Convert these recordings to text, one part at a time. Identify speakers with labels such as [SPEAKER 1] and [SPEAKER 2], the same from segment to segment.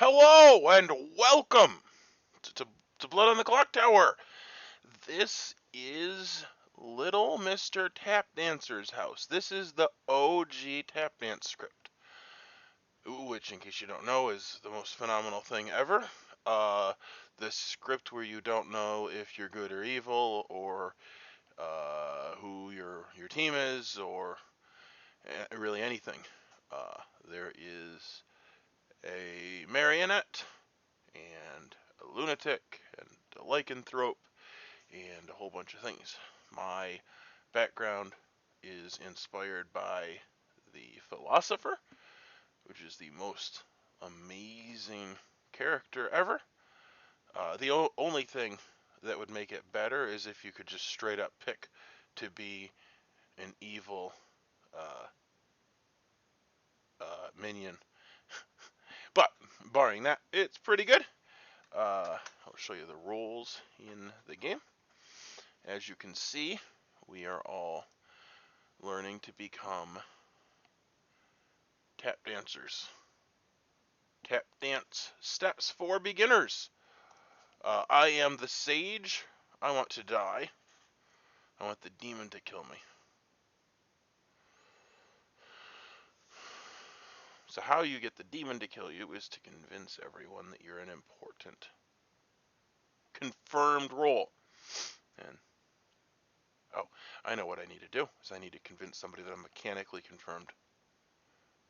[SPEAKER 1] Hello and welcome to Blood on the Clocktower. This is Little Mr. Tap Dancer's house. This is the OG tap dance script, which, in case you don't know, is the most phenomenal thing ever. This script where you don't know if you're good or evil, or who your team is, or really anything. There is a marionette and a lunatic and a lycanthrope and a whole bunch of things. My background is inspired by the philosopher, which is the most amazing character ever. The only thing that would make it better is if you could just straight up pick to be an evil uh, minion. But barring that, it's pretty good. I'll show you the roles in the game. As you can see, we are all learning to become tap dancers. Tap dance steps for beginners. I am the sage. I want to die. I want the demon to kill me. So how you get the demon to kill you is to convince everyone that you're an important, confirmed role. And oh, I know what I need to do. Is I need to convince somebody that I'm mechanically confirmed.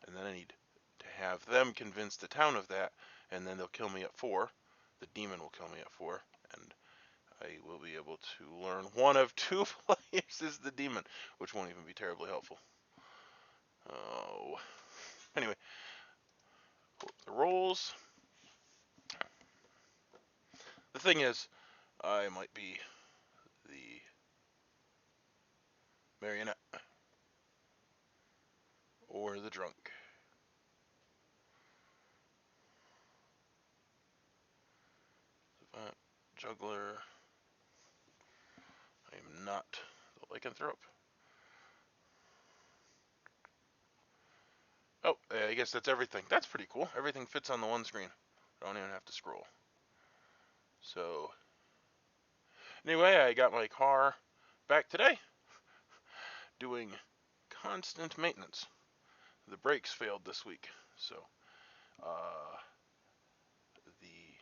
[SPEAKER 1] And then I need to have them convince the town of that, and then they'll kill me at 4. The demon will kill me at 4, and I will be able to learn one of 2 players is the demon, which won't even be terribly helpful. Oh. Anyway, the roles. The thing is, I might be the marionette or the drunk. Juggler. I am not the lycanthrope. Oh, I guess that's everything. That's pretty cool. Everything fits on the one screen. I don't even have to scroll. So, anyway, I got my car back today, doing constant maintenance. The brakes failed this week, so the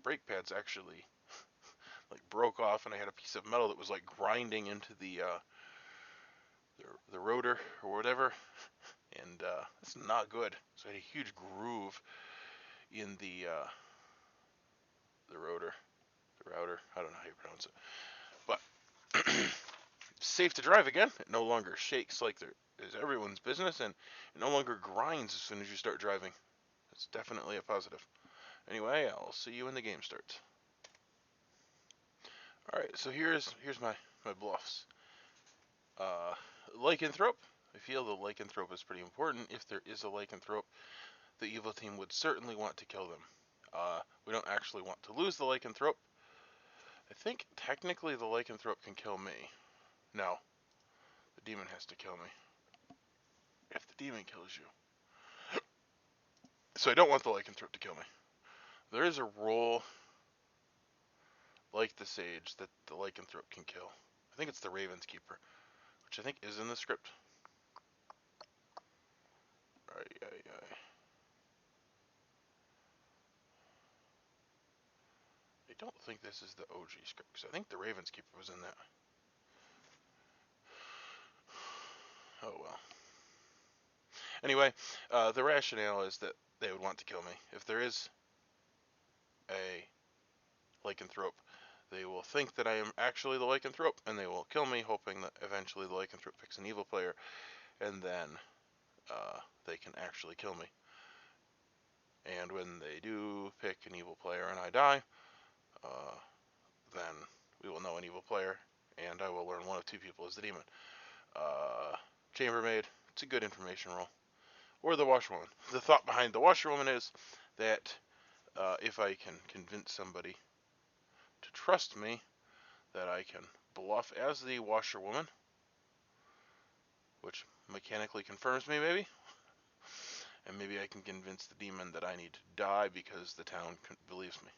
[SPEAKER 1] brake pads actually broke off, and I had a piece of metal that was grinding into the rotor or whatever, and it's not good. So I had a huge groove in the router. I don't know how you pronounce it, but safe to drive again. It no longer shakes like there is everyone's business, and it no longer grinds as soon as you start driving. It's definitely a positive. Anyway, I'll see you when the game starts. Alright, so here's my bluffs. Lycanthrope. I feel the Lycanthrope is pretty important. If there is a Lycanthrope, the evil team would certainly want to kill them. We don't actually want to lose the Lycanthrope. I think technically the Lycanthrope can kill me. No, the demon has to kill me. If the demon kills you. So I don't want the Lycanthrope to kill me. There is a role like the Sage that the Lycanthrope can kill. I think it's the Raven's Keeper, which I think is in the script. I don't think this is the OG script, because I think the Raven's Keeper was in that. Oh well. Anyway, the rationale is that they would want to kill me. If there is a Lycanthrope, they will think that I am actually the Lycanthrope, and they will kill me, hoping that eventually the Lycanthrope picks an evil player, and then they can actually kill me. And when they do pick an evil player and I die, then we will know an evil player, and I will learn one of 2 people is the demon. Chambermaid, it's a good information roll. Or the washerwoman. The thought behind the washerwoman is that if I can convince somebody to trust me, that I can bluff as the washerwoman, which mechanically confirms me maybe, And maybe I can convince the demon that I need to die because the town believes me.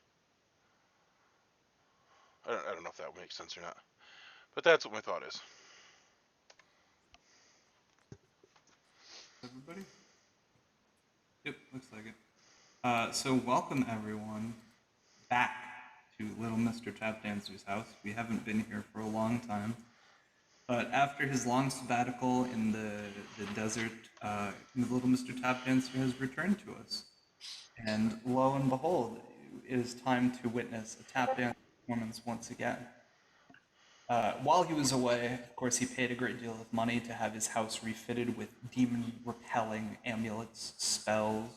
[SPEAKER 1] I don't know if that makes sense or not. But that's what my thought is.
[SPEAKER 2] Everybody? Yep, looks like it. So welcome everyone back to Little Mr. Tapdancer's house. We haven't been here for a long time. But after his long sabbatical in the desert, Little Mr. Tapdancer has returned to us. And lo and behold, it is time to witness a tap dance performance once again. While he was away, of course, he paid a great deal of money to have his house refitted with demon-repelling amulets, spells,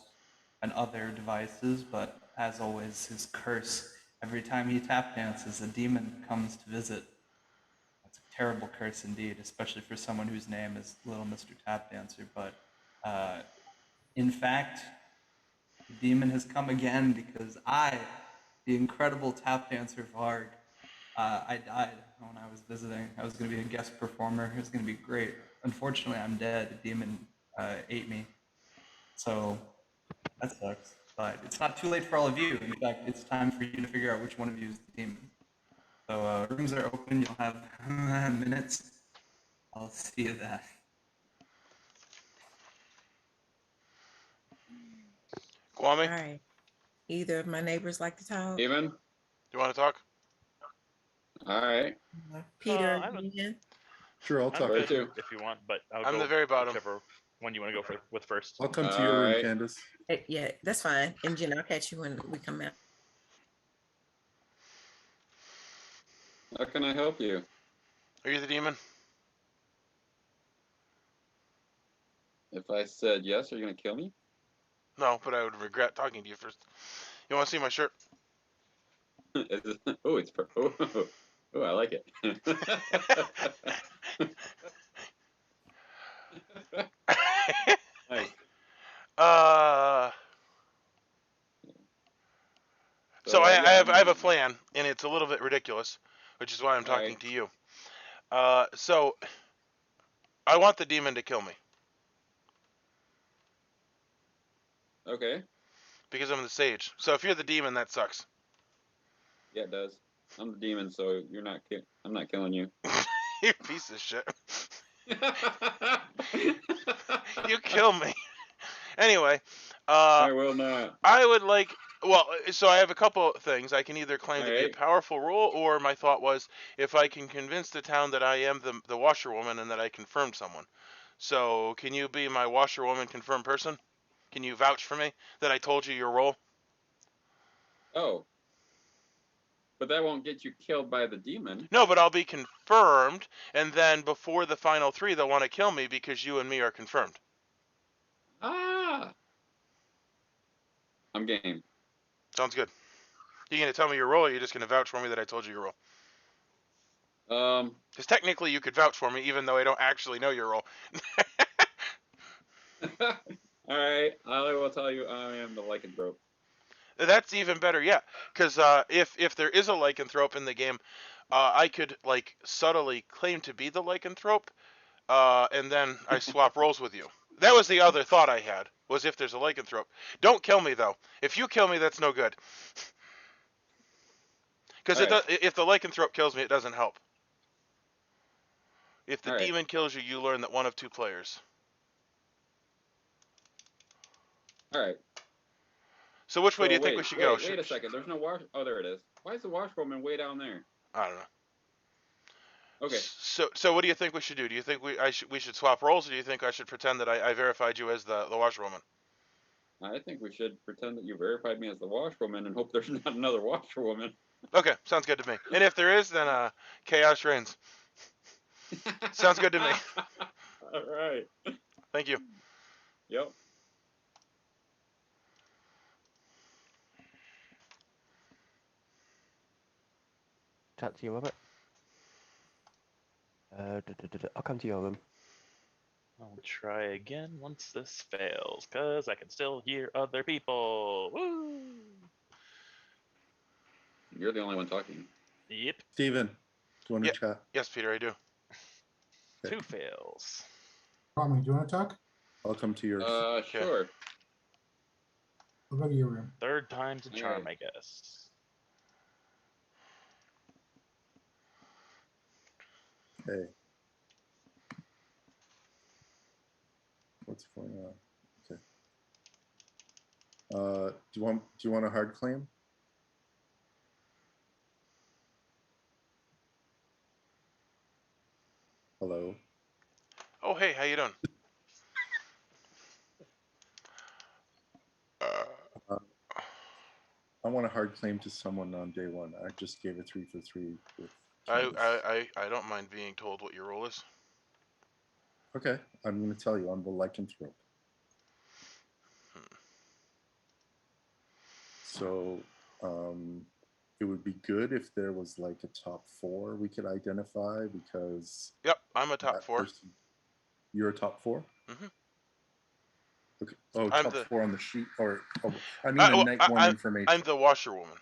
[SPEAKER 2] and other devices, but as always, his curse, every time he tap dances, a demon comes to visit. That's a terrible curse indeed, especially for someone whose name is Little Mr. Tap Dancer, but in fact, the demon has come again because I, the incredible tap dancer Varg, I died when I was visiting. I was going to be a guest performer. It was going to be great. Unfortunately, I'm dead. The demon ate me. So that sucks. But it's not too late for all of you. In fact, it's time for you to figure out which one of you is the demon. So rooms are open. You'll have minutes. I'll see you then.
[SPEAKER 1] Kwame?
[SPEAKER 3] All right. Either of my neighbors like to talk.
[SPEAKER 4] Demon?
[SPEAKER 1] Do you want to talk?
[SPEAKER 4] All right.
[SPEAKER 3] Peter,
[SPEAKER 5] I'm a-
[SPEAKER 3] again.
[SPEAKER 6] Sure, I'll
[SPEAKER 5] I'm
[SPEAKER 6] talk.
[SPEAKER 4] Where
[SPEAKER 5] good
[SPEAKER 4] to?
[SPEAKER 5] if you want, but I'll
[SPEAKER 1] I'm
[SPEAKER 5] go
[SPEAKER 1] the very bottom.
[SPEAKER 5] whichever one you want to go with first.
[SPEAKER 6] I'll come to your room,
[SPEAKER 4] Alright.
[SPEAKER 6] Candace.
[SPEAKER 3] Yeah, that's fine. And Jen, I'll catch you when we come out.
[SPEAKER 4] How can I help you?
[SPEAKER 1] Are you the demon?
[SPEAKER 4] If I said yes, are you gonna kill me?
[SPEAKER 1] No, but I would regret talking to you first. You want to see my shirt?
[SPEAKER 4] Oh, it's oh, I like it. Nice.
[SPEAKER 1] So I
[SPEAKER 4] yeah,
[SPEAKER 1] have a plan, and it's a little bit ridiculous, which is why I'm talking
[SPEAKER 4] Alright.
[SPEAKER 1] to you. So I want the demon to kill me
[SPEAKER 4] Okay.
[SPEAKER 1] because I'm the sage. So if you're the demon, that sucks.
[SPEAKER 4] Yeah, it does. I'm the demon, so you're not. I'm not killing you.
[SPEAKER 1] You piece of shit. You kill me. Anyway,
[SPEAKER 4] I will not.
[SPEAKER 1] I would like. Well, so I have a couple things. I can either claim to be a
[SPEAKER 4] Alright.
[SPEAKER 1] powerful role, or my thought was if I can convince the town that I am the washerwoman and that I confirmed someone. So can you be my washerwoman confirmed person? Can you vouch for me that I told you your role?
[SPEAKER 4] Oh. But that won't get you killed by the demon.
[SPEAKER 1] No, but I'll be confirmed, and then before the final three, they'll want to kill me because you and me are confirmed.
[SPEAKER 4] Ah. I'm game.
[SPEAKER 1] Sounds good. You gonna tell me your role, or you just gonna vouch for me that I told you your role? Because technically, you could vouch for me, even though I don't actually know your role.
[SPEAKER 4] All right. I will tell you, I am the lycanthrope.
[SPEAKER 1] That's even better, yeah. Because if there is a lycanthrope in the game, I could like subtly claim to be the lycanthrope, and then I swap roles with you. That was the other thought I had. Was if there's a lycanthrope. Don't kill me though. If you kill me, that's no good. Because
[SPEAKER 4] Right.
[SPEAKER 1] if the lycanthrope kills me, it doesn't help. If the
[SPEAKER 4] All right.
[SPEAKER 1] demon kills you, you learn that one of two players.
[SPEAKER 4] All right.
[SPEAKER 1] So which way do you think
[SPEAKER 4] wait,
[SPEAKER 1] we should go?
[SPEAKER 4] Wait a second. There's no wash. Oh, there it is. Why is the washwoman way down there?
[SPEAKER 1] I don't know.
[SPEAKER 4] Okay.
[SPEAKER 1] So what do you think we should do? Do you think we should swap roles, or do you think I should pretend that I verified you as the washerwoman?
[SPEAKER 4] I think we should pretend that you verified me as the washwoman and hope there's not another washerwoman.
[SPEAKER 1] Okay, sounds good to me. And if there is, then chaos reigns. Sounds good to me.
[SPEAKER 4] All right.
[SPEAKER 1] Thank you.
[SPEAKER 4] Yep.
[SPEAKER 7] Chat to you, Robert. I'll come to your room.
[SPEAKER 5] I'll try again once this fails, because I can still hear other people. Woo!
[SPEAKER 4] You're the only one talking.
[SPEAKER 5] Yep,
[SPEAKER 6] Steven, do you want to
[SPEAKER 1] Yeah.
[SPEAKER 6] chat?
[SPEAKER 1] Yes, Peter, I do.
[SPEAKER 6] Okay.
[SPEAKER 5] 2 fails.
[SPEAKER 8] Kwame, do you want to talk?
[SPEAKER 6] I'll come to yours.
[SPEAKER 4] Sure.
[SPEAKER 8] I'll go to your room.
[SPEAKER 5] Third time's a charm,
[SPEAKER 4] Alright.
[SPEAKER 5] I guess.
[SPEAKER 6] Hey. What's going on? Okay. Do you want a hard claim? Hello.
[SPEAKER 1] Oh, hey, how you doing?
[SPEAKER 6] I want a hard claim to someone on day one. I just gave a 3 for 3 with
[SPEAKER 1] I,
[SPEAKER 6] Candace.
[SPEAKER 1] I don't mind being told what your role is.
[SPEAKER 6] Okay, I'm going to tell you. I'm the Lycanthrope. So it would be good if there was like a top 4 we could identify, because
[SPEAKER 1] Yep, I'm a top
[SPEAKER 6] that
[SPEAKER 1] 4.
[SPEAKER 6] person- You're a top 4?
[SPEAKER 1] Mhm.
[SPEAKER 6] Okay. Oh,
[SPEAKER 1] I'm
[SPEAKER 6] top
[SPEAKER 1] the-
[SPEAKER 6] 4 on the sheet, or I mean, in night 1 information.
[SPEAKER 1] I'm the washerwoman.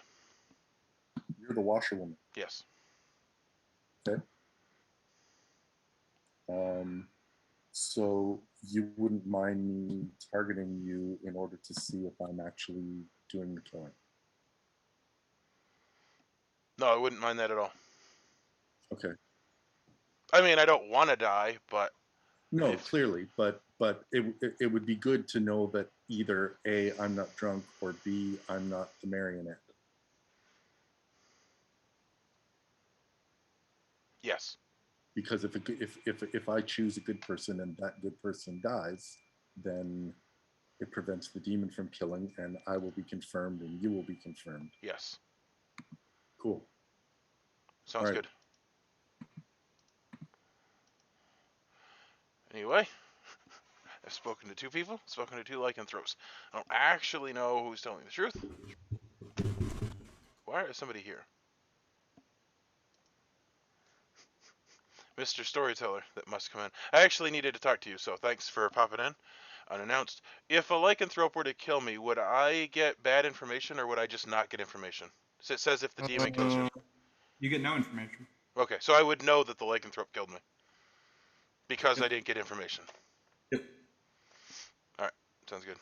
[SPEAKER 6] You're the washerwoman.
[SPEAKER 1] Yes.
[SPEAKER 6] Okay. So you wouldn't mind me targeting you in order to see if I'm actually doing the killing?
[SPEAKER 1] No, I wouldn't mind that at all.
[SPEAKER 6] Okay.
[SPEAKER 1] I mean, I don't want to die, but
[SPEAKER 6] No,
[SPEAKER 1] if-
[SPEAKER 6] clearly, but it would be good to know that either A, I'm not drunk, or B, I'm not the marionette.
[SPEAKER 1] yes.
[SPEAKER 6] Because if I choose a good person and that good person dies, then it prevents the demon from killing, and I will be confirmed and you will be confirmed.
[SPEAKER 1] Yes.
[SPEAKER 6] Cool.
[SPEAKER 1] Sounds
[SPEAKER 6] All right.
[SPEAKER 1] good. Anyway, I've spoken to 2 people, spoken to 2 lycanthropes. I don't actually know who's telling the truth. Why is somebody here? Mr. Storyteller that must come in. I actually needed to talk to you, so thanks for popping in unannounced. If a lycanthrope were to kill me, would I get bad information or would I just not get information? So it says if the demon kills you.
[SPEAKER 2] You get no information.
[SPEAKER 1] Okay, so I would know that the lycanthrope killed me because I didn't get information.
[SPEAKER 2] Yep.
[SPEAKER 1] Alright, sounds good.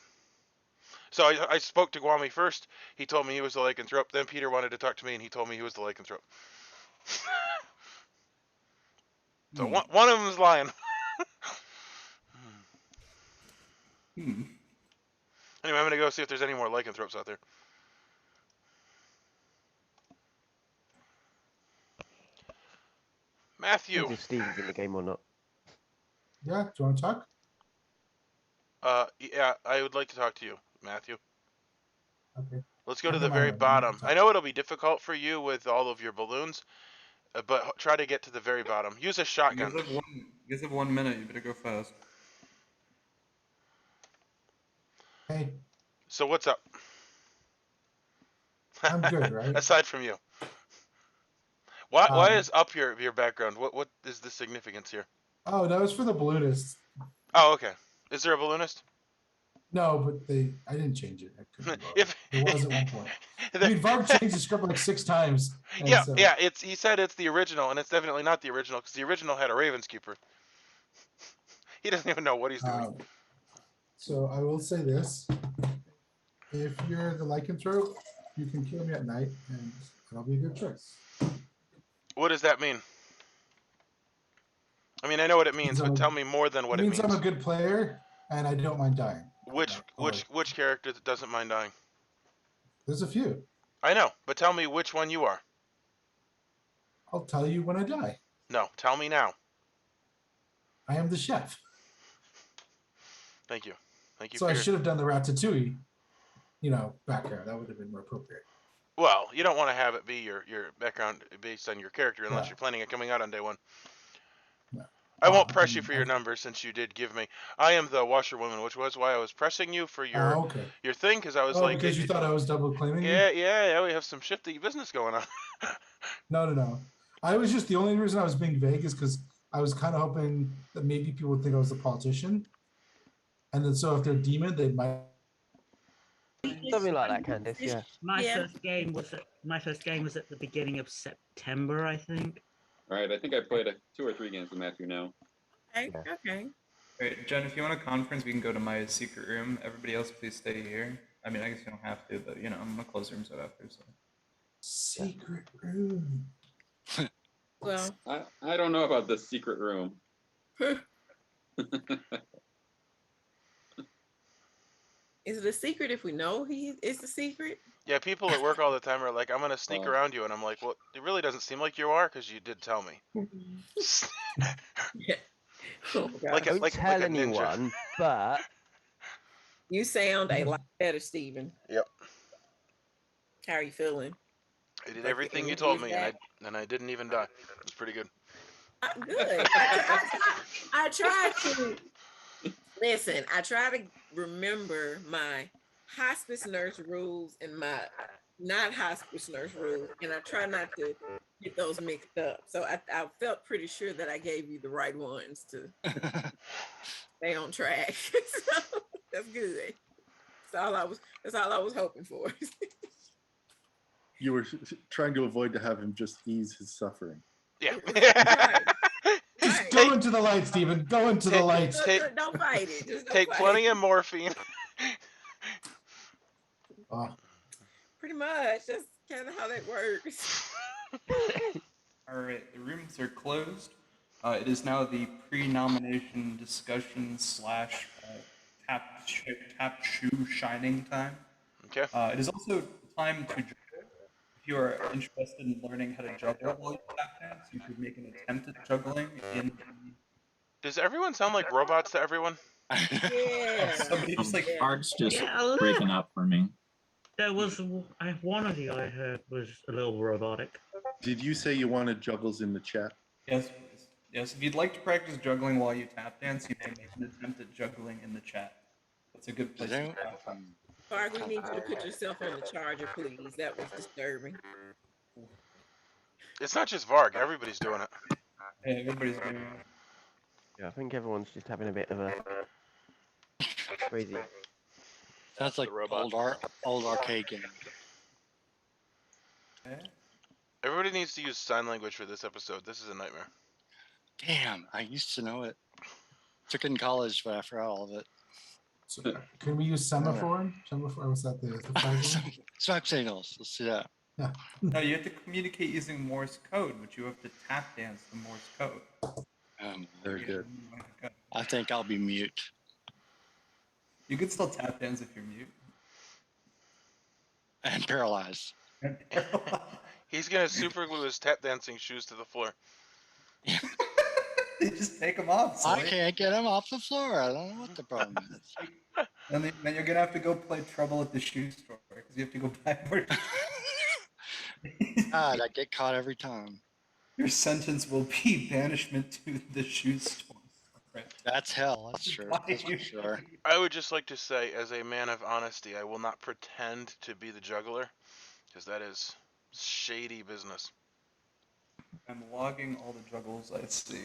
[SPEAKER 1] So I spoke to Gwami first. He told me he was the lycanthrope. Then Peter wanted to talk to me and he told me he was the lycanthrope. So one of them is lying.
[SPEAKER 2] Hmm.
[SPEAKER 1] Anyway, I'm gonna go see if there's any more lycanthropes out there. Matthew.
[SPEAKER 7] Depends if Steve's in the game or not.
[SPEAKER 8] Yeah, do you want to talk?
[SPEAKER 1] Yeah, I would like to talk to you, Matthew.
[SPEAKER 8] Okay.
[SPEAKER 1] Let's go
[SPEAKER 8] I
[SPEAKER 1] to
[SPEAKER 8] know
[SPEAKER 1] the
[SPEAKER 8] my
[SPEAKER 1] very
[SPEAKER 8] room.
[SPEAKER 1] bottom. I know it'll be difficult for you with all of your balloons, but try to get to the very bottom. Use a
[SPEAKER 2] You
[SPEAKER 1] shotgun.
[SPEAKER 2] guys have 1 minute. You better go fast.
[SPEAKER 8] Hey,
[SPEAKER 1] So what's up?
[SPEAKER 8] I'm good, right?
[SPEAKER 1] Aside from you. Why is up your background? What is the significance here?
[SPEAKER 8] Oh, that was for the balloonists.
[SPEAKER 1] Oh, okay. Is there a balloonist?
[SPEAKER 8] No, but I didn't change it. I couldn't be bothered.
[SPEAKER 1] If
[SPEAKER 8] It was at one point. I mean, Varg changed the script like 6 times. And
[SPEAKER 1] yeah,
[SPEAKER 8] so,
[SPEAKER 1] yeah. He said it's the original, and it's definitely not the original because the original had a Ravenskeeper. He doesn't even know what he's doing.
[SPEAKER 8] So I will say this: if you're the lycanthrope, you can kill me at night, and that'll be a good choice.
[SPEAKER 1] What does that mean? I mean, I know what it means, but tell me more than what
[SPEAKER 8] It
[SPEAKER 1] it
[SPEAKER 8] means
[SPEAKER 1] means.
[SPEAKER 8] I'm a good player, and I don't mind dying.
[SPEAKER 1] Which character that doesn't mind dying?
[SPEAKER 8] There's a few.
[SPEAKER 1] I know, but tell me which one you are.
[SPEAKER 8] I'll tell you when I die.
[SPEAKER 1] No, tell me now.
[SPEAKER 8] I am the chef.
[SPEAKER 1] Thank you. Thank you.
[SPEAKER 8] So
[SPEAKER 1] for
[SPEAKER 8] I
[SPEAKER 1] your...
[SPEAKER 8] should have done the ratatouille, background. That would have been more appropriate.
[SPEAKER 1] Well, you don't want to have it be your background based on your character unless
[SPEAKER 8] Yeah.
[SPEAKER 1] you're planning on coming out on day 1.
[SPEAKER 8] No.
[SPEAKER 1] I won't press you for your number since you did give me. I am the washerwoman, which was why I was pressing you for your
[SPEAKER 8] Okay.
[SPEAKER 1] your thing, because I was
[SPEAKER 8] Oh,
[SPEAKER 1] like,
[SPEAKER 8] because you thought I was double claiming you?
[SPEAKER 1] yeah, we have some shifty business going on.
[SPEAKER 8] No. I was just, the only reason I was being vague is because I was kind of hoping that maybe people would think I was the politician. And then so if they're demon, they might.
[SPEAKER 7] Something like that, Candice. Yeah.
[SPEAKER 9] My
[SPEAKER 3] Yeah.
[SPEAKER 9] first game was at the beginning of September, I think.
[SPEAKER 4] All right, I think I played 2 or 3 games with Matthew now.
[SPEAKER 3] Okay.
[SPEAKER 2] Alright, Jen, if you want a conference, we can go to my secret room. Everybody else, please stay here. I mean, I guess you don't have to, but you know, I'm gonna close the rooms out after. So.
[SPEAKER 8] Secret room.
[SPEAKER 3] Well,
[SPEAKER 4] I don't know about the secret room.
[SPEAKER 3] is it a secret if we know it's a secret?
[SPEAKER 1] Yeah, people at work all the time are like, I'm gonna sneak
[SPEAKER 4] Oh.
[SPEAKER 1] around you, and I'm like, well, it really doesn't seem like you are, because you did tell me.
[SPEAKER 3] Oh,
[SPEAKER 1] Like
[SPEAKER 3] God.
[SPEAKER 1] a,
[SPEAKER 7] Don't tell
[SPEAKER 1] like a ninja.
[SPEAKER 7] anyone, but
[SPEAKER 3] You sound a lot better, Stephen.
[SPEAKER 1] Yep.
[SPEAKER 3] How are you feeling?
[SPEAKER 1] I did
[SPEAKER 3] Like
[SPEAKER 1] everything
[SPEAKER 3] your
[SPEAKER 1] you told
[SPEAKER 3] energy
[SPEAKER 1] me,
[SPEAKER 3] is
[SPEAKER 1] and I didn't even die. It was pretty good.
[SPEAKER 3] Good. I try to listen. I try to remember my hospice nurse rules and my not hospice nurse rules, and I try not to get those mixed up. So I felt pretty sure that I gave you the right ones to stay on track. So that's good. That's all I was hoping for.
[SPEAKER 6] You were trying to avoid to have him just ease his suffering.
[SPEAKER 1] Yeah.
[SPEAKER 3] Right.
[SPEAKER 8] Just
[SPEAKER 3] Right.
[SPEAKER 8] go into the light, Stephen. Go into the light.
[SPEAKER 3] Don't fight it. Just don't
[SPEAKER 1] Take
[SPEAKER 3] fight
[SPEAKER 1] plenty
[SPEAKER 3] it.
[SPEAKER 1] of morphine.
[SPEAKER 8] Oh,
[SPEAKER 3] Pretty much. That's kind of how that works.
[SPEAKER 2] All right, the rooms are closed. It is now the pre-nomination discussion / tap shoe shining time.
[SPEAKER 1] Okay.
[SPEAKER 2] It is also time to juggle. If you are interested in learning how to juggle while you tap dance, you could make an attempt at juggling in.
[SPEAKER 1] Does everyone sound like robots to everyone?
[SPEAKER 3] Yeah.
[SPEAKER 2] Somebody just like
[SPEAKER 10] Art's just
[SPEAKER 9] Yeah, a little.
[SPEAKER 10] breaking up for me.
[SPEAKER 9] There was one of you I heard was a little robotic.
[SPEAKER 6] Did you say you wanted juggles in the chat?
[SPEAKER 2] Yes, please. Yes, if you'd like to practice juggling while you tap dance, you may make an attempt at juggling in the chat. That's a good place to start.
[SPEAKER 3] Farg, we need you to put yourself on the charger, please. That was disturbing.
[SPEAKER 1] It's not just Varg. Everybody's doing it.
[SPEAKER 2] Yeah, everybody's doing it.
[SPEAKER 7] yeah, I think everyone's just having a bit of a crazy.
[SPEAKER 11] Sounds like
[SPEAKER 5] the robot.
[SPEAKER 11] old arcade game.
[SPEAKER 2] Okay.
[SPEAKER 1] Everybody needs to use sign language for this episode. This is a nightmare.
[SPEAKER 11] Damn, I used to know it. Took it in college, but I forgot all of it.
[SPEAKER 8] so can we use semaphore? Semaphore, what's that? The flag one?
[SPEAKER 11] Smack signals. Let's do that.
[SPEAKER 8] Yeah.
[SPEAKER 2] No, you have to communicate using Morse code, but you have to tap dance the Morse code.
[SPEAKER 6] Very good.
[SPEAKER 11] I think I'll be mute.
[SPEAKER 2] You could still tap dance if you're mute.
[SPEAKER 11] And paralyzed.
[SPEAKER 1] He's gonna super glue his tap dancing shoes to the floor.
[SPEAKER 2] You just take them off.
[SPEAKER 11] I
[SPEAKER 2] silly.
[SPEAKER 11] can't get him off the floor. I don't know what the problem is.
[SPEAKER 2] And then you're gonna have to go play Trouble at the Shoe Store because you have to go backward.
[SPEAKER 11] God, I get caught every time.
[SPEAKER 2] Your sentence will be banishment to the shoe store. Right.
[SPEAKER 11] That's hell. That's true. That's for sure.
[SPEAKER 1] I would just like to say, as a man of honesty, I will not pretend to be the juggler, because that is shady business.
[SPEAKER 2] I'm logging all the juggles I see.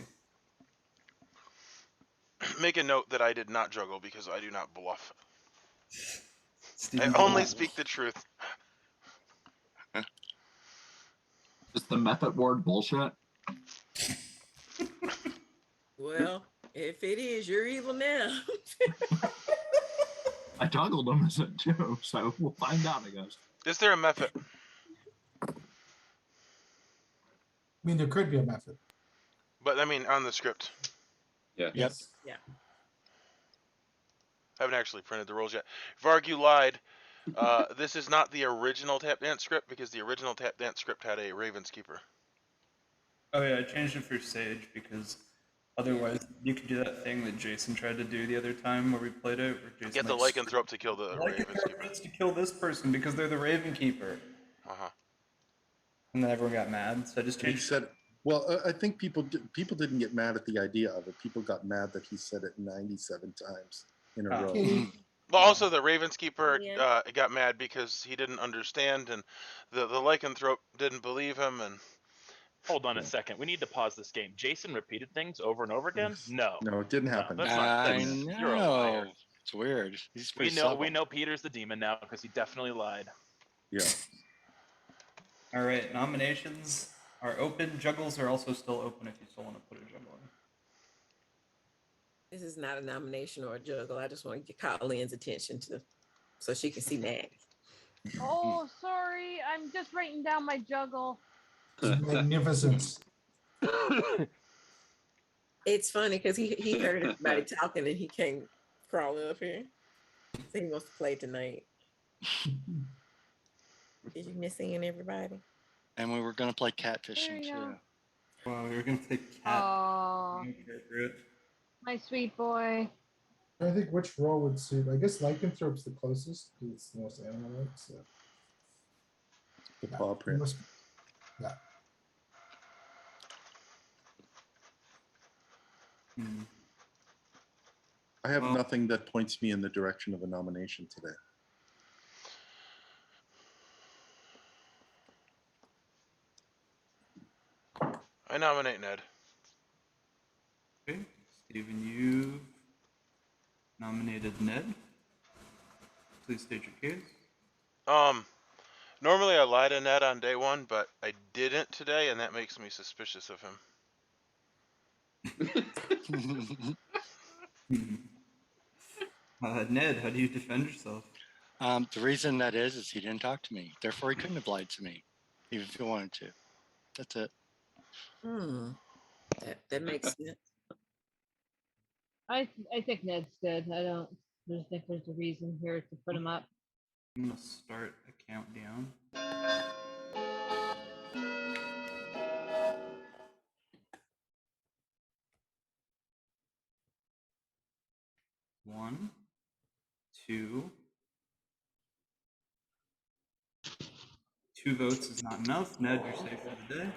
[SPEAKER 1] Make a note that I did not juggle because I do not bluff.
[SPEAKER 2] Steven
[SPEAKER 1] I only
[SPEAKER 2] Bluff.
[SPEAKER 1] speak the truth.
[SPEAKER 10] Is the method board bullshit?
[SPEAKER 3] Well, if it is, you're evil now.
[SPEAKER 10] I toggled them as it too, so we'll find out, I guess.
[SPEAKER 1] Is there a method?
[SPEAKER 8] I mean, there could be a method.
[SPEAKER 1] But I mean, on the script.
[SPEAKER 4] Yeah.
[SPEAKER 11] Yep.
[SPEAKER 3] Yeah.
[SPEAKER 1] I haven't actually printed the rules yet. Varg, you lied. This is not the original tap dance script because the original tap dance script had a Raven's Keeper.
[SPEAKER 2] Oh yeah, I changed it for Sage because otherwise you could do that thing that Jason tried to do the other time where we played it. Where Jason
[SPEAKER 1] Get the
[SPEAKER 2] like,
[SPEAKER 1] Lycanthrope to kill the Raven's
[SPEAKER 2] Lycanthrope
[SPEAKER 1] Keeper.
[SPEAKER 2] needs to kill this person because they're the Raven Keeper.
[SPEAKER 1] Uh-huh.
[SPEAKER 2] And then everyone got mad, so I just
[SPEAKER 6] He
[SPEAKER 2] changed.
[SPEAKER 6] said, well, I think people didn't get mad at the idea of it. People got mad that he said it 97 times in a row.
[SPEAKER 1] Well, also the Raven's Keeper
[SPEAKER 3] Yeah.
[SPEAKER 1] got mad because he didn't understand, and the Lycanthrope didn't believe him, and
[SPEAKER 5] Hold on a second. We need to pause this game. Jason repeated things over and over again? No.
[SPEAKER 6] No, it didn't happen.
[SPEAKER 5] That's not
[SPEAKER 11] I
[SPEAKER 5] that's, You're a
[SPEAKER 11] know.
[SPEAKER 5] liar.
[SPEAKER 11] It's weird. He's
[SPEAKER 5] We
[SPEAKER 11] pretty
[SPEAKER 5] know
[SPEAKER 11] subtle.
[SPEAKER 5] we know Peter's the demon now because he definitely lied.
[SPEAKER 6] Yeah.
[SPEAKER 2] All right, nominations are open. Juggles are also still open if you still want to put a juggle in.
[SPEAKER 3] This is not a nomination or a juggle. I just want to call Lynn's attention to so she can see Maddie.
[SPEAKER 12] Oh, sorry. I'm just writing down my juggle.
[SPEAKER 8] Magnificent.
[SPEAKER 3] It's funny because he heard everybody talking and he came crawling up here. So he wants to play tonight. Did you miss seeing everybody?
[SPEAKER 11] And we were going to play
[SPEAKER 12] There
[SPEAKER 11] catfishing
[SPEAKER 12] you go.
[SPEAKER 11] too.
[SPEAKER 2] Well, we were gonna take cat.
[SPEAKER 12] Oh,
[SPEAKER 2] Inappropriate.
[SPEAKER 12] my sweet boy.
[SPEAKER 8] I think which role would suit. I guess Lycanthrope's the closest because it's the most animal-like. So
[SPEAKER 6] The paw
[SPEAKER 8] it
[SPEAKER 6] print.
[SPEAKER 8] must- yeah.
[SPEAKER 2] Hmm.
[SPEAKER 6] I have
[SPEAKER 2] Well-
[SPEAKER 6] nothing that points me in the direction of a nomination today.
[SPEAKER 1] I nominate Ned.
[SPEAKER 2] Okay, Stephen, you've nominated Ned. Please state your case.
[SPEAKER 1] Normally I lie to Ned on day one, but I didn't today, and that makes me suspicious of him.
[SPEAKER 2] Ned, how do you defend yourself?
[SPEAKER 11] The reason that is he didn't talk to me. Therefore, he couldn't have lied to me, even if he wanted to. That's it.
[SPEAKER 3] That makes sense.
[SPEAKER 12] I think Ned's good. I don't think there's a reason here to put him up.
[SPEAKER 2] I'm gonna start a countdown. One, two. 2 votes is not enough. Ned, you're safe for the day.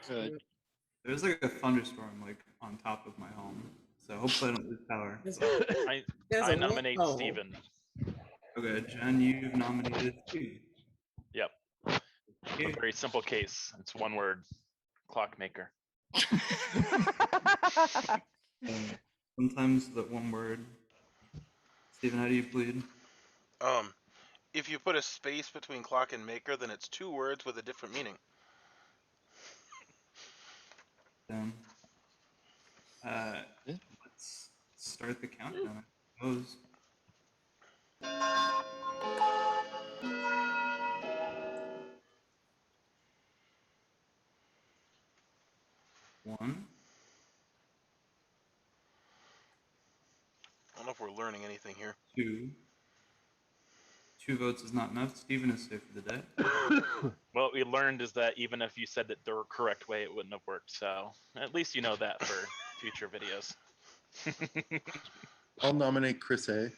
[SPEAKER 11] Good.
[SPEAKER 2] There's like a thunderstorm like on top of my home, so hopefully I don't lose power.
[SPEAKER 5] I nominate Steven.
[SPEAKER 2] Okay, Jen, you've nominated Steve.
[SPEAKER 5] Yep. A very simple case. It's one word. Clockmaker.
[SPEAKER 2] Sometimes that one word. Steven, how do you plead?
[SPEAKER 1] If you put a space between clock and maker, then it's 2 words with a different meaning.
[SPEAKER 2] Let's start the countdown, I suppose. One.
[SPEAKER 1] I don't know if we're learning anything here.
[SPEAKER 2] 2. 2 votes is not enough. Steven is safe for the day.
[SPEAKER 5] Well, what we learned is that even if you said it the correct way, it wouldn't have worked. So at least you know that for future videos.
[SPEAKER 6] I'll nominate Chris A.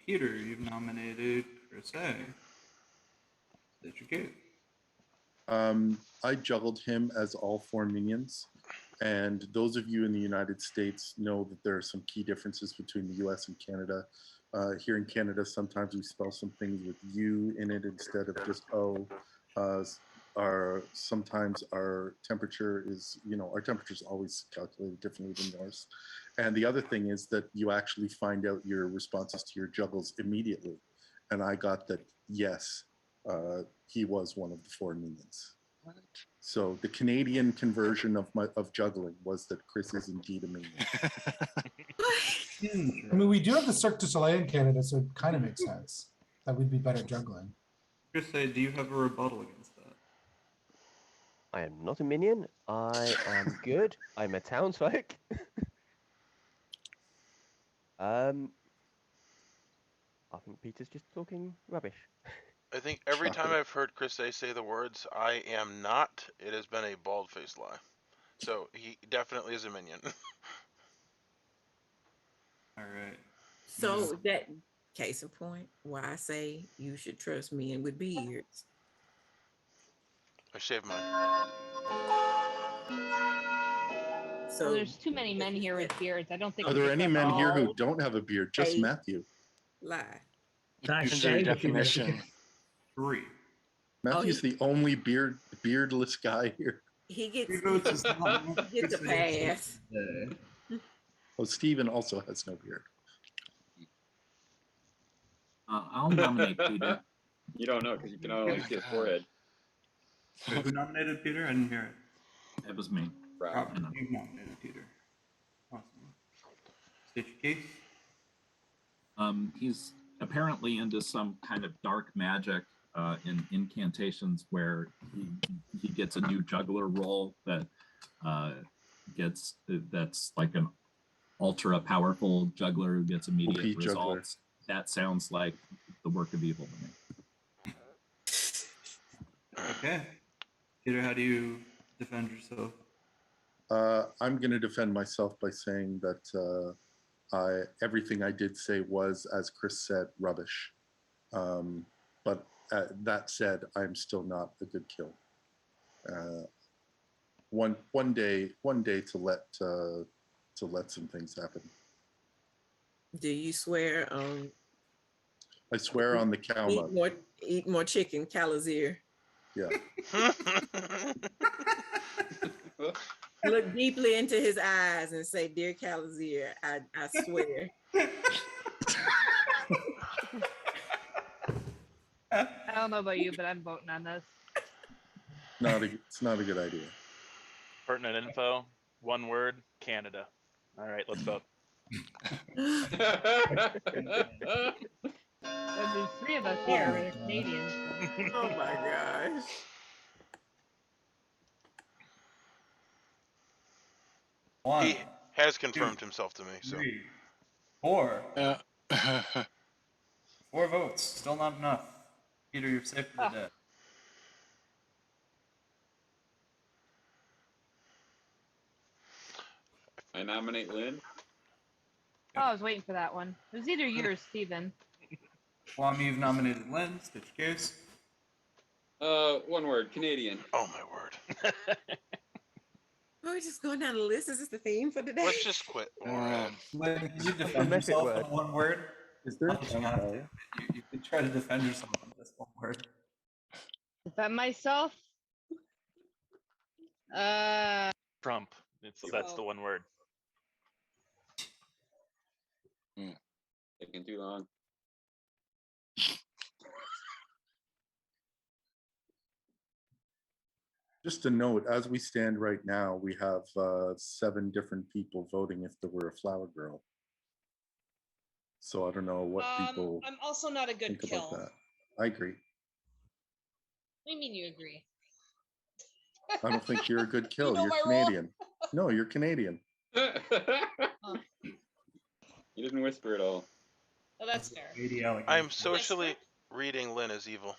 [SPEAKER 2] Peter, you've nominated Chris A. State your case.
[SPEAKER 6] I juggled him as all 4 minions. And those of you in the United States know that there are some key differences between the US and Canada. Here in Canada, sometimes we spell some things with U in it instead of just O. Sometimes our temperature is, our temperature is always calculated differently than yours. And the other thing is that you actually find out your responses to your juggles immediately. And I got that, yes, he was one of the 4 minions.
[SPEAKER 11] What?
[SPEAKER 6] So the Canadian conversion of juggling was that Chris is indeed a minion.
[SPEAKER 8] I mean, we do have the Cirque du Soleil in Canada, so it kind of makes sense that we'd be better at juggling.
[SPEAKER 2] Chris A, do you have a rebuttal against that?
[SPEAKER 7] I am not a minion. I am good. I'm a townsfolk. I think Peter's just talking rubbish.
[SPEAKER 1] I think every time I've heard Chris A say the words, I am not, it has been a bald-faced lie. So he definitely is a minion.
[SPEAKER 2] All right.
[SPEAKER 3] So that case in point, why I say you should trust men with beards.
[SPEAKER 1] I shaved mine.
[SPEAKER 3] So
[SPEAKER 12] Well, there's too many men here with beards. I don't think.
[SPEAKER 6] Are
[SPEAKER 12] we
[SPEAKER 6] there
[SPEAKER 12] should
[SPEAKER 6] any
[SPEAKER 12] trust
[SPEAKER 6] men here who
[SPEAKER 12] all.
[SPEAKER 6] don't have a beard? Just
[SPEAKER 3] Hey.
[SPEAKER 6] Matthew.
[SPEAKER 3] lie.
[SPEAKER 11] Depends on your definition.
[SPEAKER 2] 3.
[SPEAKER 6] Matthew's the only beardless guy here.
[SPEAKER 3] He gets,
[SPEAKER 2] 3 votes is not enough.
[SPEAKER 3] he gets a pass.
[SPEAKER 6] Oh, Steven also has no beard.
[SPEAKER 10] I'll nominate Peter.
[SPEAKER 4] You don't know because you can only see his forehead.
[SPEAKER 2] Wait, who nominated Peter? I didn't hear it.
[SPEAKER 10] It was me.
[SPEAKER 4] Right.
[SPEAKER 2] You've nominated Peter. Awesome. State your case.
[SPEAKER 10] He's apparently into some kind of dark magic in incantations where he gets a new juggler role that that's like an ultra powerful juggler who gets immediate
[SPEAKER 6] OP juggler.
[SPEAKER 10] results. That sounds like the work of evil to me.
[SPEAKER 2] Okay. Peter, how do you defend yourself?
[SPEAKER 6] I'm going to defend myself by saying that everything I did say was, as Chris said, rubbish. But that said, I'm still not a good kill. One day to let some things happen.
[SPEAKER 3] Do you swear on?
[SPEAKER 6] I swear on the cow mug.
[SPEAKER 3] Eat more chicken, Calazir.
[SPEAKER 6] Yeah.
[SPEAKER 3] Look deeply into his eyes and say, "Dear Calazir, I swear."
[SPEAKER 12] I don't know about you, but I'm voting on this.
[SPEAKER 6] It's not a good idea.
[SPEAKER 5] Pertinent info. One word. Canada. All right, let's vote.
[SPEAKER 12] There's 3 of us here. We're Canadians. So.
[SPEAKER 3] Oh my gosh.
[SPEAKER 2] One,
[SPEAKER 1] He has confirmed himself to me. So
[SPEAKER 2] 3, 4.
[SPEAKER 11] Yeah.
[SPEAKER 2] 4 votes. Still not enough. Peter, you're safe for the dead.
[SPEAKER 4] I nominate Lynn.
[SPEAKER 12] Oh, I was waiting for that one. It was either you or Steven.
[SPEAKER 2] Kwame, you've nominated Lynn. State your case.
[SPEAKER 4] One word, Canadian.
[SPEAKER 1] oh my word.
[SPEAKER 3] We're just going down the list. Is this the theme for today?
[SPEAKER 1] Let's just quit.
[SPEAKER 2] Lynn, can you defend
[SPEAKER 7] Method
[SPEAKER 2] yourself
[SPEAKER 7] word.
[SPEAKER 2] on one word?
[SPEAKER 6] Is there a
[SPEAKER 2] Not that you have to,
[SPEAKER 6] campfire?
[SPEAKER 2] but you can try to defend yourself on this one word.
[SPEAKER 12] Defend myself.
[SPEAKER 5] Trump. That's the one word.
[SPEAKER 4] Taking too long.
[SPEAKER 6] Just a note, as we stand right now, we have 7 different people voting if there were a flower girl. So I don't know what people
[SPEAKER 13] I'm also not a good
[SPEAKER 6] think
[SPEAKER 13] kill.
[SPEAKER 6] about that. I agree.
[SPEAKER 13] What do you mean you agree?
[SPEAKER 6] I don't think you're a good kill.
[SPEAKER 13] know
[SPEAKER 6] You're
[SPEAKER 13] my role?
[SPEAKER 6] Canadian. No, you're Canadian.
[SPEAKER 13] Oh,
[SPEAKER 4] You didn't whisper at all.
[SPEAKER 13] well, that's fair.
[SPEAKER 1] I'm socially reading Lynn as evil.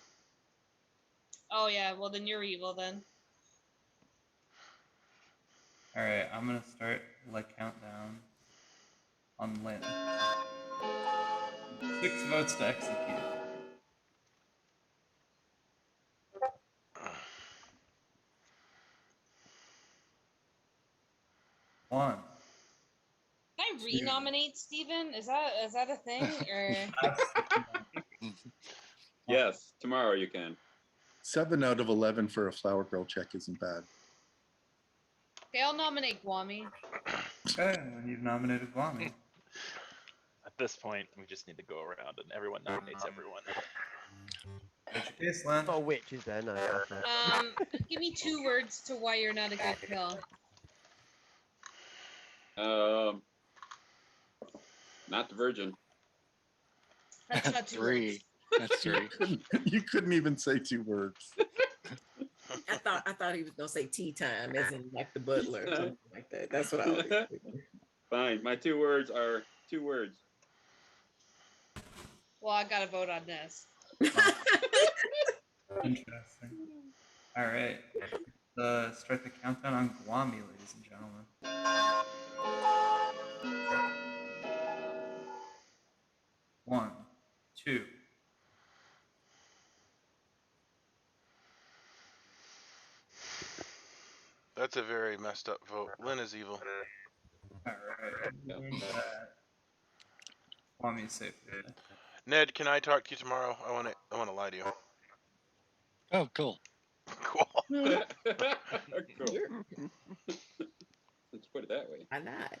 [SPEAKER 13] Oh yeah, well then you're evil then.
[SPEAKER 2] All right, I'm gonna start the countdown on Lynn. 6 votes to execute. One.
[SPEAKER 13] Can I renominate Steven? Is that a thing or?
[SPEAKER 4] Yes, tomorrow you can.
[SPEAKER 6] 7 out of 11 for a flower girl check isn't bad.
[SPEAKER 13] Okay, I'll nominate Guami.
[SPEAKER 2] Okay, and you've nominated Kwame.
[SPEAKER 5] At this point, we just need to go around and everyone nominates everyone.
[SPEAKER 2] What's your case, Lynn?
[SPEAKER 7] Not a witch, is there? No.
[SPEAKER 13] Give me 2 words to why you're not a good kill.
[SPEAKER 4] Not the virgin.
[SPEAKER 13] That's not 2
[SPEAKER 11] 3.
[SPEAKER 13] words.
[SPEAKER 11] That's 3.
[SPEAKER 6] You couldn't even say 2 words.
[SPEAKER 3] I thought he was gonna say tea time, as in like the butler, or something like that. That's what I was thinking.
[SPEAKER 4] Fine. My 2 words are 2 words.
[SPEAKER 13] Well, I gotta vote on this.
[SPEAKER 2] Interesting. All right. Start the countdown on Kwame, ladies and gentlemen. 1, 2.
[SPEAKER 1] That's a very messed up vote. Lynn is evil.
[SPEAKER 2] All right. Kwame's safe.
[SPEAKER 1] Ned, can I talk to you tomorrow? I want to lie to you.
[SPEAKER 11] Oh, cool.
[SPEAKER 1] Cool.
[SPEAKER 4] Cool. Let's put it that way.
[SPEAKER 3] Why not?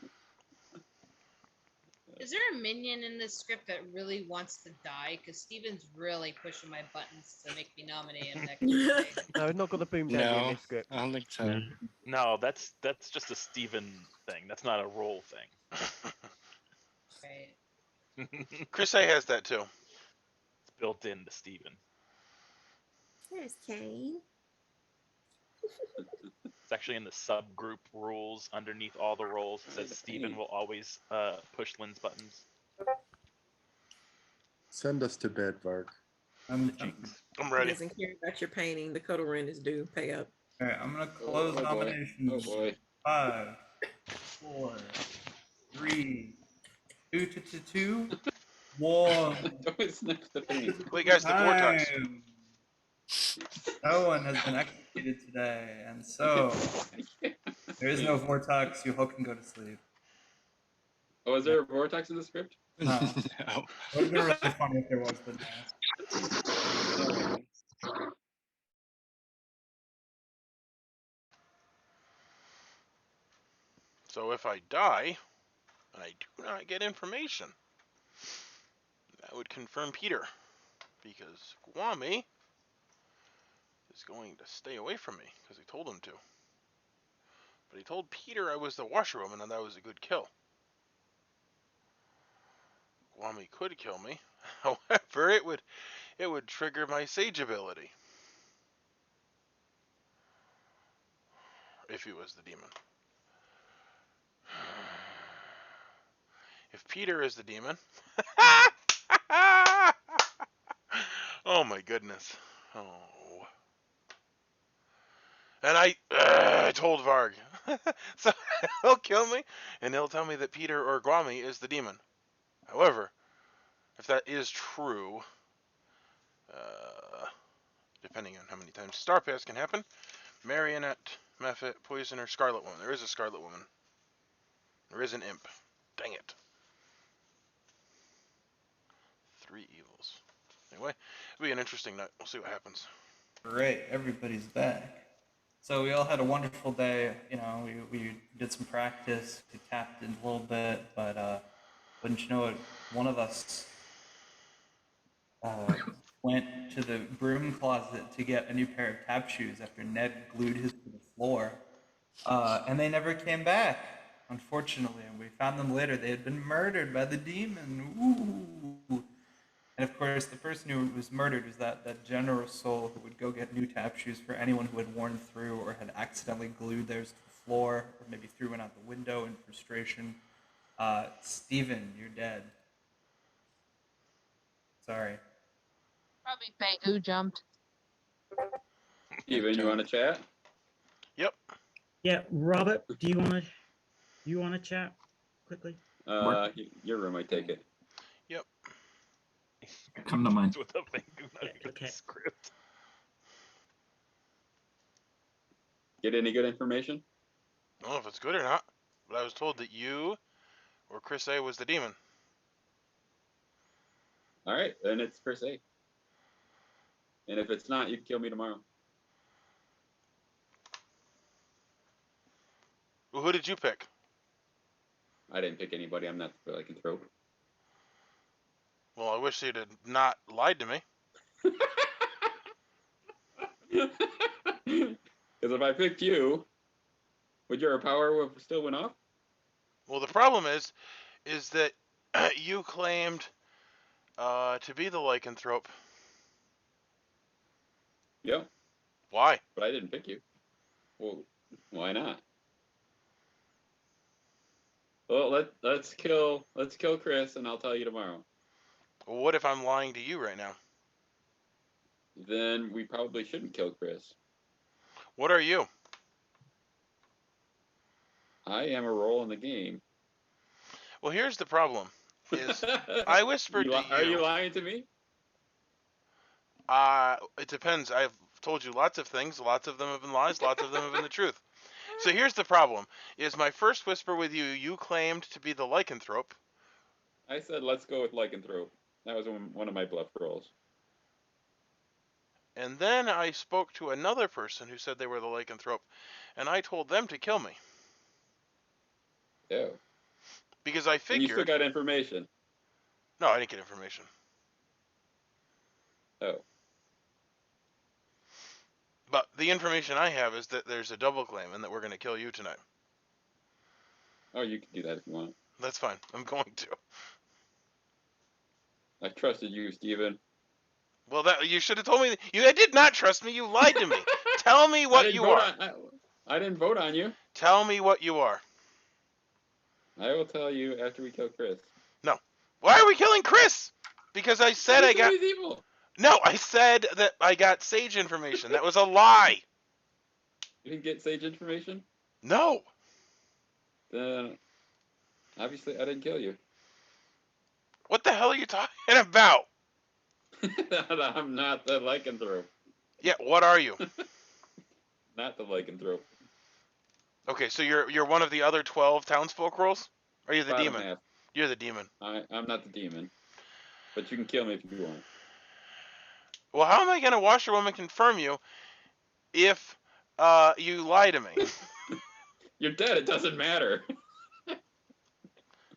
[SPEAKER 13] Is there a minion in this script that really wants to die? Because Steven's really pushing my buttons to make me nominate him next Tuesday.
[SPEAKER 7] No, it's not got the boom down in
[SPEAKER 11] No,
[SPEAKER 7] this script.
[SPEAKER 11] I don't think so.
[SPEAKER 5] No, that's just a Steven thing. That's not a role thing.
[SPEAKER 13] Right.
[SPEAKER 1] Chris A has that too.
[SPEAKER 5] built into Steven.
[SPEAKER 3] There's Kane.
[SPEAKER 5] It's actually in the subgroup rules underneath all the roles. It says Steven will always push Lynn's buttons.
[SPEAKER 6] Send us to bed, Varg.
[SPEAKER 5] The jinx.
[SPEAKER 1] I'm
[SPEAKER 3] He
[SPEAKER 1] ready.
[SPEAKER 3] doesn't care about your painting. The cuddle rent is due. Pay up.
[SPEAKER 2] All right, I'm gonna close
[SPEAKER 4] boy.
[SPEAKER 2] nominations.
[SPEAKER 4] Oh boy.
[SPEAKER 2] 5, 4, 3, 2, 1.
[SPEAKER 4] Don't sniff the paint.
[SPEAKER 1] Wait, guys, the vortex.
[SPEAKER 2] Time. No one has been executed today, and so there is no vortex. You all can go to sleep.
[SPEAKER 4] Oh, is there a vortex in the script?
[SPEAKER 2] No.
[SPEAKER 11] No.
[SPEAKER 2] It would have been really funny if there was, but no.
[SPEAKER 1] So if I die, and I do not get information, that would confirm Peter, because Kwame is going to stay away from me, because he told him to. But he told Peter I was the washerwoman, and that was a good kill. Kwame could kill me. However, it would trigger my sage ability. If he was the demon. If Peter is the demon. Oh my goodness. Oh. And I told Varg. So he'll kill me, and he'll tell me that Peter or Kwame is the demon. However, if that is true, depending on how many times Star Pass can happen, Marionette, Mephit, Poisoner, Scarlet Woman. There is a Scarlet Woman. There is an imp. Dang it. 3 evils. Anyway, it'll be an interesting night. We'll see what happens.
[SPEAKER 2] Great, everybody's back. So we all had a wonderful day. You know, we did some practice, we tapped in a little bit, but wouldn't you know it, one of us went to the broom closet to get a new pair of tap shoes after Ned glued his to the floor, and they never came back, unfortunately. And we found them later. They had been murdered by the demon. Ooh. And of course, the person who was murdered was that generous soul who would go get new tap shoes for anyone who had worn through or had accidentally glued theirs to the floor, or maybe threw one out the window in frustration. Steven, you're dead. Sorry.
[SPEAKER 12] Probably fake. Who jumped?
[SPEAKER 4] Steven, you want to chat?
[SPEAKER 1] Yep.
[SPEAKER 9] Yeah, Robert, do you want to chat quickly?
[SPEAKER 4] Your room, I take it.
[SPEAKER 1] Yep.
[SPEAKER 10] Come to mine.
[SPEAKER 5] With a finger, not
[SPEAKER 9] Yeah,
[SPEAKER 5] even
[SPEAKER 9] okay.
[SPEAKER 5] a script.
[SPEAKER 4] Get any good information?
[SPEAKER 1] I don't know if it's good or not, but I was told that you or Chris A was the demon.
[SPEAKER 4] All right, then it's Chris A. And if it's not, you can kill me tomorrow.
[SPEAKER 1] Well, who did you pick?
[SPEAKER 4] I didn't pick anybody. I'm not the Lycanthrope.
[SPEAKER 1] Well, I wish you'd have not lied to me.
[SPEAKER 4] Because if I picked you, would your power have still went off?
[SPEAKER 1] Well, the problem is that you claimed to be the Lycanthrope.
[SPEAKER 4] Yeah.
[SPEAKER 1] Why?
[SPEAKER 4] But I didn't pick you. Well, why not? Well, let's kill Chris, and I'll tell you tomorrow.
[SPEAKER 1] Well, what if I'm lying to you right now?
[SPEAKER 4] Then we probably shouldn't kill Chris.
[SPEAKER 1] What are you?
[SPEAKER 4] I am a role in the game.
[SPEAKER 1] Well, here's the problem. Is I whispered to you.
[SPEAKER 4] Are you lying to me?
[SPEAKER 1] It depends. I've told you lots of things. Lots of them have been lies. Lots of them have been the truth. So here's the problem. Is my first whisper with you, you claimed to be the Lycanthrope.
[SPEAKER 4] I said, let's go with Lycanthrope. That was one of my bluff rolls.
[SPEAKER 1] And then I spoke to another person who said they were the Lycanthrope, and I told them to kill me.
[SPEAKER 4] Yeah.
[SPEAKER 1] Because I figured...
[SPEAKER 4] And you still got information?
[SPEAKER 1] No, I didn't get information.
[SPEAKER 4] Oh.
[SPEAKER 1] But the information I have is that there's a double claim and that we're going to kill you tonight.
[SPEAKER 4] Oh, you can do that if you want.
[SPEAKER 1] That's fine. I'm going to.
[SPEAKER 4] I trusted you, Steven.
[SPEAKER 1] Well, that you should have told me. You did not trust me. You lied to me. Tell me what you are.
[SPEAKER 4] I didn't vote on you.
[SPEAKER 1] Tell me what you are.
[SPEAKER 4] I will tell you after we kill Chris.
[SPEAKER 1] No. Why are we killing Chris? Because I said I got.
[SPEAKER 4] Evil.
[SPEAKER 1] No, I said that I got sage information. That was a lie.
[SPEAKER 4] You didn't get sage information?
[SPEAKER 1] No.
[SPEAKER 4] Then obviously I didn't kill you.
[SPEAKER 1] What the hell are you talking about?
[SPEAKER 4] I'm not the Lycanthrope.
[SPEAKER 1] Yeah, what are you?
[SPEAKER 4] Not the Lycanthrope.
[SPEAKER 1] Okay, so you're one of the other 12 townsfolk roles? Or are you the
[SPEAKER 4] Bottom
[SPEAKER 1] demon?
[SPEAKER 4] half.
[SPEAKER 1] You're the demon.
[SPEAKER 4] I'm not the demon. But you can kill me if you want.
[SPEAKER 1] Well, how am I going to washerwoman confirm you if you lie to me?
[SPEAKER 4] You're dead. It doesn't matter.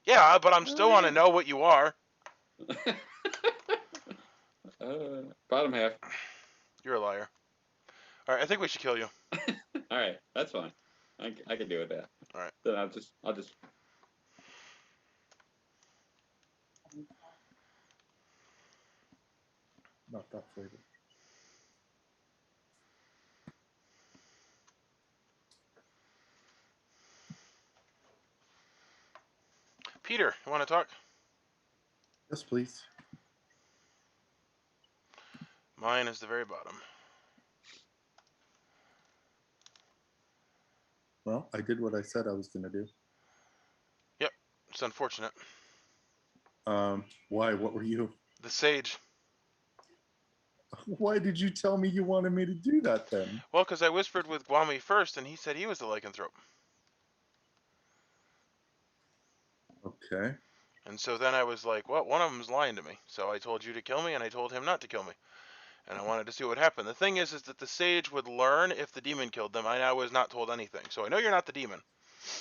[SPEAKER 1] Yeah, but I'm still want to know what you are.
[SPEAKER 4] Bottom half.
[SPEAKER 1] You're a liar. All right, I think we should kill you.
[SPEAKER 4] All right, that's fine. I can deal with that.
[SPEAKER 1] All right.
[SPEAKER 4] Then I'll just.
[SPEAKER 6] Not that flavor.
[SPEAKER 1] Peter, you want to talk?
[SPEAKER 6] Yes, please.
[SPEAKER 1] Mine is the very bottom.
[SPEAKER 6] Well, I did what I said I was going to do.
[SPEAKER 1] Yep, it's unfortunate.
[SPEAKER 6] Why? What were you?
[SPEAKER 1] The sage.
[SPEAKER 6] Why did you tell me you wanted me to do that then?
[SPEAKER 1] Well, because I whispered with Gwami first, and he said he was the lycanthrope.
[SPEAKER 6] Okay.
[SPEAKER 1] And so then I was like, well, one of them's lying to me. So I told you to kill me, and I told him not to kill me. And I wanted to see what happened. The thing is that the sage would learn if the demon killed them. I was not told anything. So I know you're not the demon.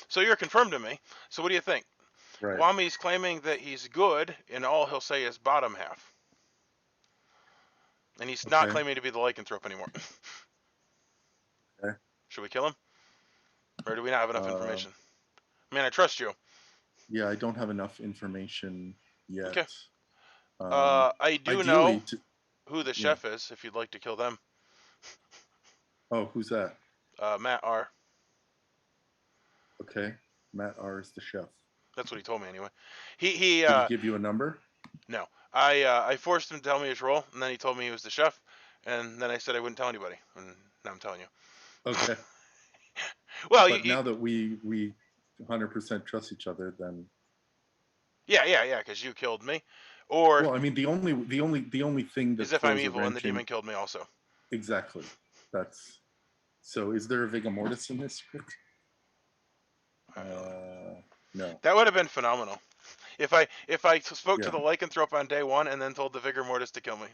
[SPEAKER 1] So you're confirmed to me. So what do you think?
[SPEAKER 6] Right.
[SPEAKER 1] Gwami's claiming that he's good, and all he'll say is bottom half. And he's not claiming to be the lycanthrope anymore.
[SPEAKER 6] Okay.
[SPEAKER 1] Should we kill him? Or do we not have enough information? I mean, I trust you.
[SPEAKER 6] Yeah, I don't have enough information yet.
[SPEAKER 1] Okay. I do know who the chef is, if you'd like to kill them.
[SPEAKER 6] Oh, who's that?
[SPEAKER 1] Matt R.
[SPEAKER 6] Okay. Matt R is the chef.
[SPEAKER 1] That's what he told me anyway.
[SPEAKER 6] Did he give you a number?
[SPEAKER 1] No. I forced him to tell me his role, and then he told me he was the chef, and then I said I wouldn't tell anybody, and now I'm telling you.
[SPEAKER 6] Okay.
[SPEAKER 1] Well,
[SPEAKER 6] but now that we 100% trust each other, then.
[SPEAKER 1] Yeah, because you killed me, or.
[SPEAKER 6] Well, I mean, the only thing that
[SPEAKER 1] is if I'm evil and the demon killed me also.
[SPEAKER 6] Exactly. That's. So, is there a Vigor Mortis in this script? No.
[SPEAKER 1] That would have been phenomenal. If I spoke to the lycanthrope on day one and then told the Vigor Mortis to kill me.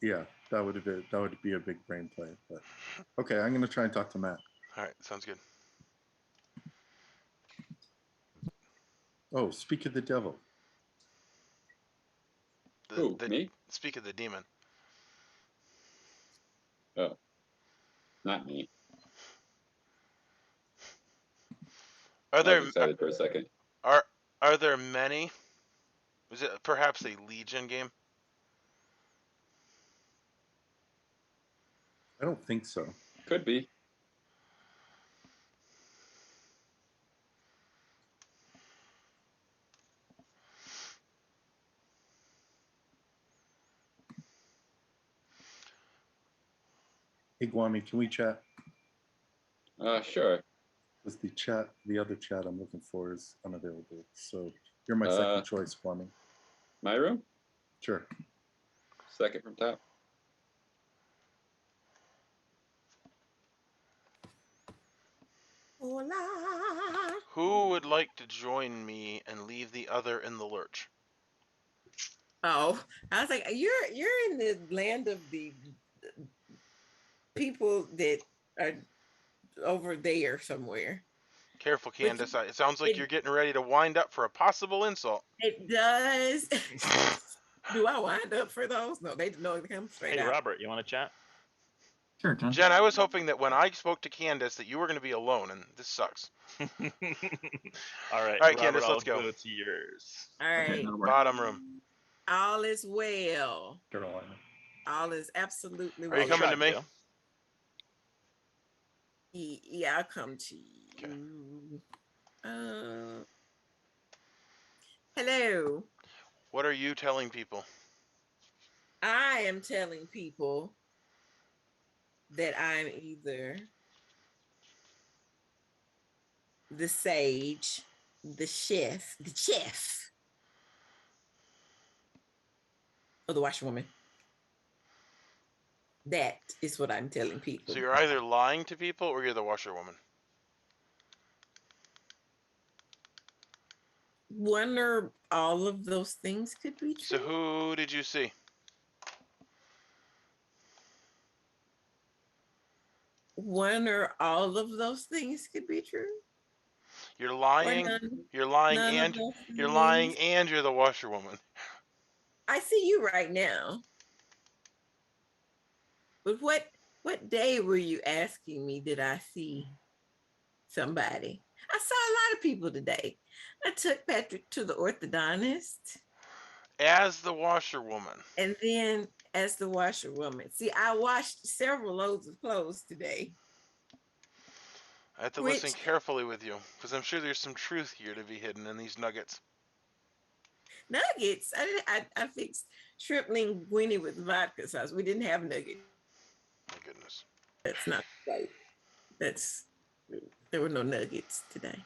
[SPEAKER 6] Yeah, that would be a big brain play. But okay, I'm gonna try and talk to Matt.
[SPEAKER 1] All right, sounds good.
[SPEAKER 6] Oh, speak of the devil.
[SPEAKER 4] Me?
[SPEAKER 1] Speak of the demon.
[SPEAKER 4] Oh, not me.
[SPEAKER 1] Are there?
[SPEAKER 4] I was excited for a second.
[SPEAKER 1] Are there many? Is it perhaps a Legion game?
[SPEAKER 6] I don't think so.
[SPEAKER 4] Could be.
[SPEAKER 6] Hey, Gwami, can we chat?
[SPEAKER 4] Sure.
[SPEAKER 6] Because the other chat I'm looking for is unavailable. So you're my second choice, Gwami.
[SPEAKER 4] My room?
[SPEAKER 6] Sure.
[SPEAKER 4] Second from top.
[SPEAKER 3] Hola.
[SPEAKER 1] Who would like to join me and leave the other in the lurch?
[SPEAKER 3] Oh, I was like, you're in the land of the people that are over there somewhere.
[SPEAKER 1] Careful, Candace. It sounds like you're getting ready to wind up for a possible insult.
[SPEAKER 3] It does. Do I wind up for those? No, they come straight out.
[SPEAKER 5] Hey, Robert, you want to chat?
[SPEAKER 10] Sure, John.
[SPEAKER 1] Jen, I was hoping that when I spoke to Candace that you were going to be alone, and this sucks.
[SPEAKER 5] All right,
[SPEAKER 1] Robert, Candace, let's go.
[SPEAKER 5] To yours.
[SPEAKER 3] All right.
[SPEAKER 1] Okay, bottom room.
[SPEAKER 3] All is well.
[SPEAKER 6] Carolina.
[SPEAKER 3] All is absolutely
[SPEAKER 1] Are you
[SPEAKER 3] well.
[SPEAKER 1] coming to me?
[SPEAKER 3] Yeah, I'll come to you. Hello.
[SPEAKER 1] What are you telling people?
[SPEAKER 3] I am telling people that I'm either the sage, the chef, or the washerwoman. That is what I'm telling people.
[SPEAKER 1] So you're either lying to people or you're the washerwoman.
[SPEAKER 3] One or all of those things could be true.
[SPEAKER 1] So who did you see?
[SPEAKER 3] One or all of those things could be true.
[SPEAKER 1] You're lying. You're lying, and you're lying, and you're the washerwoman.
[SPEAKER 3] I see you right now. But what day were you asking me did I see somebody? I saw a lot of people today. I took Patrick to the orthodontist.
[SPEAKER 1] As the washerwoman.
[SPEAKER 3] And then as the washerwoman. See, I washed several loads of clothes today.
[SPEAKER 1] I have to listen carefully with you, because I'm sure there's some truth here to be hidden in these nuggets.
[SPEAKER 3] Nuggets? I fixed shrimp linguine with vodka sauce. We didn't have nuggets.
[SPEAKER 1] My goodness.
[SPEAKER 3] That's not right. There were no nuggets today.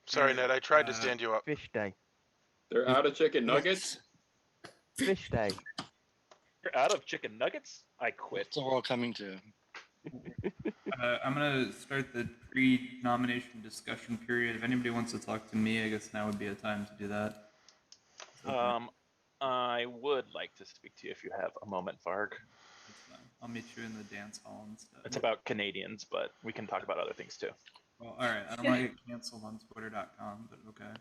[SPEAKER 1] Sorry, Ned, I tried to stand you up.
[SPEAKER 7] Fish day.
[SPEAKER 4] They're out of chicken nuggets?
[SPEAKER 7] Fish day.
[SPEAKER 5] You're out of chicken nuggets? I quit.
[SPEAKER 11] What's the world coming to?
[SPEAKER 2] I'm going to start the pre-nomination discussion period. If anybody wants to talk to me, I guess now would be a time to do that.
[SPEAKER 5] I would like to speak to you if you have a moment, Varg.
[SPEAKER 2] That's fine. I'll meet you in the dance hall instead.
[SPEAKER 5] It's about Canadians, but we can talk about other things too.
[SPEAKER 2] Well, all right. I don't want to get canceled on Twitter.com, but okay.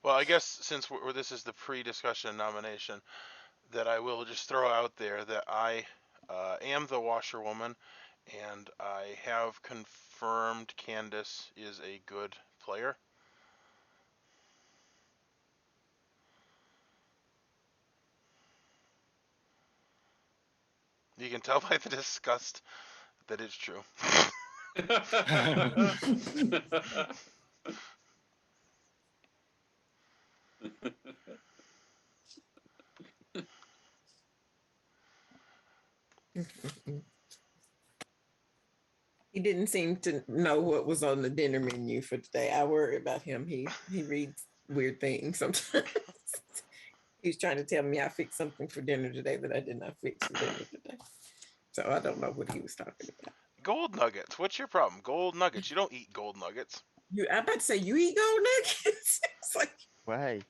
[SPEAKER 1] Well, I guess since this is the pre-discussion nomination, that I will just throw out there that I am the washerwoman, and I have confirmed Candace is a good player. You can tell by the disgust that it's true.
[SPEAKER 3] He didn't seem to know what was on the dinner menu for today. I worry about him. He reads weird things sometimes. He's trying to tell me I fixed something for dinner today that I did not fix for dinner today. So I don't know what he was talking about.
[SPEAKER 1] Gold nuggets. What's your problem? Gold nuggets. You don't eat gold nuggets.
[SPEAKER 3] I'm about to say you eat gold nuggets. It's like,
[SPEAKER 7] Way.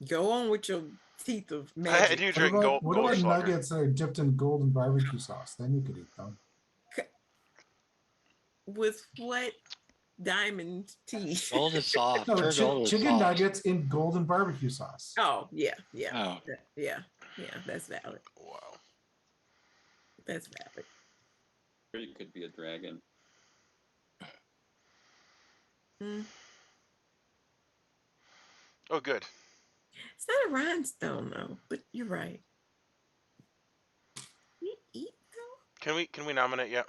[SPEAKER 3] Go on with your teeth of
[SPEAKER 1] I
[SPEAKER 3] magic.
[SPEAKER 1] do drink gold.
[SPEAKER 8] What about nuggets that are dipped in golden barbecue sauce? Then you could eat them.
[SPEAKER 3] With what diamond teeth?
[SPEAKER 11] Gold is soft.
[SPEAKER 8] No,
[SPEAKER 11] Gold is
[SPEAKER 8] chicken
[SPEAKER 11] soft.
[SPEAKER 8] nuggets in golden barbecue sauce.
[SPEAKER 3] Oh, yeah.
[SPEAKER 11] Oh.
[SPEAKER 3] Yeah, that's valid.
[SPEAKER 1] Wow.
[SPEAKER 3] That's valid.
[SPEAKER 4] Or you could be a dragon.
[SPEAKER 1] Oh, good.
[SPEAKER 3] It's not a rhinestone though, but you're right. We eat though?
[SPEAKER 1] Can we nominate yet?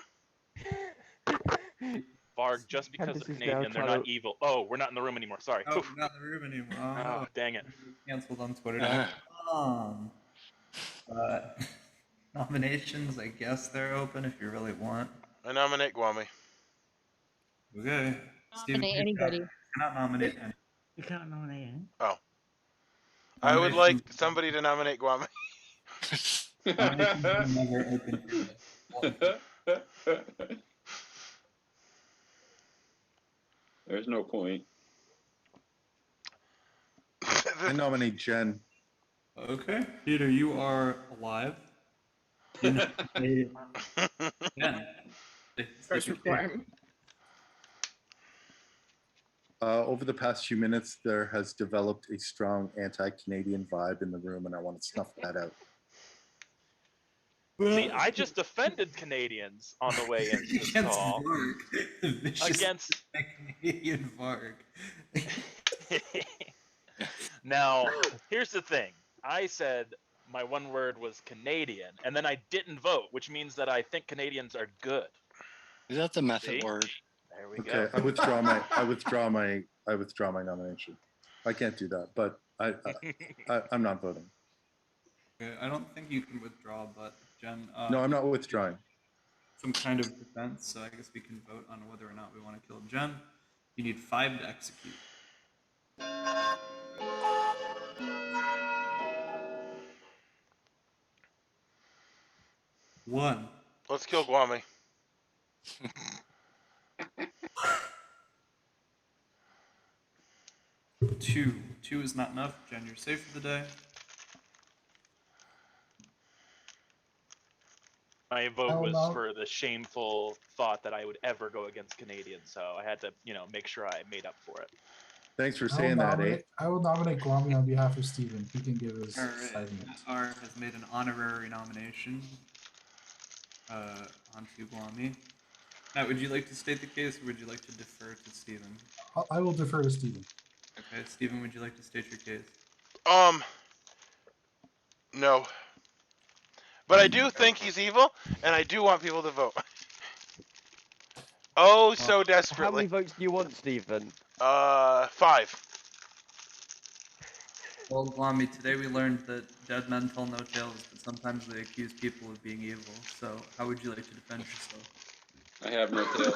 [SPEAKER 5] Varg, just because
[SPEAKER 7] Candace
[SPEAKER 5] they're
[SPEAKER 7] is now
[SPEAKER 5] Canadian, they're
[SPEAKER 7] trying
[SPEAKER 5] not evil. Oh, we're not in the room anymore. Sorry.
[SPEAKER 2] Oh,
[SPEAKER 5] Oof.
[SPEAKER 2] we're not in the room anymore.
[SPEAKER 5] Oh, dang it.
[SPEAKER 2] Canceled on Twitter.com. Nominations, I guess they're open if you really want.
[SPEAKER 1] I nominate Guami.
[SPEAKER 2] Okay. Steven,
[SPEAKER 12] Nominate anybody.
[SPEAKER 2] you cannot nominate any.
[SPEAKER 9] You can't nominate him.
[SPEAKER 1] Oh. I would like somebody to nominate Guami.
[SPEAKER 2] Nominations are never open.
[SPEAKER 4] There's no point.
[SPEAKER 6] I nominate Jen.
[SPEAKER 2] Okay. Peter, you are alive. Yeah.
[SPEAKER 3] First requirement.
[SPEAKER 6] Over the past few minutes, there has developed a strong anti-Canadian vibe in the room, and I want to snuff that out.
[SPEAKER 5] See, I just defended Canadians on the way into this
[SPEAKER 2] Against
[SPEAKER 5] call.
[SPEAKER 2] Varg.
[SPEAKER 5] Against
[SPEAKER 2] Canadian Varg.
[SPEAKER 5] Now, here's the thing. I said my one word was Canadian, and then I didn't vote, which means that I think Canadians are good.
[SPEAKER 11] Is that the method
[SPEAKER 5] See?
[SPEAKER 11] word?
[SPEAKER 5] There we
[SPEAKER 6] Okay,
[SPEAKER 5] go.
[SPEAKER 6] I withdraw my nomination. I can't do that, but I'm not voting.
[SPEAKER 2] Okay, I don't think you can withdraw, but Jen.
[SPEAKER 6] No, I'm not withdrawing.
[SPEAKER 2] Some kind of defense, so I guess we can vote on whether or not we want to kill Jen. You need 5 to execute. One.
[SPEAKER 1] Let's kill Guami.
[SPEAKER 2] 2. 2 is not enough. Jen, you're safe for the day.
[SPEAKER 5] My vote
[SPEAKER 8] Oh,
[SPEAKER 5] was
[SPEAKER 8] no.
[SPEAKER 5] for the shameful thought that I would ever go against Canadians, so I had to, make sure I made up for it.
[SPEAKER 6] Thanks for saying that, eh?
[SPEAKER 8] I will nominate Kwame on behalf of Steven. He can give his
[SPEAKER 2] All right.
[SPEAKER 8] side note.
[SPEAKER 2] R has made an honorary nomination onto Guami. Matt, would you like to state the case, or would you like to defer to Steven?
[SPEAKER 8] I will defer to Steven.
[SPEAKER 2] Okay, Steven, would you like to state your case?
[SPEAKER 1] No. But I do think he's evil, and I do want people to vote. Oh, so
[SPEAKER 7] How many
[SPEAKER 1] desperately.
[SPEAKER 7] votes do you want, Stephen?
[SPEAKER 1] 5.
[SPEAKER 2] Well, Guami, today we learned that dead men tell no tales, but sometimes they accuse people of being evil. So, how would you like to defend yourself?
[SPEAKER 4] I have no tail.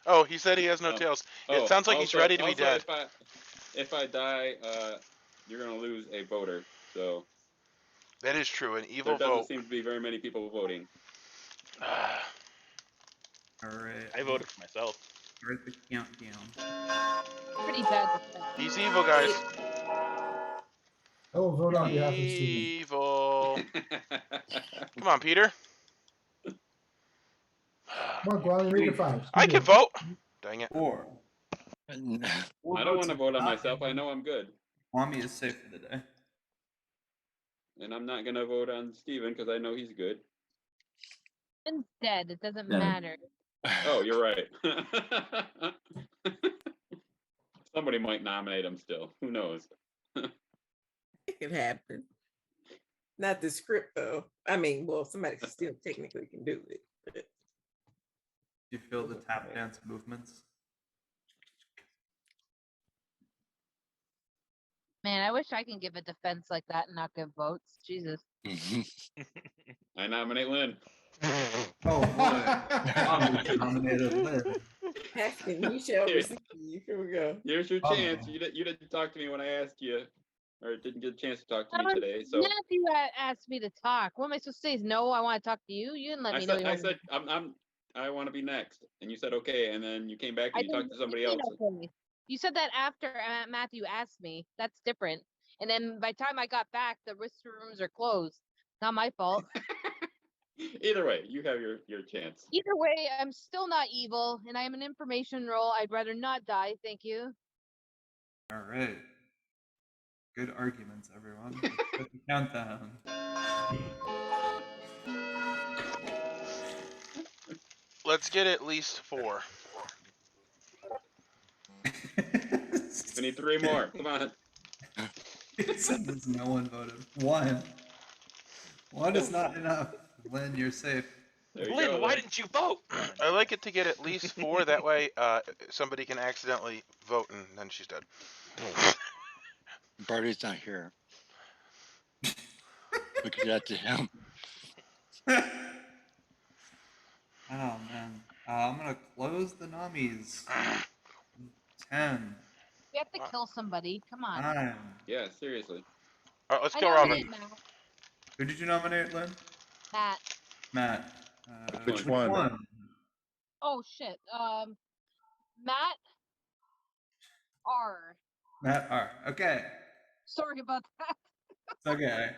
[SPEAKER 1] Oh, he said he has no tails. It sounds like he's ready to be dead.
[SPEAKER 4] If I die, you're gonna lose a voter. So
[SPEAKER 1] that is true. An evil
[SPEAKER 4] there doesn't
[SPEAKER 1] vote.
[SPEAKER 4] seem to be very many people voting.
[SPEAKER 2] All right.
[SPEAKER 5] I voted for myself.
[SPEAKER 2] Start the countdown.
[SPEAKER 12] Pretty bad.
[SPEAKER 1] He's evil, guys.
[SPEAKER 8] I will vote on behalf of Steven.
[SPEAKER 1] Evil. Come on, Peter.
[SPEAKER 8] Come on, Kwame, make it 5.
[SPEAKER 1] I can vote. Dang it.
[SPEAKER 2] 4.
[SPEAKER 4] I don't want to vote on myself. I know I'm good.
[SPEAKER 2] Guami is safe for the day.
[SPEAKER 4] And I'm not gonna vote on Steven because I know he's good.
[SPEAKER 12] Steven's dead. It doesn't
[SPEAKER 10] Yeah.
[SPEAKER 12] matter.
[SPEAKER 4] Oh, you're right. Somebody might nominate him still. Who knows?
[SPEAKER 3] It could happen. Not the script, though. I mean, well, somebody still technically can do it. But...
[SPEAKER 2] Do you feel the tap dance movements?
[SPEAKER 12] Man, I wish I can give a defense like that and not give votes. Jesus.
[SPEAKER 4] I nominate Lynn.
[SPEAKER 2] Oh boy. Nominated Lynn.
[SPEAKER 3] Asking, you shall receive. Here we go.
[SPEAKER 4] Here's your chance. You didn't talk to me when I asked you, or didn't get a chance to talk to me today. So
[SPEAKER 12] Matthew asked me to talk. What am I supposed to say? No, I want to talk to you. You didn't let me know.
[SPEAKER 4] I said I want to be next, and you said okay, and then you came back and you talked to somebody else.
[SPEAKER 12] Okay. You said that after Matthew asked me. That's different. And then by the time I got back, the rooms are closed. Not my fault.
[SPEAKER 4] Either way, you have your chance.
[SPEAKER 12] Either way, I'm still not evil, and I am an information role. I'd rather not die. Thank you.
[SPEAKER 2] All right. Good arguments, everyone. Let's put the countdown.
[SPEAKER 1] Let's get at least 4.
[SPEAKER 4] We need 3 more. Come on.
[SPEAKER 2] Since no one voted. 1. 1 is not enough. Lynn, you're safe.
[SPEAKER 5] Lynn, why didn't you vote?
[SPEAKER 1] I like it to get at least 4. That way, somebody can accidentally vote and then she's dead.
[SPEAKER 11] Barty's not here. We could do that to him.
[SPEAKER 2] Oh man. I'm gonna close the nommies. 10.
[SPEAKER 12] We have to kill somebody. Come on.
[SPEAKER 2] 9.
[SPEAKER 4] Yeah, seriously.
[SPEAKER 1] All right, let's
[SPEAKER 12] I
[SPEAKER 1] kill Robin.
[SPEAKER 12] nominate Matt.
[SPEAKER 2] Who did you nominate, Lynn?
[SPEAKER 12] Matt.
[SPEAKER 2] Matt.
[SPEAKER 6] Which one?
[SPEAKER 12] Oh shit. Matt R.
[SPEAKER 2] Matt R. Okay.
[SPEAKER 12] Sorry about that.
[SPEAKER 2] It's okay.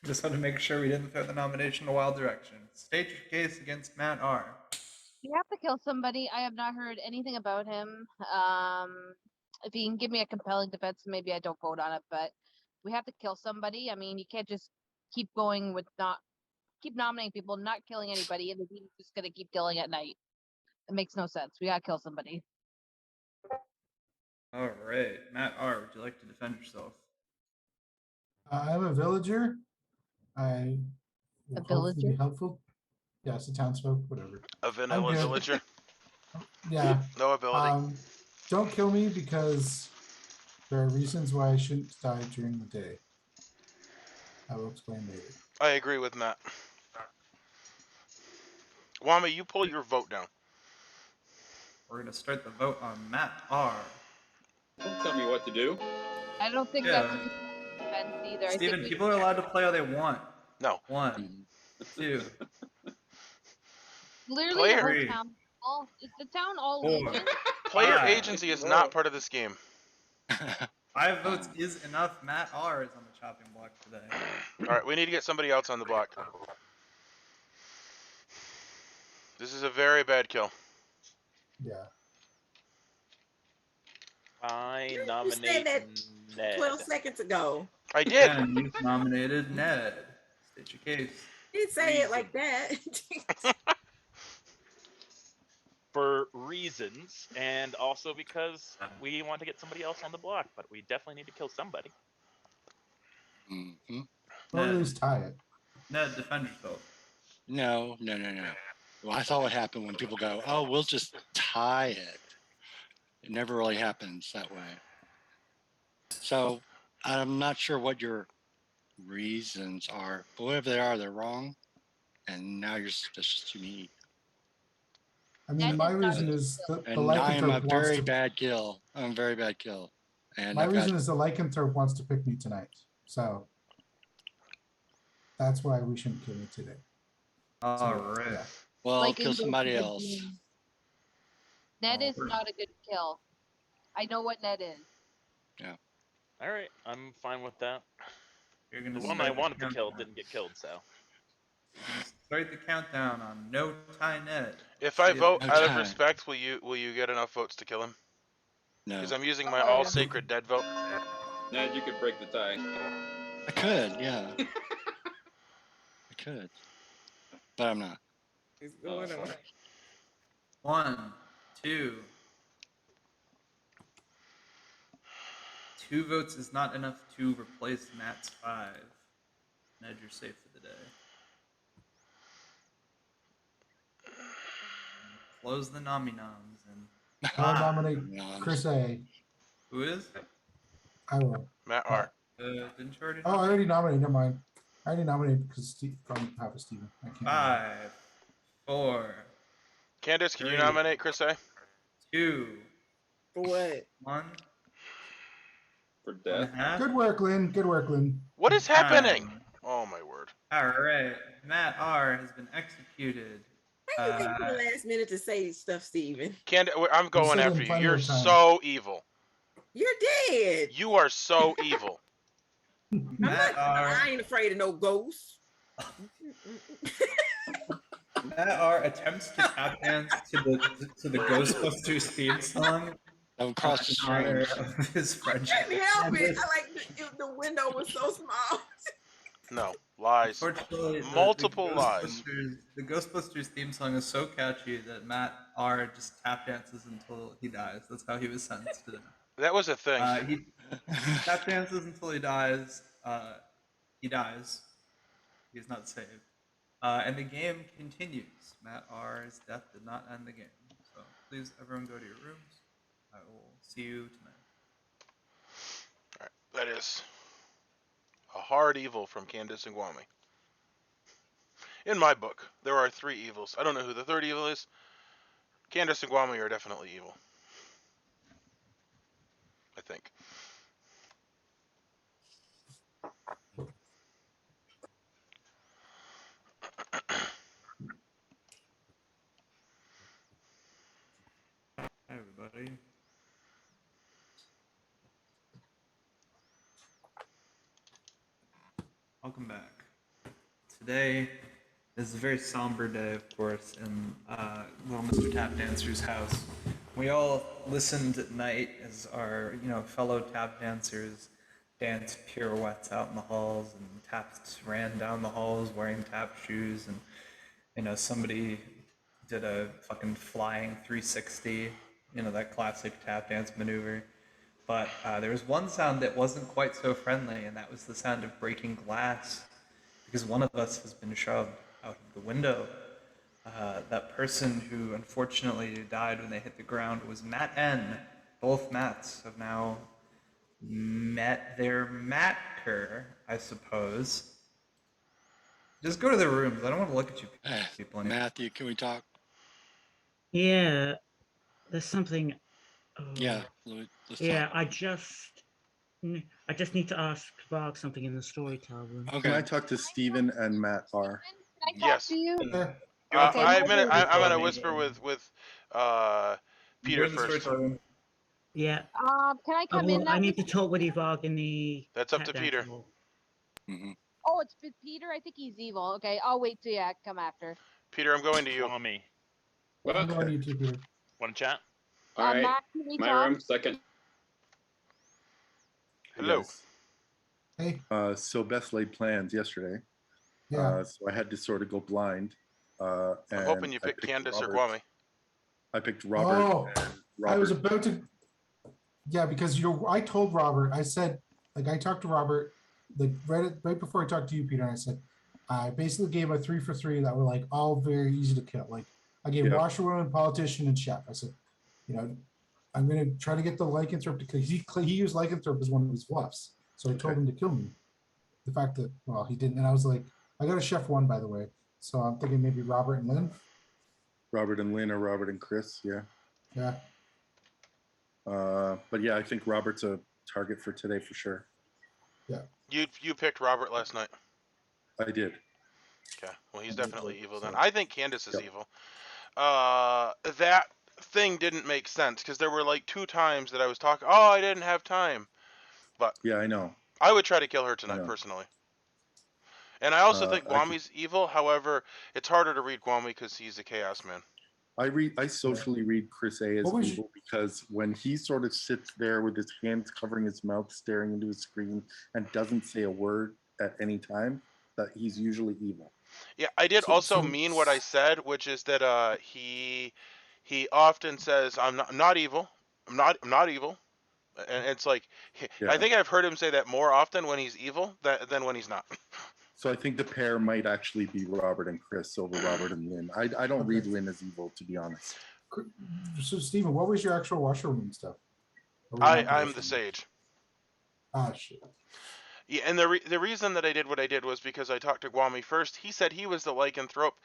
[SPEAKER 2] Just want to make sure we didn't throw the nomination in a wild direction. State your case against Matt R.
[SPEAKER 12] You have to kill somebody. I have not heard anything about him. If he can give me a compelling defense, maybe I don't vote on it. But we have to kill somebody. I mean, you can't just keep going with keep nominating people, not killing anybody, and the team's just gonna keep killing at night. It makes no sense. We gotta kill somebody.
[SPEAKER 2] All right, Matt R. Would you like to defend yourself?
[SPEAKER 8] I'm a villager. I will
[SPEAKER 12] A
[SPEAKER 8] hopefully be
[SPEAKER 12] villager?
[SPEAKER 8] helpful. Yes, a townsfolk, whatever.
[SPEAKER 1] A vanilla
[SPEAKER 8] good.
[SPEAKER 1] villager.
[SPEAKER 8] Yeah.
[SPEAKER 1] No ability.
[SPEAKER 8] Don't kill me because there are reasons why I shouldn't die during the day. I will explain later.
[SPEAKER 1] I agree with Matt. Wami, you pull your vote down.
[SPEAKER 2] We're gonna start the vote on Matt R.
[SPEAKER 4] Don't tell me what to do.
[SPEAKER 12] I don't think
[SPEAKER 2] Yeah.
[SPEAKER 12] that's a good defense either. I
[SPEAKER 2] Steven,
[SPEAKER 12] think we
[SPEAKER 2] people are allowed to play how they want.
[SPEAKER 1] No.
[SPEAKER 2] 1, 2,
[SPEAKER 12] literally
[SPEAKER 1] Player-
[SPEAKER 12] the whole
[SPEAKER 2] Three.
[SPEAKER 12] town. Is the town all
[SPEAKER 2] 4.
[SPEAKER 12] Legion?
[SPEAKER 1] Player
[SPEAKER 2] 5.
[SPEAKER 1] agency is not part of this game.
[SPEAKER 2] 5 votes is enough. Matt R. is on the chopping block today.
[SPEAKER 1] All right, we need to get somebody else on the block. This is a very bad kill.
[SPEAKER 8] Yeah.
[SPEAKER 5] I
[SPEAKER 3] You said
[SPEAKER 5] nominate
[SPEAKER 3] that
[SPEAKER 5] Ned.
[SPEAKER 3] 12 seconds ago.
[SPEAKER 1] I did.
[SPEAKER 2] And you've nominated Ned. State your case.
[SPEAKER 3] You didn't say it like that.
[SPEAKER 5] For reasons, and also because we want to get somebody else on the block, but we definitely need to kill somebody.
[SPEAKER 11] Mhm.
[SPEAKER 8] Or at
[SPEAKER 2] Ned.
[SPEAKER 8] least tie it.
[SPEAKER 2] Ned, defend yourself.
[SPEAKER 11] No. Well, I thought what happened when people go, oh, we'll just tie it. It never really happens that way. So I'm not sure what your reasons are, but whatever they are, they're wrong. And now that's just too mean.
[SPEAKER 8] I mean,
[SPEAKER 12] That
[SPEAKER 8] my
[SPEAKER 12] is not
[SPEAKER 8] reason
[SPEAKER 12] a
[SPEAKER 8] is the
[SPEAKER 11] And I am a
[SPEAKER 8] lycanthrope wants
[SPEAKER 11] very
[SPEAKER 8] to.
[SPEAKER 11] bad kill. I'm a very bad kill. And
[SPEAKER 8] My
[SPEAKER 11] I've got
[SPEAKER 8] reason is the lycanthrope wants to pick me tonight, so that's why we shouldn't kill me today.
[SPEAKER 2] All right.
[SPEAKER 8] Yeah.
[SPEAKER 11] well,
[SPEAKER 12] Like
[SPEAKER 11] kill
[SPEAKER 12] in
[SPEAKER 11] somebody
[SPEAKER 12] Goku
[SPEAKER 11] else.
[SPEAKER 12] Bean. Ned is not a good kill. I know what Ned is.
[SPEAKER 5] All right, I'm fine with that.
[SPEAKER 2] You're
[SPEAKER 5] The
[SPEAKER 2] gonna
[SPEAKER 5] one
[SPEAKER 2] start
[SPEAKER 5] I wanted to
[SPEAKER 2] countdown.
[SPEAKER 5] kill didn't get killed, so.
[SPEAKER 2] Start the countdown on no tie Ned.
[SPEAKER 1] If I vote
[SPEAKER 11] No
[SPEAKER 1] out of
[SPEAKER 11] time.
[SPEAKER 1] respect, will you get enough votes to kill him?
[SPEAKER 11] No.
[SPEAKER 1] Because I'm using my all sacred dead vote.
[SPEAKER 4] Ned, you could break the tie.
[SPEAKER 11] I could, yeah. I could. But I'm not.
[SPEAKER 3] It's going on.
[SPEAKER 2] 1, 2. 2 votes is not enough to replace Matt's 5. Ned, you're safe for the day. Close the nominons and
[SPEAKER 8] I'll nominate
[SPEAKER 11] Noms.
[SPEAKER 8] Chris A.
[SPEAKER 2] who is?
[SPEAKER 8] I will.
[SPEAKER 1] Matt R.
[SPEAKER 2] Didn't you already?
[SPEAKER 8] Oh, I already nominated. Never mind. I already nominated because Steve on behalf of Steven. I can't.
[SPEAKER 2] 5, 4,
[SPEAKER 1] Candace, can you
[SPEAKER 2] 3,
[SPEAKER 1] nominate Chris A?
[SPEAKER 2] 2,
[SPEAKER 3] For what?
[SPEAKER 2] 1.
[SPEAKER 4] For
[SPEAKER 2] 1
[SPEAKER 4] death.
[SPEAKER 2] half.
[SPEAKER 8] Good work, Lynn. Good work, Lynn.
[SPEAKER 1] What is happening?
[SPEAKER 2] Time.
[SPEAKER 1] Oh my word.
[SPEAKER 2] All right, Matt R has been executed.
[SPEAKER 3] How you wait for the last minute to say stuff, Steven?
[SPEAKER 1] Candace, I'm going
[SPEAKER 8] said
[SPEAKER 1] after
[SPEAKER 8] in
[SPEAKER 1] you.
[SPEAKER 8] plenty
[SPEAKER 1] You're
[SPEAKER 8] of time.
[SPEAKER 1] so evil.
[SPEAKER 3] You're dead.
[SPEAKER 1] You are so evil.
[SPEAKER 2] Matt R.
[SPEAKER 3] I ain't afraid of no ghosts.
[SPEAKER 2] Matt R attempts to tap dance to the Ghostbusters theme song.
[SPEAKER 11] Don't cross the
[SPEAKER 2] in honor
[SPEAKER 11] streams.
[SPEAKER 2] of his friendship.
[SPEAKER 3] Can't help it. I like the window was so small.
[SPEAKER 1] No, lies.
[SPEAKER 2] Unfortunately,
[SPEAKER 1] Multiple lies.
[SPEAKER 2] The Ghostbusters theme song is so catchy that Matt R just tap dances until he dies. That's how he was sentenced to death.
[SPEAKER 1] That was a thing.
[SPEAKER 2] He tap dances until he dies. He dies. He's not saved. And the game continues. Matt R's death did not end the game. So please, everyone, go to your rooms. I will see you tonight.
[SPEAKER 1] All right, that is a hard evil from Candace and Gwami. In my book, there are 3 evils. I don't know who the 3rd evil is. Candace and Gwami are definitely evil. I think.
[SPEAKER 2] Hi, everybody. Welcome back. today is a very somber day, of course, in little Mr. Tap Dancer's house. We all listened at night as our, fellow tap dancers danced pirouettes out in the halls, and taps ran down the halls wearing tap shoes, and somebody did a fucking flying 360, that classic tap dance maneuver. But there was one sound that wasn't quite so friendly, and that was the sound of breaking glass, because one of us has been shoved out of the window. That person who unfortunately died when they hit the ground was Matt N. Both Matts have now met their Matker, I suppose. Just go to their rooms. I don't want to look at you people anymore.
[SPEAKER 11] Matthew, can we talk?
[SPEAKER 9] Yeah, there's something.
[SPEAKER 11] Yeah,
[SPEAKER 9] Oh,
[SPEAKER 11] let's
[SPEAKER 9] yeah.
[SPEAKER 11] talk.
[SPEAKER 9] I just need to ask Varg something in the storyteller room.
[SPEAKER 6] Can I talk to Steven and Matt R?
[SPEAKER 12] Can I talk to you?
[SPEAKER 8] Yeah.
[SPEAKER 12] Okay,
[SPEAKER 1] 5 minutes.
[SPEAKER 12] Margaret-
[SPEAKER 1] I'm gonna whisper with Peter first.
[SPEAKER 9] Yeah.
[SPEAKER 12] Can I come in
[SPEAKER 9] I
[SPEAKER 12] now?
[SPEAKER 9] need to talk with you, Varg, in the.
[SPEAKER 1] That's up
[SPEAKER 9] tap
[SPEAKER 1] to
[SPEAKER 9] dance
[SPEAKER 1] Peter.
[SPEAKER 9] hall.
[SPEAKER 12] Oh, it's Peter. I think he's evil. Okay, I'll wait till you come after.
[SPEAKER 1] Peter, I'm going to you.
[SPEAKER 5] Follow me.
[SPEAKER 8] I'm going to you too, Peter.
[SPEAKER 5] Want to chat?
[SPEAKER 4] All right.
[SPEAKER 12] Matt, can we
[SPEAKER 4] My
[SPEAKER 12] talk?
[SPEAKER 4] room, second.
[SPEAKER 1] Hello.
[SPEAKER 6] Yes.
[SPEAKER 8] Hey.
[SPEAKER 6] So Beth laid plans yesterday.
[SPEAKER 8] Yeah.
[SPEAKER 6] So I had to sort of go blind.
[SPEAKER 1] I'm
[SPEAKER 6] and
[SPEAKER 1] hoping you
[SPEAKER 6] I
[SPEAKER 1] picked
[SPEAKER 6] picked
[SPEAKER 1] Candace or
[SPEAKER 6] Robert.
[SPEAKER 1] Kwame.
[SPEAKER 6] I picked Robert.
[SPEAKER 8] Oh,
[SPEAKER 6] and Robert.
[SPEAKER 8] I was about to. Yeah, because I told Robert. I said, I talked to Robert, right before I talked to you, Peter. And I said, I basically gave a 3 for 3 that were like all very easy to kill. Like I gave washerwoman, politician, and chef. I said, I'm going to try to get the lycanthrope because he used lycanthrope as one of his bluffs. So I told him to kill me. The fact that he didn't, and I was like, I got a chef 1, by the way. So I'm thinking maybe Robert and Lynn.
[SPEAKER 6] Robert and Lynn or Robert and Chris, yeah.
[SPEAKER 8] Yeah.
[SPEAKER 6] But yeah, I think Robert's a target for today for sure.
[SPEAKER 8] Yeah.
[SPEAKER 1] You picked Robert last night.
[SPEAKER 6] I did.
[SPEAKER 1] Okay. Well, he's definitely evil then. I think Candace is evil. That thing didn't make sense because there were like 2 times that I was talking. Oh, I didn't have time. But
[SPEAKER 6] yeah, I know.
[SPEAKER 1] I would try to kill her tonight personally. And I also think Guami's evil. However, it's harder to read Guami because he's a chaos man.
[SPEAKER 6] I socially read Chris A as evil because when he sort of sits there with his hands covering his mouth, staring into his screen, and doesn't say a word at any time, that he's usually evil.
[SPEAKER 1] Yeah, I did also mean what I said, which is that he often says I'm not evil. I'm not evil. And it's like I think I've heard him say that more often when he's evil than when he's not.
[SPEAKER 6] So I think the pair might actually be Robert and Chris over Robert and Lynn. I don't read Lynn as evil, to be honest.
[SPEAKER 8] So Steven, what was your actual washerwoman stuff?
[SPEAKER 1] I'm the sage.
[SPEAKER 8] Ah, shit.
[SPEAKER 1] Yeah, and the reason that I did what I did was because I talked to Guami first. He said he was the lycanthrope,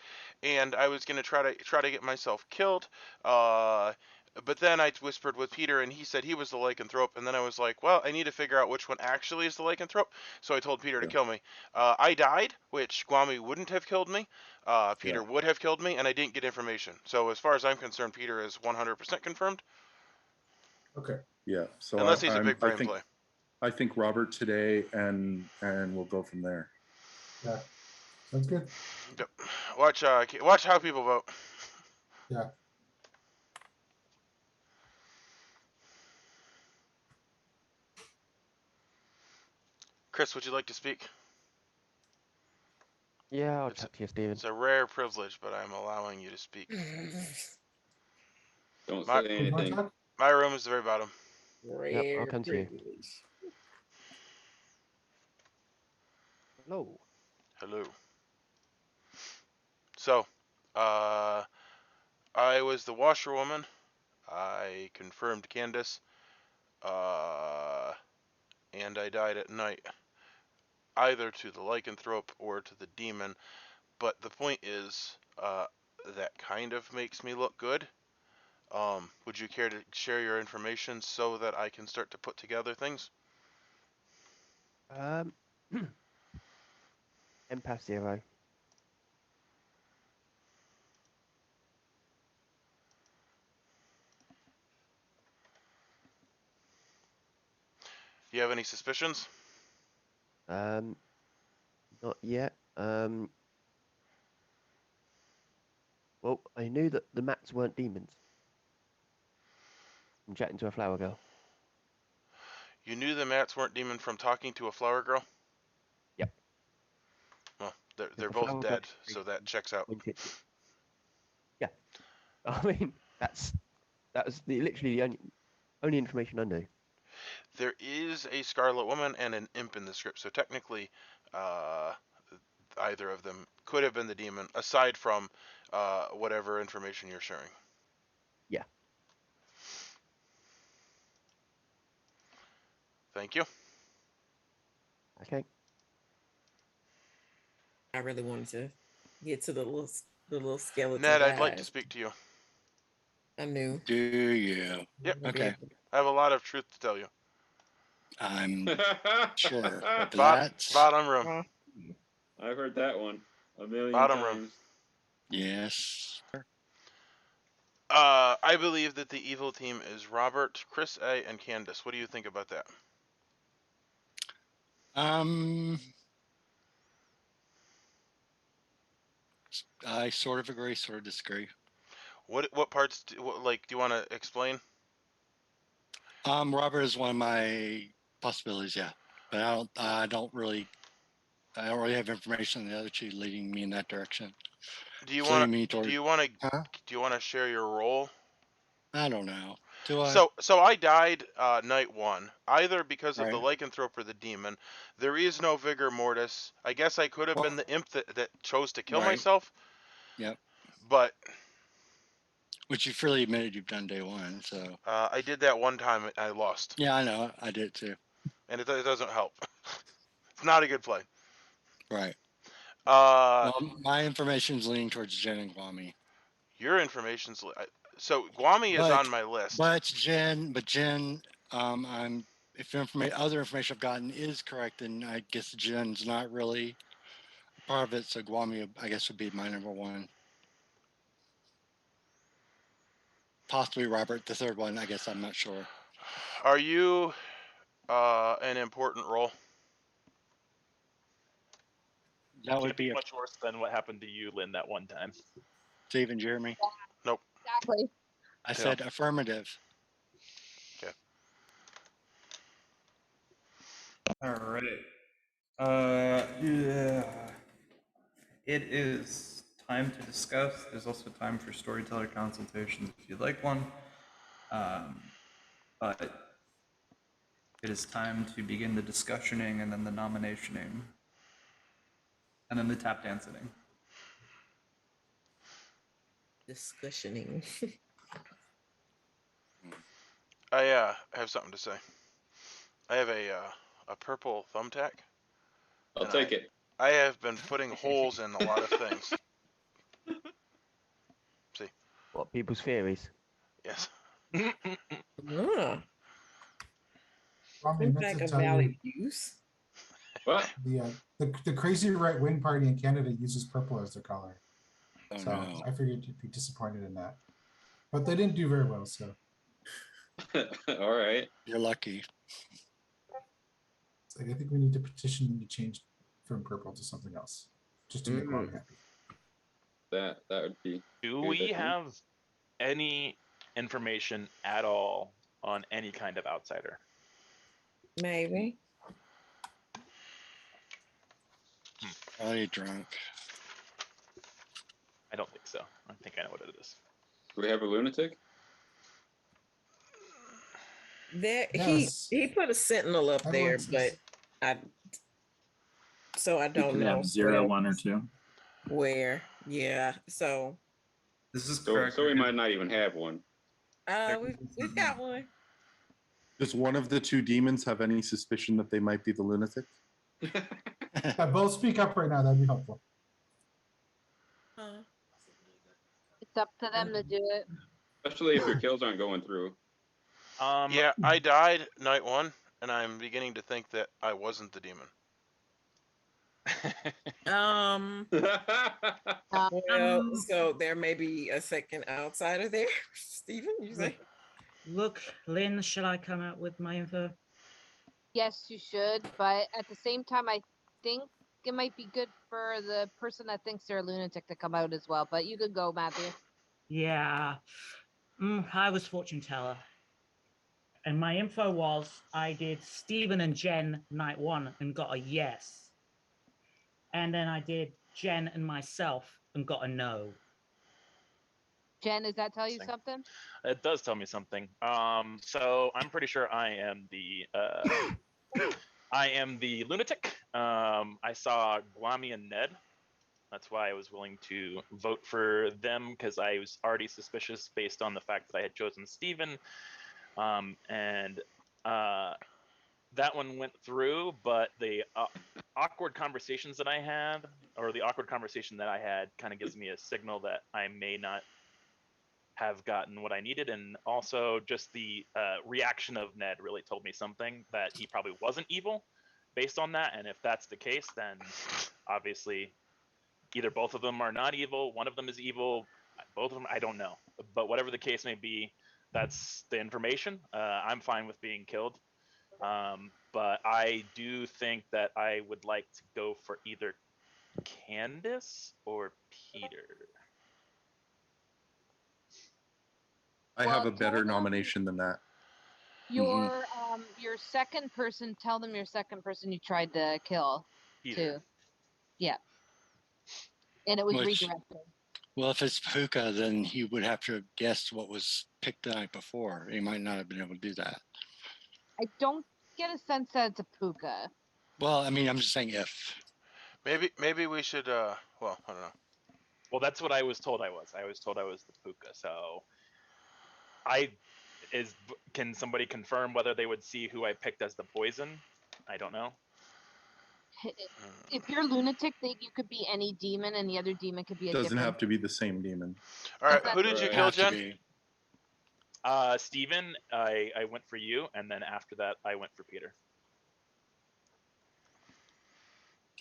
[SPEAKER 1] and I was gonna try to get myself killed. But then I whispered with Peter, and he said he was the lycanthrope, and then I was like, well, I need to figure out which one actually is the lycanthrope. So I told Peter to kill me. I died, which Guami wouldn't have killed me. Peter would have killed me, and I didn't get information. So as far as I'm concerned, Peter is 100% confirmed.
[SPEAKER 8] Okay.
[SPEAKER 6] Yeah. So
[SPEAKER 1] unless he's a big brain play.
[SPEAKER 6] I think Robert today, and we'll go from there.
[SPEAKER 8] Yeah, sounds good.
[SPEAKER 1] Yep. Watch how people vote.
[SPEAKER 8] Yeah.
[SPEAKER 1] Chris, would you like to speak?
[SPEAKER 7] Yeah, I'll chat to you, Steven.
[SPEAKER 1] It's a rare privilege, but I'm allowing you to speak.
[SPEAKER 4] Don't say anything.
[SPEAKER 1] My room is the very bottom.
[SPEAKER 7] Yep, I'll come to you. Hello.
[SPEAKER 1] Hello. So, I was the washerwoman. I confirmed Candace. And I died at night. Either to the lycanthrope or to the demon. But the point is, that kind of makes me look good. Would you care to share your information so that I can start to put together things?
[SPEAKER 7] Empath 0.
[SPEAKER 1] Do you have any suspicions?
[SPEAKER 7] Not yet. Well, I knew that the mats weren't demons. I'm chatting to a flower girl.
[SPEAKER 1] You knew the mats weren't demon from talking to a flower girl?
[SPEAKER 7] Yep.
[SPEAKER 1] Well, they're
[SPEAKER 7] The
[SPEAKER 1] both
[SPEAKER 7] flower
[SPEAKER 1] dead,
[SPEAKER 7] girl
[SPEAKER 1] so that checks out.
[SPEAKER 7] Yeah. I mean, that was literally the only information I knew.
[SPEAKER 1] There is a Scarlet Woman and an imp in the script, so technically, either of them could have been the demon, aside from whatever information you're sharing.
[SPEAKER 7] Yeah.
[SPEAKER 1] Thank you.
[SPEAKER 7] Okay.
[SPEAKER 3] I really wanted to get to the little skeleton.
[SPEAKER 1] Ned, I'd like to
[SPEAKER 3] guys.
[SPEAKER 1] speak to you.
[SPEAKER 3] I knew.
[SPEAKER 11] Do you?
[SPEAKER 1] Yep.
[SPEAKER 11] Okay.
[SPEAKER 1] I have a lot of truth to tell you.
[SPEAKER 11] I'm sure. But
[SPEAKER 1] Bottom room.
[SPEAKER 4] I've heard that one a million
[SPEAKER 1] Bottom
[SPEAKER 4] times.
[SPEAKER 1] room.
[SPEAKER 11] Yes.
[SPEAKER 1] I believe that the evil team is Robert, Chris A, and Candace. What do you think about that?
[SPEAKER 11] I sort of agree, sort of disagree.
[SPEAKER 1] What parts? Do you want to explain?
[SPEAKER 11] Robert is one of my possibilities, yeah, but I don't really have information on the other two leading me in that direction.
[SPEAKER 1] Do you want to share your role?
[SPEAKER 11] I don't know. Do I?
[SPEAKER 1] So I died night one, either because of the
[SPEAKER 11] Right.
[SPEAKER 1] Lycanthrope or the demon. There is no vigor mortis. I guess I could have been the imp that chose to kill
[SPEAKER 11] Right.
[SPEAKER 1] myself.
[SPEAKER 11] Yep.
[SPEAKER 1] But
[SPEAKER 11] which you freely admitted you've done day one, so
[SPEAKER 1] I did that one time. I lost.
[SPEAKER 11] Yeah, I know. I did too.
[SPEAKER 1] And it doesn't help. It's not a good play.
[SPEAKER 11] Right.
[SPEAKER 1] Well,
[SPEAKER 11] my information's leaning towards Jen and Guami.
[SPEAKER 1] Your information's so Guami is on my list.
[SPEAKER 11] But Jen, if other information I've gotten is correct, then I guess Jen's not really part of it. So Guami, I guess, would be my number one. Possibly Robert, the third one. I guess I'm not sure.
[SPEAKER 1] Are you an important role?
[SPEAKER 11] That would be
[SPEAKER 5] much worse than what happened to you, Lynn, that one time.
[SPEAKER 11] Steve and Jeremy.
[SPEAKER 1] Nope.
[SPEAKER 12] Exactly.
[SPEAKER 11] I said affirmative.
[SPEAKER 1] Okay.
[SPEAKER 2] All right. Yeah. It is time to discuss. There's also time for storyteller consultations if you'd like one. But it is time to begin the discussioning and then the nominationing. And then the tap dancing.
[SPEAKER 3] Discussioning.
[SPEAKER 1] I have something to say. I have a purple thumbtack.
[SPEAKER 4] I'll take it.
[SPEAKER 1] I have been putting holes in a lot of things. See.
[SPEAKER 7] What, people's theories?
[SPEAKER 1] Yes.
[SPEAKER 3] Yeah.
[SPEAKER 8] Robin, meant to tell
[SPEAKER 3] valid
[SPEAKER 8] you,
[SPEAKER 3] use.
[SPEAKER 4] What?
[SPEAKER 8] The crazy right wing party in Canada uses purple as their color.
[SPEAKER 11] Oh,
[SPEAKER 8] so
[SPEAKER 11] no.
[SPEAKER 8] I figured you'd be disappointed in that. But they didn't do very well, so.
[SPEAKER 4] All right.
[SPEAKER 11] You're lucky.
[SPEAKER 8] It's like, I think we need to petition them to change from purple to something else, just to make Mom happy.
[SPEAKER 4] That would be.
[SPEAKER 5] Do
[SPEAKER 4] good, I
[SPEAKER 5] we
[SPEAKER 4] think.
[SPEAKER 5] have any information at all on any kind of outsider?
[SPEAKER 3] Maybe.
[SPEAKER 11] Probably drunk.
[SPEAKER 5] I don't think so. I think I know what it is.
[SPEAKER 4] Do we have a lunatic?
[SPEAKER 3] There,
[SPEAKER 8] Yes.
[SPEAKER 3] he put a sentinel up there,
[SPEAKER 8] Everyone
[SPEAKER 3] but
[SPEAKER 8] says-
[SPEAKER 3] I don't
[SPEAKER 10] could
[SPEAKER 3] know.
[SPEAKER 10] have 0, 1, or 2.
[SPEAKER 3] Where? Yeah. So
[SPEAKER 2] This is
[SPEAKER 4] So we might not even have one.
[SPEAKER 3] we've got one.
[SPEAKER 6] Does one of the two demons have any suspicion that they might be the lunatic?
[SPEAKER 8] Both speak up right now. That'd be helpful.
[SPEAKER 12] It's up to them to do it.
[SPEAKER 4] Especially if your kills aren't going through.
[SPEAKER 1] Yeah, I died night one, and I'm beginning to think that I wasn't the demon.
[SPEAKER 3] Well, so there may be a second outsider there. Stephen, you say?
[SPEAKER 9] Look, Lynn, shall I come out with my info?
[SPEAKER 12] Yes, you should, but at the same time, I think it might be good for the person that thinks they're a lunatic to come out as well. But you could go, Matthew.
[SPEAKER 9] Yeah. I was fortune teller. And my info was I did Stephen and Jen night 1 and got a yes. And then I did Jen and myself and got a no.
[SPEAKER 12] Jen, does that tell you
[SPEAKER 5] Interesting.
[SPEAKER 12] something?
[SPEAKER 5] It does tell me something. So I'm pretty sure I am the lunatic. I saw Guami and Ned. That's why I was willing to vote for them, because I was already suspicious based on the fact that I had chosen Steven. And that one went through, but the awkward conversations that I had, or the awkward conversation that I had, kind of gives me a signal that I may not have gotten what I needed. And also just the reaction of Ned really told me something, that he probably wasn't evil based on that. And if that's the case, then obviously either both of them are not evil, one of them is evil, both of them, I don't know. But whatever the case may be, that's the information. I'm fine with being killed. But I do think that I would like to go for either Candace or Peter.
[SPEAKER 6] I have a better nomination than that.
[SPEAKER 12] Your second person. Tell them your second person you tried to kill.
[SPEAKER 5] Peter.
[SPEAKER 12] Too. Yeah. And it was
[SPEAKER 11] Which-
[SPEAKER 12] redirected.
[SPEAKER 11] Well, if it's Puka, then he would have to have guessed what was picked the night before. He might not have been able to do that.
[SPEAKER 12] I don't get a sense that it's a puka.
[SPEAKER 11] Well, I mean, I'm just saying if.
[SPEAKER 1] Maybe we should. Well, I don't know.
[SPEAKER 5] Well, that's what I was told I was. I was told I was the Puka. So, can somebody confirm whether they would see who I picked as the poison? I don't know.
[SPEAKER 12] If you're lunatic, you could be any demon, and the other demon could be a
[SPEAKER 6] Doesn't
[SPEAKER 12] different.
[SPEAKER 6] have to be the same demon.
[SPEAKER 1] All right, who did you kill, Jen?
[SPEAKER 5] Steven, I went for you, and then after that, I went for Peter.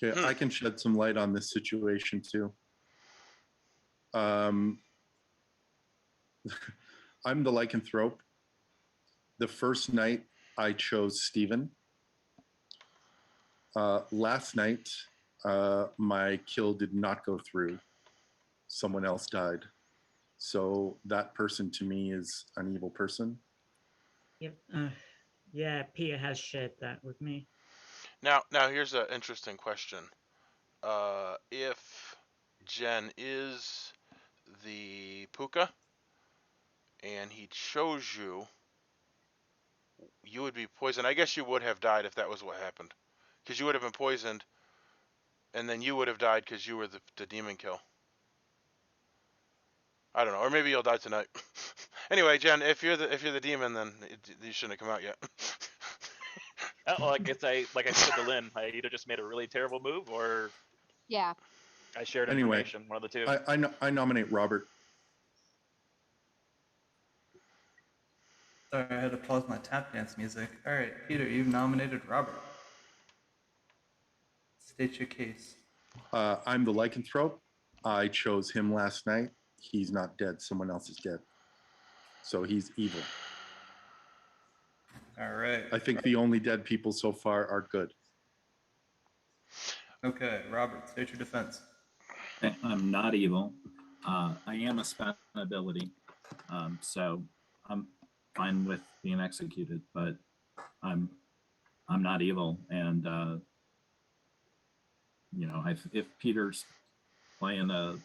[SPEAKER 6] Okay, I can shed some light on this situation too. I'm the Lycanthrope. The first night I chose Steven. Last night, my kill did not go through. Someone else died. So that person to me is an evil person.
[SPEAKER 9] Yep. Yeah, Peter has shared that with me.
[SPEAKER 1] Now here's an interesting question. If Jen is the Puka and he chose you, you would be poisoned. I guess you would have died if that was what happened, because you would have been poisoned, and then you would have died because you were the demon kill. I don't know, or maybe you'll die tonight. Anyway, Jen, if you're the demon, then you shouldn't have come out yet.
[SPEAKER 5] Like I said to Lynn, I either just made a really terrible move, or
[SPEAKER 12] yeah,
[SPEAKER 5] I shared
[SPEAKER 6] Anyway,
[SPEAKER 5] information. One of the two.
[SPEAKER 6] I nominate Robert.
[SPEAKER 2] Sorry, I had to pause my tap dance music. All right, Peter, you've nominated Robert. State your case.
[SPEAKER 6] I'm the Lycanthrope. I chose him last night. He's not dead. Someone else is dead. So he's evil.
[SPEAKER 2] All right.
[SPEAKER 6] I think the only dead people so far are good.
[SPEAKER 2] Okay, Robert, state your defense.
[SPEAKER 10] I'm not evil. I am a spent ability. So I'm fine with being executed, but I'm not evil. And if Peter's playing a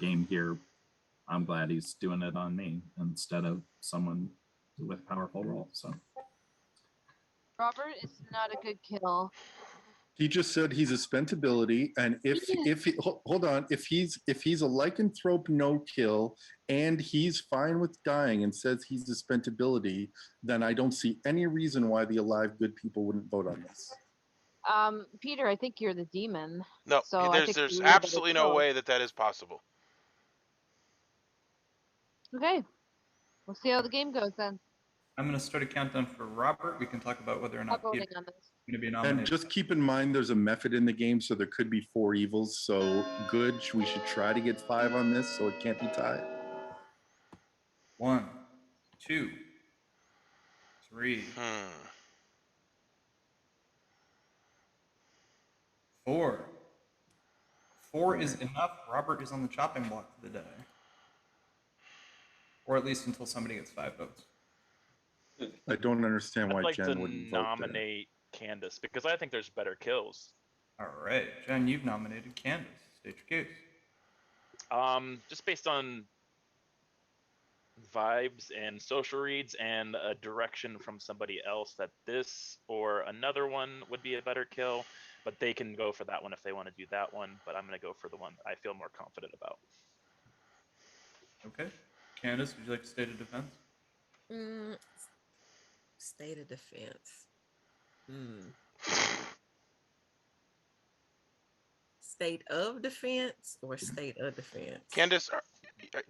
[SPEAKER 10] game here, I'm glad he's doing it on me instead of someone with powerful role. So
[SPEAKER 12] Robert is not a good kill.
[SPEAKER 6] He just said he's a spent ability, and if he's a Lycanthrope no kill and he's fine with dying and says he's a spent ability, then I don't see any reason why the alive good people wouldn't vote on this.
[SPEAKER 12] Peter, I think you're the demon.
[SPEAKER 1] No,
[SPEAKER 12] so
[SPEAKER 1] there's absolutely no way that is possible.
[SPEAKER 12] Okay, we'll see how the game goes then.
[SPEAKER 2] I'm going to start a countdown for Robert. We can talk about whether or not
[SPEAKER 12] voting
[SPEAKER 2] Peter
[SPEAKER 12] on this.
[SPEAKER 2] is going to be nominated.
[SPEAKER 6] And just keep in mind there's a method in the game, so there could be 4 evils. So good, we should try to get 5 on this so it can't be tied.
[SPEAKER 2] 1, 2, 3, 4, 4 is enough. Robert is on the chopping block for the day. Or at least until somebody gets 5 votes.
[SPEAKER 6] I don't understand
[SPEAKER 5] I'd
[SPEAKER 6] why
[SPEAKER 5] like to
[SPEAKER 6] Jen wouldn't vote there.
[SPEAKER 5] nominate Candace because I think there's better kills.
[SPEAKER 2] All right, Jen, you've nominated Candace. State your case.
[SPEAKER 5] Just based on vibes and social reads and a direction from somebody else that this or another one would be a better kill, but they can go for that one if they want to do that one, but I'm going to go for the one that I feel more confident about.
[SPEAKER 2] Okay. Candace, would you like to state a defense?
[SPEAKER 3] State of defense. State of defense or state of defense?
[SPEAKER 1] Candace,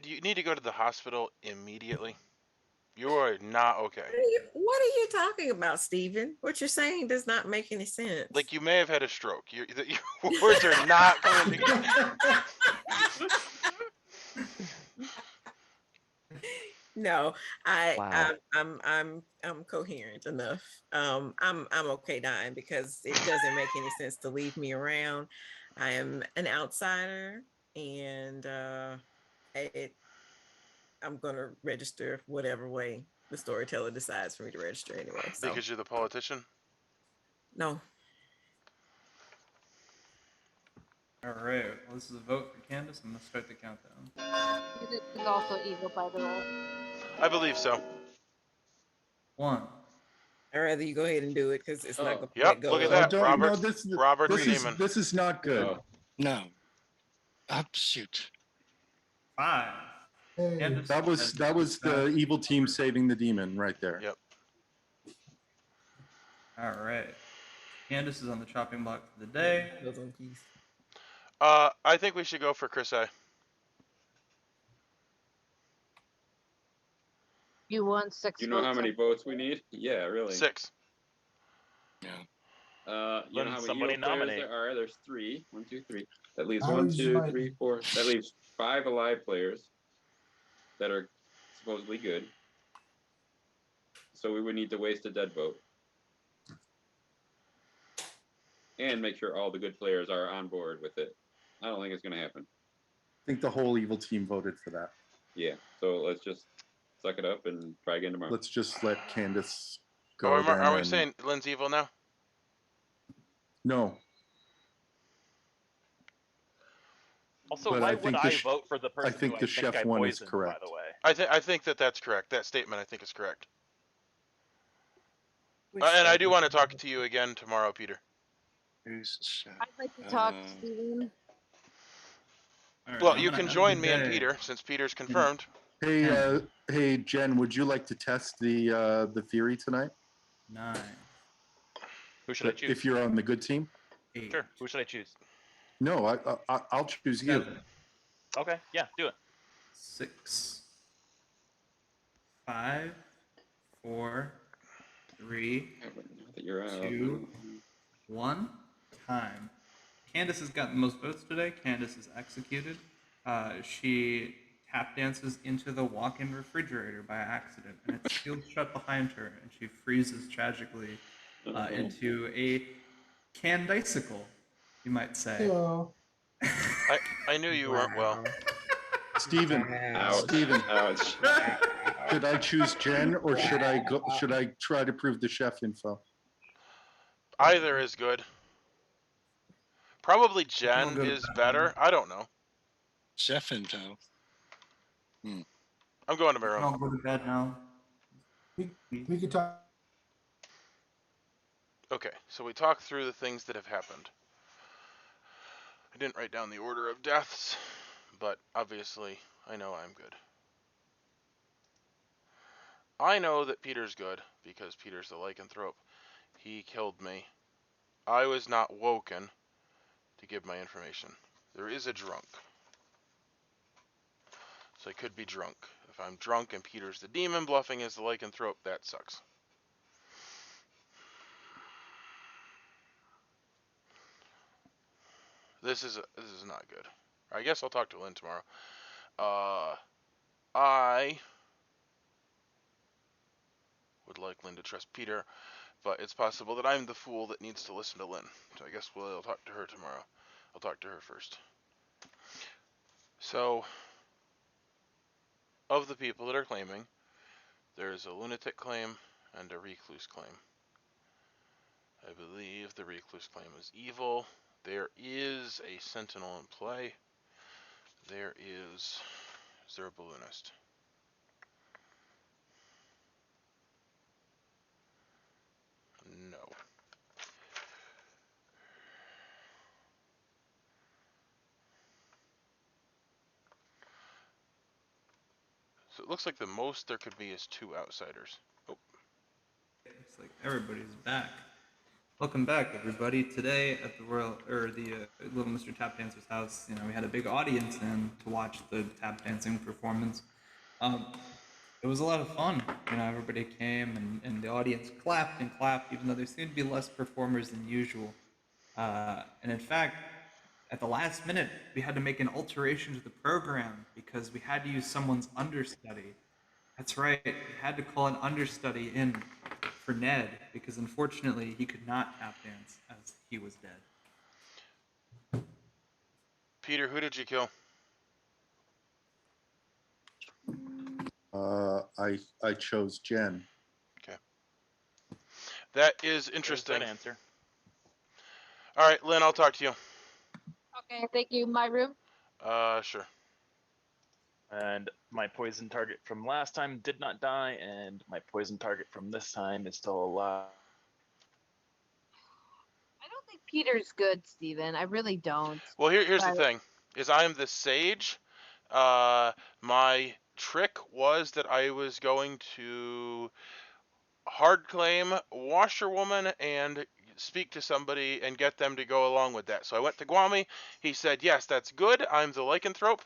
[SPEAKER 1] do you need to go to the hospital immediately? You are not okay.
[SPEAKER 3] What are you talking about, Stephen? What you're saying does not make any sense.
[SPEAKER 1] Like you may have had a stroke. Your words are not coming together.
[SPEAKER 3] No,
[SPEAKER 7] Wow.
[SPEAKER 3] I'm coherent enough. I'm okay dying because it doesn't make any sense to leave me around. I am an outsider, and I'm gonna register whatever way the storyteller decides for me to register anyway. So
[SPEAKER 1] Because you're the politician?
[SPEAKER 3] no.
[SPEAKER 2] All right. Well, this is a vote for Candace. I'm going to start the countdown.
[SPEAKER 12] This is also evil, by the way.
[SPEAKER 1] I believe so.
[SPEAKER 2] 1.
[SPEAKER 3] I'd rather you go ahead and do it because it's not gonna
[SPEAKER 1] Yep,
[SPEAKER 3] go
[SPEAKER 1] look at
[SPEAKER 3] well.
[SPEAKER 1] that. Robert's
[SPEAKER 6] this
[SPEAKER 1] demon.
[SPEAKER 6] this is not good.
[SPEAKER 11] No. Shoot.
[SPEAKER 2] 5.
[SPEAKER 8] Hey,
[SPEAKER 2] Candace
[SPEAKER 6] That was
[SPEAKER 2] has
[SPEAKER 6] the evil team saving the demon right there.
[SPEAKER 1] Yep.
[SPEAKER 2] All right. Candace is on the chopping block for the day.
[SPEAKER 1] I think we should go for Chris A.
[SPEAKER 12] You won 6
[SPEAKER 4] You know
[SPEAKER 12] votes.
[SPEAKER 4] how many votes we need? Yeah, really.
[SPEAKER 1] 6.
[SPEAKER 4] You know
[SPEAKER 5] Then
[SPEAKER 4] how many
[SPEAKER 5] somebody
[SPEAKER 4] evil players
[SPEAKER 5] nominate.
[SPEAKER 4] there are? There's 3. 1, 2, 3. That leaves
[SPEAKER 8] I
[SPEAKER 4] 1,
[SPEAKER 8] was
[SPEAKER 4] 2,
[SPEAKER 8] like-
[SPEAKER 4] 3, 4. That leaves 5 alive players that are supposedly good. So we would need to waste a dead vote. And make sure all the good players are on board with it. I don't think it's going to happen.
[SPEAKER 6] I think the whole evil team voted for that.
[SPEAKER 4] Yeah. So let's just suck it up and try again tomorrow.
[SPEAKER 6] Let's just let Candace go.
[SPEAKER 1] Oh,
[SPEAKER 6] then
[SPEAKER 1] are we
[SPEAKER 6] and-
[SPEAKER 1] saying Lynn's evil now?
[SPEAKER 6] No.
[SPEAKER 5] Also,
[SPEAKER 6] But
[SPEAKER 5] why
[SPEAKER 6] I
[SPEAKER 5] would
[SPEAKER 6] think
[SPEAKER 5] I
[SPEAKER 6] the
[SPEAKER 5] vote for the person
[SPEAKER 6] think
[SPEAKER 5] who
[SPEAKER 6] the
[SPEAKER 5] I think
[SPEAKER 6] chef
[SPEAKER 5] I
[SPEAKER 6] one is
[SPEAKER 5] poisoned,
[SPEAKER 6] correct.
[SPEAKER 5] by the way?
[SPEAKER 1] I think that's correct. That statement I think is correct. And I do want to talk to you again tomorrow, Peter.
[SPEAKER 12] I'd like to talk to Steven.
[SPEAKER 2] All right,
[SPEAKER 1] Well,
[SPEAKER 2] I'm
[SPEAKER 1] you
[SPEAKER 2] gonna
[SPEAKER 1] can
[SPEAKER 2] end
[SPEAKER 1] join
[SPEAKER 2] the
[SPEAKER 1] me and
[SPEAKER 2] day.
[SPEAKER 1] Peter since Peter's confirmed.
[SPEAKER 6] Hey, hey, Jen, would you like to test the theory tonight?
[SPEAKER 2] 9.
[SPEAKER 5] Who should I
[SPEAKER 6] But
[SPEAKER 5] choose?
[SPEAKER 6] if you're on the good team?
[SPEAKER 2] 8.
[SPEAKER 5] Sure. Who should I choose?
[SPEAKER 6] No, I'll choose you.
[SPEAKER 2] 7.
[SPEAKER 5] Okay, yeah, do it.
[SPEAKER 2] 6. 5. 4. 3.
[SPEAKER 4] You're out.
[SPEAKER 2] 2. 1. Time. Candace has gotten the most votes today. Candace is executed. She tap dances into the walk-in refrigerator by accident, and it's sealed shut behind her, and she freezes tragically into a Candacicle, you might say.
[SPEAKER 8] Hello.
[SPEAKER 1] I knew you weren't well.
[SPEAKER 6] Steven, Steven,
[SPEAKER 4] Ouch.
[SPEAKER 6] should I choose Jen or should I go? Should I try to prove the chef info?
[SPEAKER 1] Either is good. Probably
[SPEAKER 2] I'll
[SPEAKER 1] Jen
[SPEAKER 2] go to
[SPEAKER 1] is
[SPEAKER 2] bed
[SPEAKER 1] better.
[SPEAKER 2] now.
[SPEAKER 1] I don't know.
[SPEAKER 11] Chef info.
[SPEAKER 1] I'm going to my
[SPEAKER 2] I'll
[SPEAKER 1] room.
[SPEAKER 2] go to bed now.
[SPEAKER 8] We could talk.
[SPEAKER 1] Okay, so we talked through the things that have happened. I didn't write down the order of deaths, but obviously I know I'm good. I know that Peter's good because Peter's the lycanthrope. He killed me. I was not woken to give my information. There is a drunk. So I could be drunk. If I'm drunk and Peter's the demon bluffing as the lycanthrope, that sucks. This is not good. I guess I'll talk to Lynn tomorrow. I would like Lynn to trust Peter, but it's possible that I'm the fool that needs to listen to Lynn. So I guess I'll talk to her tomorrow. I'll talk to her first. So, of the people that are claiming, there's a lunatic claim and a recluse claim. I believe the recluse claim is evil. There is a sentinel in play. There is... Is there a balloonist? No. So it looks like the most there could be is 2 outsiders. Oh.
[SPEAKER 2] Looks like everybody's back. Welcome back, everybody. Today at the Little Mr. Tap Dancer's house, we had a big audience in to watch the tap dancing performance. It was a lot of fun. Everybody came and the audience clapped and clapped, even though there seemed to be less performers than usual. And in fact, at the last minute, we had to make an alteration to the program because we had to use someone's understudy. That's right, we had to call an understudy in for Ned because unfortunately he could not tap dance as he was dead.
[SPEAKER 1] Peter, who did you kill?
[SPEAKER 6] I chose Jen.
[SPEAKER 1] Okay. That is interesting.
[SPEAKER 5] That answer.
[SPEAKER 1] All right, Lynn, I'll talk to you.
[SPEAKER 12] Okay, thank you. My room.
[SPEAKER 1] Sure.
[SPEAKER 5] And my poison target from last time did not die, and my poison target from this time is still alive.
[SPEAKER 12] I don't think Peter's good, Steven. I really don't.
[SPEAKER 1] Well, here's the thing: is I am the sage. My trick was that I was going to hard claim washerwoman and speak to somebody and get them to go along with that. So I went to Gwami. He said, "Yes, that's good. I'm the lycanthrope."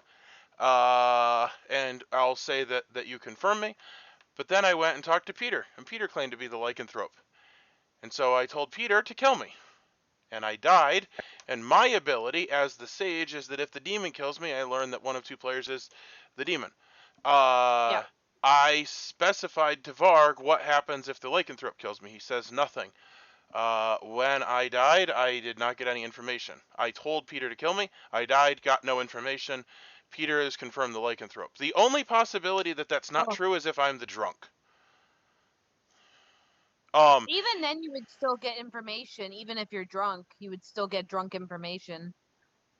[SPEAKER 1] And I'll say that you confirm me. But then I went and talked to Peter, and Peter claimed to be the lycanthrope. And so I told Peter to kill me. And I died. And my ability as the sage is that if the demon kills me, I learn that one of 2 players is the demon.
[SPEAKER 12] Yeah.
[SPEAKER 1] I specified to Varg what happens if the lycanthrope kills me. He says nothing. When I died, I did not get any information. I told Peter to kill me. I died, got no information. Peter has confirmed the lycanthrope. The only possibility that that's not true is if I'm the drunk.
[SPEAKER 12] Even then, you would still get information. Even if you're drunk, you would still get drunk information.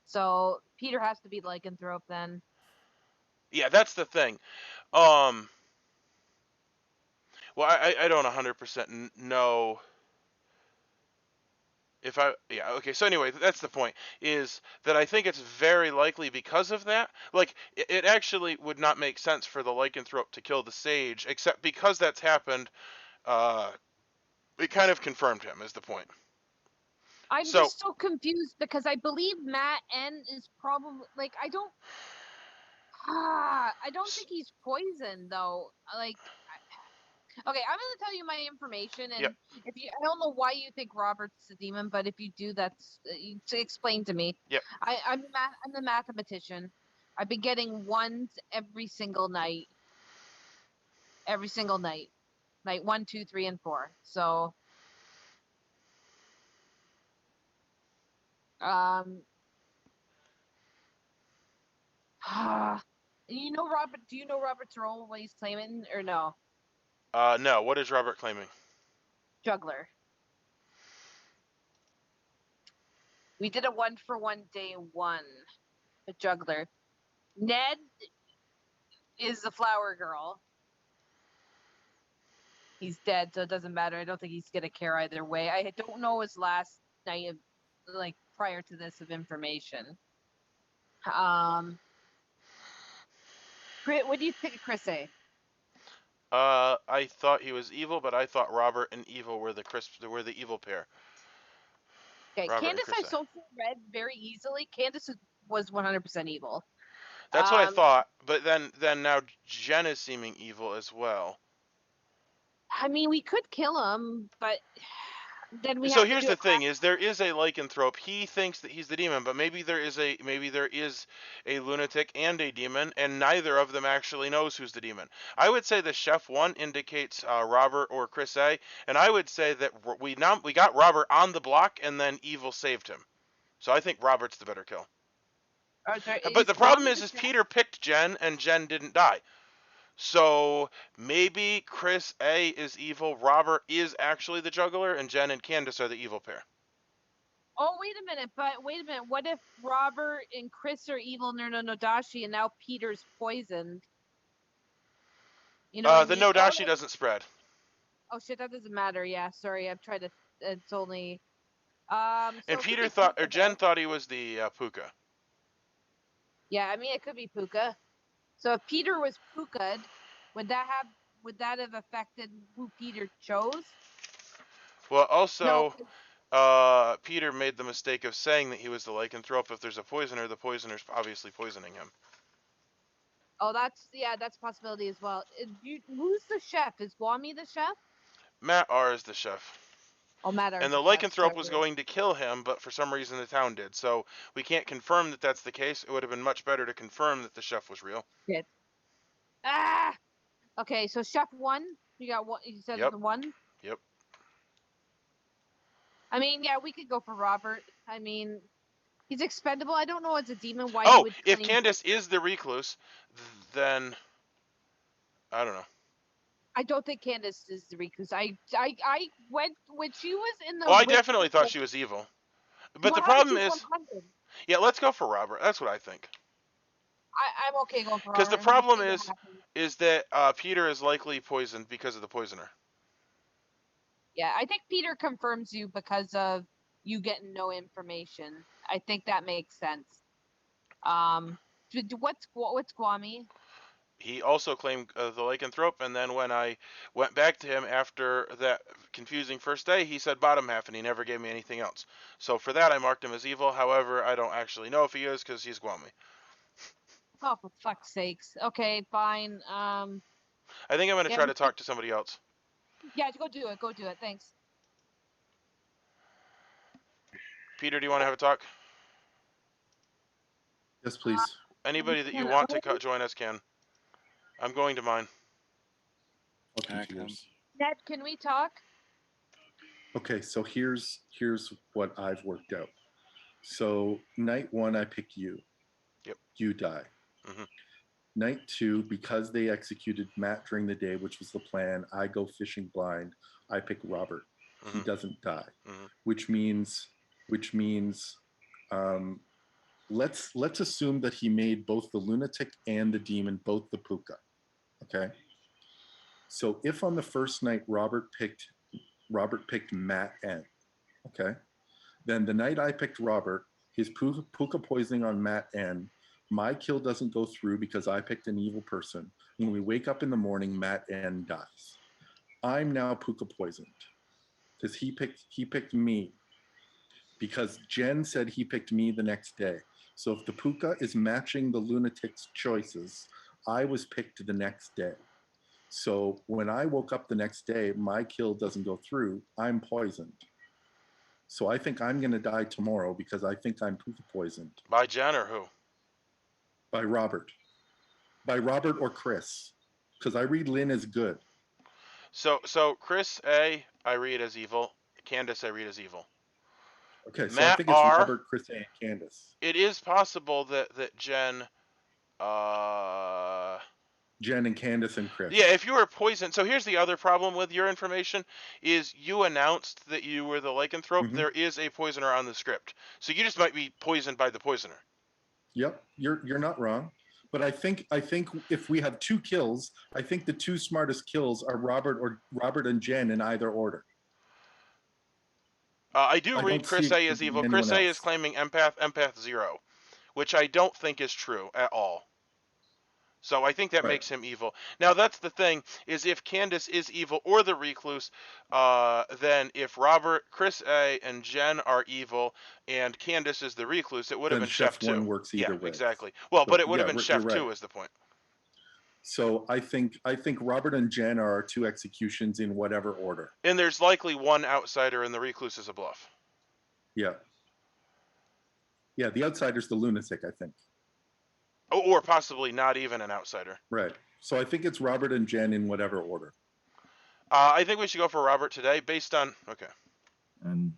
[SPEAKER 12] So Peter has to be lycanthrope then.
[SPEAKER 1] Yeah, that's the thing. Well, I don't 100% know if okay, so anyway, that's the point, is that I think it's very likely because of that. Like, it actually would not make sense for the lycanthrope to kill the sage, except because that's happened, it kind of confirmed him, is the point.
[SPEAKER 12] I'm just so confused because I believe Matt N is probably, like, I don't think he's poisoned, though. Like, okay, I'm going to tell you my information, and if you, I don't know why you think Robert's a demon, but if you do, that's to explain to me.
[SPEAKER 1] Yep.
[SPEAKER 12] I'm the mathematician. I've been getting 1s every single night. Every single night. Night 1, 2, 3, and 4. So, you know Robert? Do you know Robert's role? What he's claiming, or no?
[SPEAKER 1] No. What is Robert claiming?
[SPEAKER 12] Juggler. We did a 1-for-1 day 1. A juggler. Ned is the flower girl. He's dead, so it doesn't matter. I don't think he's gonna care either way. I don't know his last night of, like, prior to this, of information. What do you think of Chris A?
[SPEAKER 1] I thought he was evil, but I thought Robert and evil were the evil pair.
[SPEAKER 12] Okay, Candace I social read very easily. Candace was 100% evil.
[SPEAKER 1] That's what I thought, but then now Jen is seeming evil as well.
[SPEAKER 12] I mean, we could kill him, but then we.
[SPEAKER 1] So here's the thing: is there is a lycanthrope. He thinks that he's the demon, but maybe there is a lunatic and a demon, and neither of them actually knows who's the demon. I would say the chef 1 indicates Robert or Chris A, and I would say that we got Robert on the block, and then evil saved him. So I think Robert's the better kill. But the problem
[SPEAKER 12] Guam
[SPEAKER 1] is
[SPEAKER 12] chef?
[SPEAKER 1] Peter picked Jen, and Jen didn't die. So maybe Chris A is evil, Robert is actually the juggler, and Jen and Candace are the evil pair.
[SPEAKER 12] Oh, wait a minute. But wait a minute. What if Robert and Chris are evil Nodashi and now Peter's poisoned? You know what I
[SPEAKER 1] The
[SPEAKER 12] mean?
[SPEAKER 1] Nodashi doesn't spread.
[SPEAKER 12] Oh shit, that doesn't matter. Yeah, sorry. I've tried to. It's only. So
[SPEAKER 1] And
[SPEAKER 12] it could
[SPEAKER 1] Peter
[SPEAKER 12] be
[SPEAKER 1] thought, or
[SPEAKER 12] Puka,
[SPEAKER 1] Jen
[SPEAKER 12] though.
[SPEAKER 1] thought he was the Puka.
[SPEAKER 12] Yeah, I mean it could be Puka. So if Peter was Puka'd, would that have affected who Peter chose?
[SPEAKER 1] Well,
[SPEAKER 12] No.
[SPEAKER 1] also, Peter made the mistake of saying that he was the Lycanthrope. If there's a poisoner, the poisoner's obviously poisoning him.
[SPEAKER 12] Oh, that's a possibility as well. Who's the chef? Is Guami the chef?
[SPEAKER 1] Matt R is the chef.
[SPEAKER 12] Oh, Matt R.
[SPEAKER 1] And the Lycanthrope was going to kill him, but for some reason the town did. So we can't confirm that that's the case. It would have been much better to confirm that the chef was real.
[SPEAKER 12] Shit. Ah. Okay, so chef 1. You got one. You said
[SPEAKER 1] Yep.
[SPEAKER 12] the 1.
[SPEAKER 1] Yep.
[SPEAKER 12] I mean, yeah, we could go for Robert. I mean, he's expendable. I don't know as a demon why
[SPEAKER 1] Oh,
[SPEAKER 12] you would
[SPEAKER 1] if
[SPEAKER 12] claim.
[SPEAKER 1] Candace is the recluse, then I don't know.
[SPEAKER 12] I don't think Candace is the recluse. I went when she was in the.
[SPEAKER 1] Oh, I definitely thought she was evil. But the problem is,
[SPEAKER 12] 100.
[SPEAKER 1] yeah, let's go for Robert. That's what I think.
[SPEAKER 12] I'm okay going for
[SPEAKER 1] Because
[SPEAKER 12] Robert.
[SPEAKER 1] the
[SPEAKER 12] and we'll
[SPEAKER 1] problem
[SPEAKER 12] see what
[SPEAKER 1] is
[SPEAKER 12] happens.
[SPEAKER 1] that Peter is likely poisoned because of the poisoner.
[SPEAKER 12] Yeah, I think Peter confirms you because of you getting no information. I think that makes sense. What's Guami?
[SPEAKER 1] He also claimed the Lycanthrope, and then when I went back to him after that confusing first day, he said bottom half, and he never gave me anything else. So for that, I marked him as evil. However, I don't actually know if he is because he's Guami.
[SPEAKER 12] Oh, for fuck's sakes. Okay, fine.
[SPEAKER 1] I think I'm going to
[SPEAKER 12] yeah,
[SPEAKER 1] try to talk to somebody else.
[SPEAKER 12] Yeah, go do it. Go do it. Thanks.
[SPEAKER 1] Peter, do you want to have a talk?
[SPEAKER 6] Yes, please.
[SPEAKER 1] Anybody that you want to join us can. I'm going to mine.
[SPEAKER 6] Okay, yours.
[SPEAKER 12] Ned, can we talk?
[SPEAKER 6] Okay, so here's what I've worked out. So night 1, I pick you.
[SPEAKER 1] Yep.
[SPEAKER 6] You die.
[SPEAKER 1] Mm-hmm.
[SPEAKER 6] Night 2, because they executed Matt during the day, which was the plan, I go fishing blind. I pick Robert.
[SPEAKER 1] Mm-hmm.
[SPEAKER 6] He doesn't die,
[SPEAKER 1] mm-hmm.
[SPEAKER 6] which means let's assume that he made both the lunatic and the demon, both the puka. Okay. So if on the first night Robert picked Matt N, okay, then the night I picked Robert, his puka poisoning on Matt N, my kill doesn't go through because I picked an evil person. When we wake up in the morning, Matt N dies. I'm now puka poisoned because he picked me because Jen said he picked me the next day. So if the puka is matching the lunatic's choices, I was picked the next day. So when I woke up the next day, my kill doesn't go through. I'm poisoned. So I think I'm going to die tomorrow because I think I'm puka poisoned.
[SPEAKER 1] By Jen or who?
[SPEAKER 6] By Robert. By Robert or Chris. Because I read Lynn as good.
[SPEAKER 1] So Chris A, I read as evil. Candace, I read as evil.
[SPEAKER 6] Okay, so
[SPEAKER 1] Matt
[SPEAKER 6] I think it's
[SPEAKER 1] R,
[SPEAKER 6] Robert, Chris A, and Candace.
[SPEAKER 1] It is possible that Jen,
[SPEAKER 6] Jen and Candace and Chris.
[SPEAKER 1] Yeah, if you were poisoned. So here's the other problem with your information is you announced that you were the Lycanthrope.
[SPEAKER 6] Mm-hmm.
[SPEAKER 1] There is a poisoner on the script. So you just might be poisoned by the poisoner.
[SPEAKER 6] Yep, you're not wrong. But I think if we have 2 kills, I think the 2 smartest kills are Robert and Jen in either order.
[SPEAKER 1] I do read Chris A as evil. Chris A is claiming Empath 0, which I don't think is true at all. So I think that makes him evil. Now that's the thing, is if Candace is evil or the recluse, then if Robert, Chris A, and Jen are evil and Candace is the recluse, it would have been Chef 2.
[SPEAKER 6] 1 works either way.
[SPEAKER 1] Exactly. Well, but it would have been Chef 2 is the point.
[SPEAKER 6] So I think Robert and Jen are our 2 executions in whatever order.
[SPEAKER 1] And there's likely 1 outsider and the recluse is a bluff.
[SPEAKER 6] Yeah. Yeah, the outsider's the lunatic, I think.
[SPEAKER 1] Or possibly not even an outsider.
[SPEAKER 6] Right. So I think it's Robert and Jen in whatever order.
[SPEAKER 1] I think we should go for Robert today based on... Okay.
[SPEAKER 10] And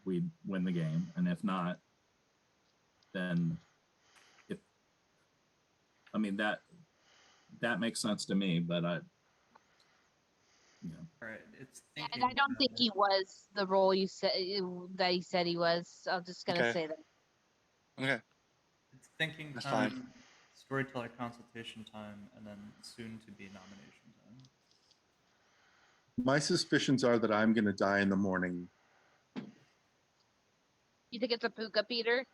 [SPEAKER 10] we win the game. And if not, then mean, that makes sense to me, but
[SPEAKER 2] All right, it's
[SPEAKER 12] And
[SPEAKER 2] thinking.
[SPEAKER 12] I don't think he was the role you said that he said he was. I'm just gonna
[SPEAKER 11] Okay.
[SPEAKER 12] say that.
[SPEAKER 11] Okay.
[SPEAKER 2] It's thinking
[SPEAKER 11] That's
[SPEAKER 2] time,
[SPEAKER 11] fine.
[SPEAKER 2] storyteller consultation time, and then soon to be nomination time.
[SPEAKER 6] My suspicions are that I'm going to die in the morning.
[SPEAKER 12] You think it's a puka, Peter?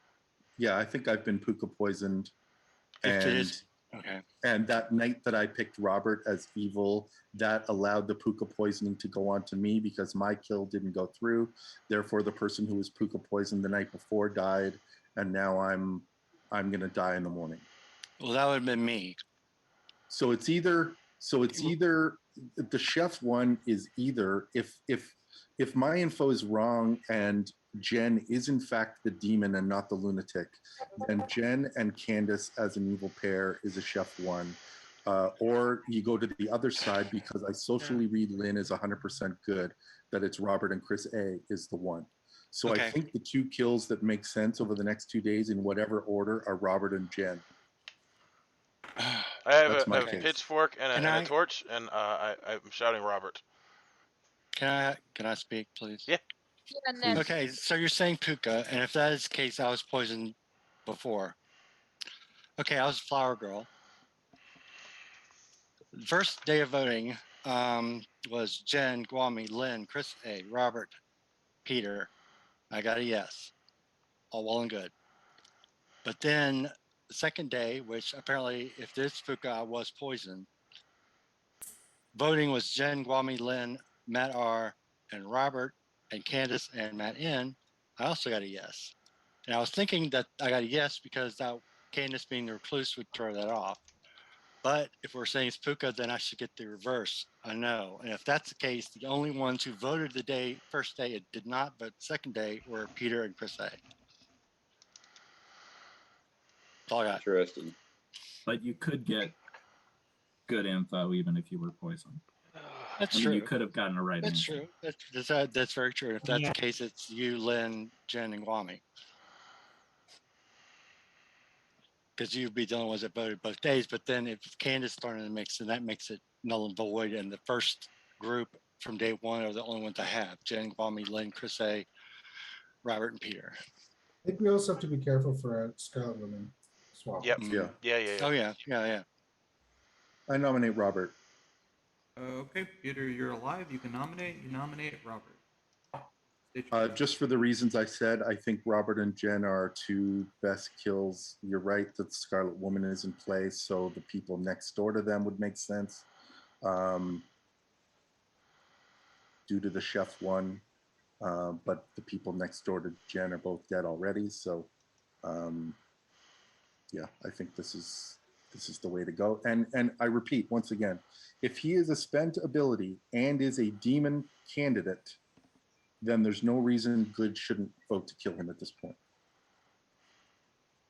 [SPEAKER 6] Yeah, I think I've been puka poisoned.
[SPEAKER 11] If it
[SPEAKER 6] And
[SPEAKER 11] is okay.
[SPEAKER 6] and that night that I picked Robert as evil, that allowed the puka poisoning to go on to me because my kill didn't go through. Therefore, the person who was puka poisoned the night before died, and now I'm going to die in the morning.
[SPEAKER 11] Well, that would have been me.
[SPEAKER 6] So it's either the chef one is either if my info is wrong and Jen is in fact the demon and not the lunatic, then Jen and Candace as an evil pair is a chef one. Or you go to the other side because I socially read Lynn is 100% good, that it's Robert and Chris A is the one. So
[SPEAKER 11] Okay.
[SPEAKER 6] I think the two kills that make sense over the next 2 days in whatever order are Robert and Jen.
[SPEAKER 1] I have
[SPEAKER 6] That's my
[SPEAKER 1] a
[SPEAKER 6] case.
[SPEAKER 1] pitchfork and
[SPEAKER 11] Can
[SPEAKER 1] a
[SPEAKER 11] I-
[SPEAKER 1] torch, and I'm shouting Robert.
[SPEAKER 11] Can I speak, please?
[SPEAKER 1] Yeah.
[SPEAKER 12] Yeah, Ned.
[SPEAKER 11] Okay, so you're saying puka, and if that is the case, I was poisoned before. Okay, I was a flower girl. The first day of voting was Jen, Guami, Lynn, Chris A, Robert, Peter. I got a yes. All well and good. But then the second day, which apparently if this puka I was poisoned, voting was Jen, Guami, Lynn, Matt R, and Robert, and Candace and Matt N. I also got a yes. And I was thinking that I got a yes because that Candace being the recluse would throw that off. But if we're saying it's puka, then I should get the reverse. I know. And if that's the case, the only ones who voted the first day, it did not vote the second day, were Peter and Chris A. That's all I got.
[SPEAKER 4] Interesting.
[SPEAKER 10] but you could get good info even if you were poisoned.
[SPEAKER 11] That's
[SPEAKER 10] I mean,
[SPEAKER 11] true.
[SPEAKER 10] you could have gotten a right
[SPEAKER 11] That's
[SPEAKER 10] answer.
[SPEAKER 11] true. That's very true. If that's
[SPEAKER 9] Yeah.
[SPEAKER 11] the case, it's you, Lynn, Jen, and Guami. Because you'd be the only ones that voted both days. But then if Candace thrown in the mix, then that makes it null and void. And the first group from day one are the only ones I have: Jen, Guami, Lynn, Chris A, Robert, and Peter.
[SPEAKER 8] I think we also have to be careful for a Scarlet Woman swap.
[SPEAKER 1] Yep.
[SPEAKER 6] Yeah.
[SPEAKER 1] Yeah.
[SPEAKER 11] Oh yeah.
[SPEAKER 6] I nominate Robert.
[SPEAKER 2] Okay, Peter, you're alive. You can nominate. You nominate Robert. State your choice.
[SPEAKER 6] Just for the reasons I said, I think Robert and Jen are our two best kills. You're right that the Scarlet Woman is in play, so the people next door to them would make sense. Due to the chef one, but the people next door to Jen are both dead already. So, yeah, I think this is the way to go. And I repeat once again, if he is a spent ability and is a demon candidate, then there's no reason good shouldn't vote to kill him at this point.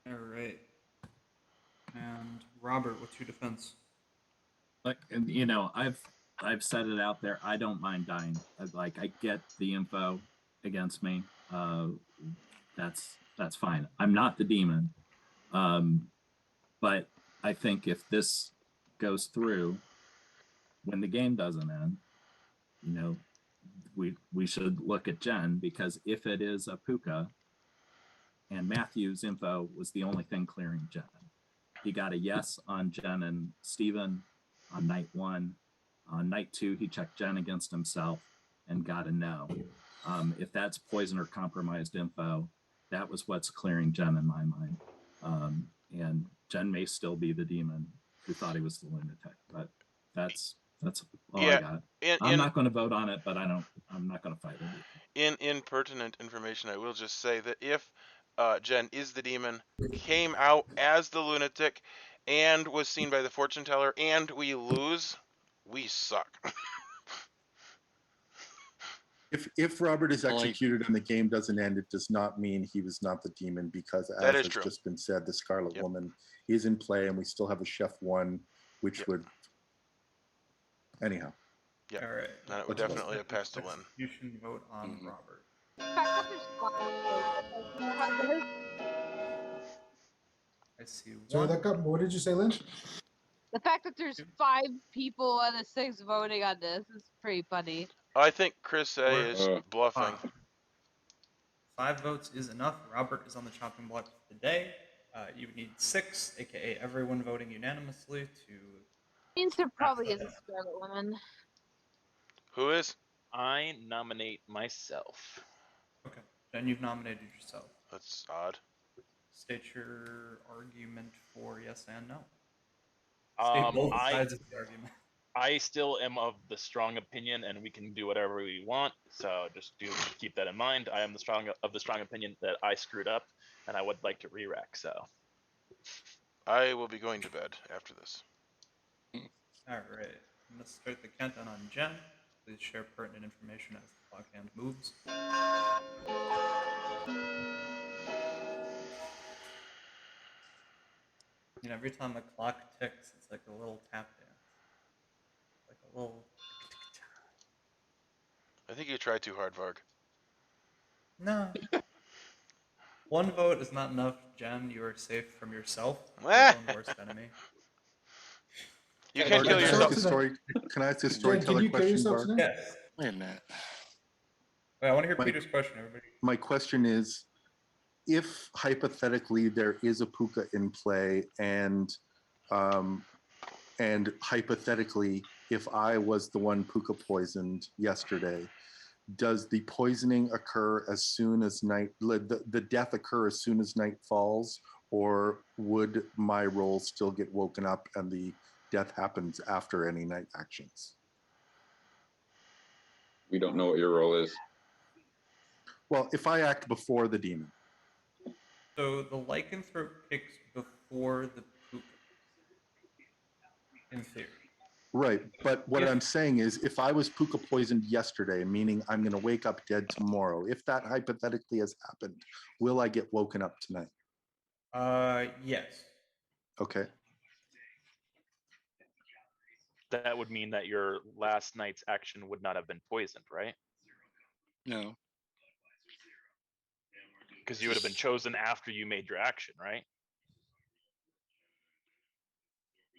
[SPEAKER 2] All right. And Robert, what's your defense?
[SPEAKER 10] Like, and, I've said it out there. I don't mind dying. I get the info against me. That's fine. I'm not the demon. But I think if this goes through, when the game doesn't end, we should look at Jen, because if it is a puka, and Matthew's info was the only thing clearing Jen. He got a yes on Jen and Steven on night 1. On night 2, he checked Jen against himself and got a no. If that's poison or compromised info, that was what's clearing Jen in my mind. And Jen may still be the demon who thought he was the lunatic, but that's all I got. I'm not going to vote on it, but I'm not going to fight it.
[SPEAKER 1] In pertinent information, I will just say that if Jen is the demon, came out as the lunatic, and was seen by the fortune teller, and we lose, we suck.
[SPEAKER 6] If Robert is executed and the game doesn't end, it does not mean he was not the demon, because as has just been said, the Scarlet Woman is in play, and we still have a chef 1, which would anyhow.
[SPEAKER 1] Yeah.
[SPEAKER 2] All right.
[SPEAKER 1] And it would definitely have passed to Lynn.
[SPEAKER 2] Execution vote on Robert. I see
[SPEAKER 8] So
[SPEAKER 2] one.
[SPEAKER 8] that got, what did you say, Lynch?
[SPEAKER 12] The fact that there's 5 people out of 6 voting on this is pretty funny.
[SPEAKER 1] I think Chris A
[SPEAKER 2] Or-
[SPEAKER 1] is bluffing.
[SPEAKER 2] 5 votes is enough. Robert is on the chopping block for today. You would need 6, aka everyone voting unanimously, to.
[SPEAKER 12] Means there probably is a Scarlet Woman.
[SPEAKER 1] Who is?
[SPEAKER 5] I nominate myself.
[SPEAKER 2] Okay. Jen, you've nominated yourself.
[SPEAKER 1] That's odd.
[SPEAKER 2] State your argument for yes and no. State both sides of the argument.
[SPEAKER 5] I still am of the strong opinion, and we can do whatever we want. So just keep that in mind. I am the strong opinion that I screwed up, and I would like to re-rack. So
[SPEAKER 1] I will be going to bed after this.
[SPEAKER 2] All right. I'm gonna start the countdown on Jen. Please share pertinent information as the clock hand moves. You know, every time the clock ticks, it's like a little tap dance. Like a little.
[SPEAKER 1] I think you tried too hard, Varg.
[SPEAKER 2] No. One vote is not enough, Jen. You are safe from yourself, your own worst enemy.
[SPEAKER 1] You can't kill yourself.
[SPEAKER 6] Can I ask a storyteller question, Bart?
[SPEAKER 2] Yes.
[SPEAKER 11] Wait a minute.
[SPEAKER 2] Wait, I want to hear Peter's question, everybody.
[SPEAKER 6] My question is, if hypothetically there is a puka in play, and hypothetically, if I was the one puka poisoned yesterday, does the poisoning occur as soon as the death occur as soon as night falls, or would my role still get woken up and the death happens after any night actions?
[SPEAKER 4] We don't know what your role is.
[SPEAKER 6] Well, if I act before the demon.
[SPEAKER 2] So the Lycanthrope kicks before the puka, in theory.
[SPEAKER 6] Right, but what I'm saying is, if I was puka poisoned yesterday, meaning I'm going to wake up dead tomorrow, if that hypothetically has happened, will I get woken up tonight?
[SPEAKER 2] Yes.
[SPEAKER 6] Okay.
[SPEAKER 5] that would mean that your last night's action would not have been poisoned, right?
[SPEAKER 11] No.
[SPEAKER 5] Because you would have been chosen after you made your action, right?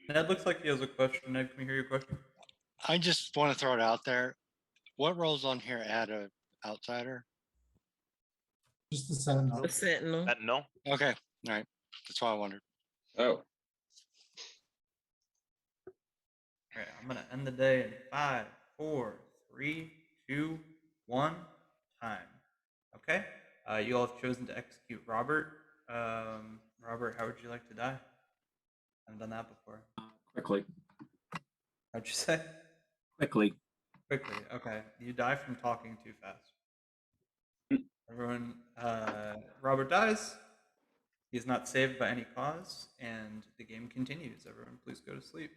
[SPEAKER 2] Ned looks like he has a question. Ned, can we hear your question?
[SPEAKER 11] I just want to throw it out there. What roles on here add a outsider?
[SPEAKER 8] Just the Sentinel.
[SPEAKER 3] The Sentinel.
[SPEAKER 5] No.
[SPEAKER 11] Okay. All right. That's why I wondered.
[SPEAKER 4] Oh.
[SPEAKER 2] All right, I'm gonna end the day in 5, 4, 3, 2, 1. Time. Okay. You all have chosen to execute Robert. Robert, how would you like to die? I haven't done that before.
[SPEAKER 10] Quickly.
[SPEAKER 2] How'd you say?
[SPEAKER 10] Quickly.
[SPEAKER 2] Quickly. Okay. You die from talking too fast. Everyone. Robert dies. He is not saved by any cause, and the game continues. Everyone, please go to sleep.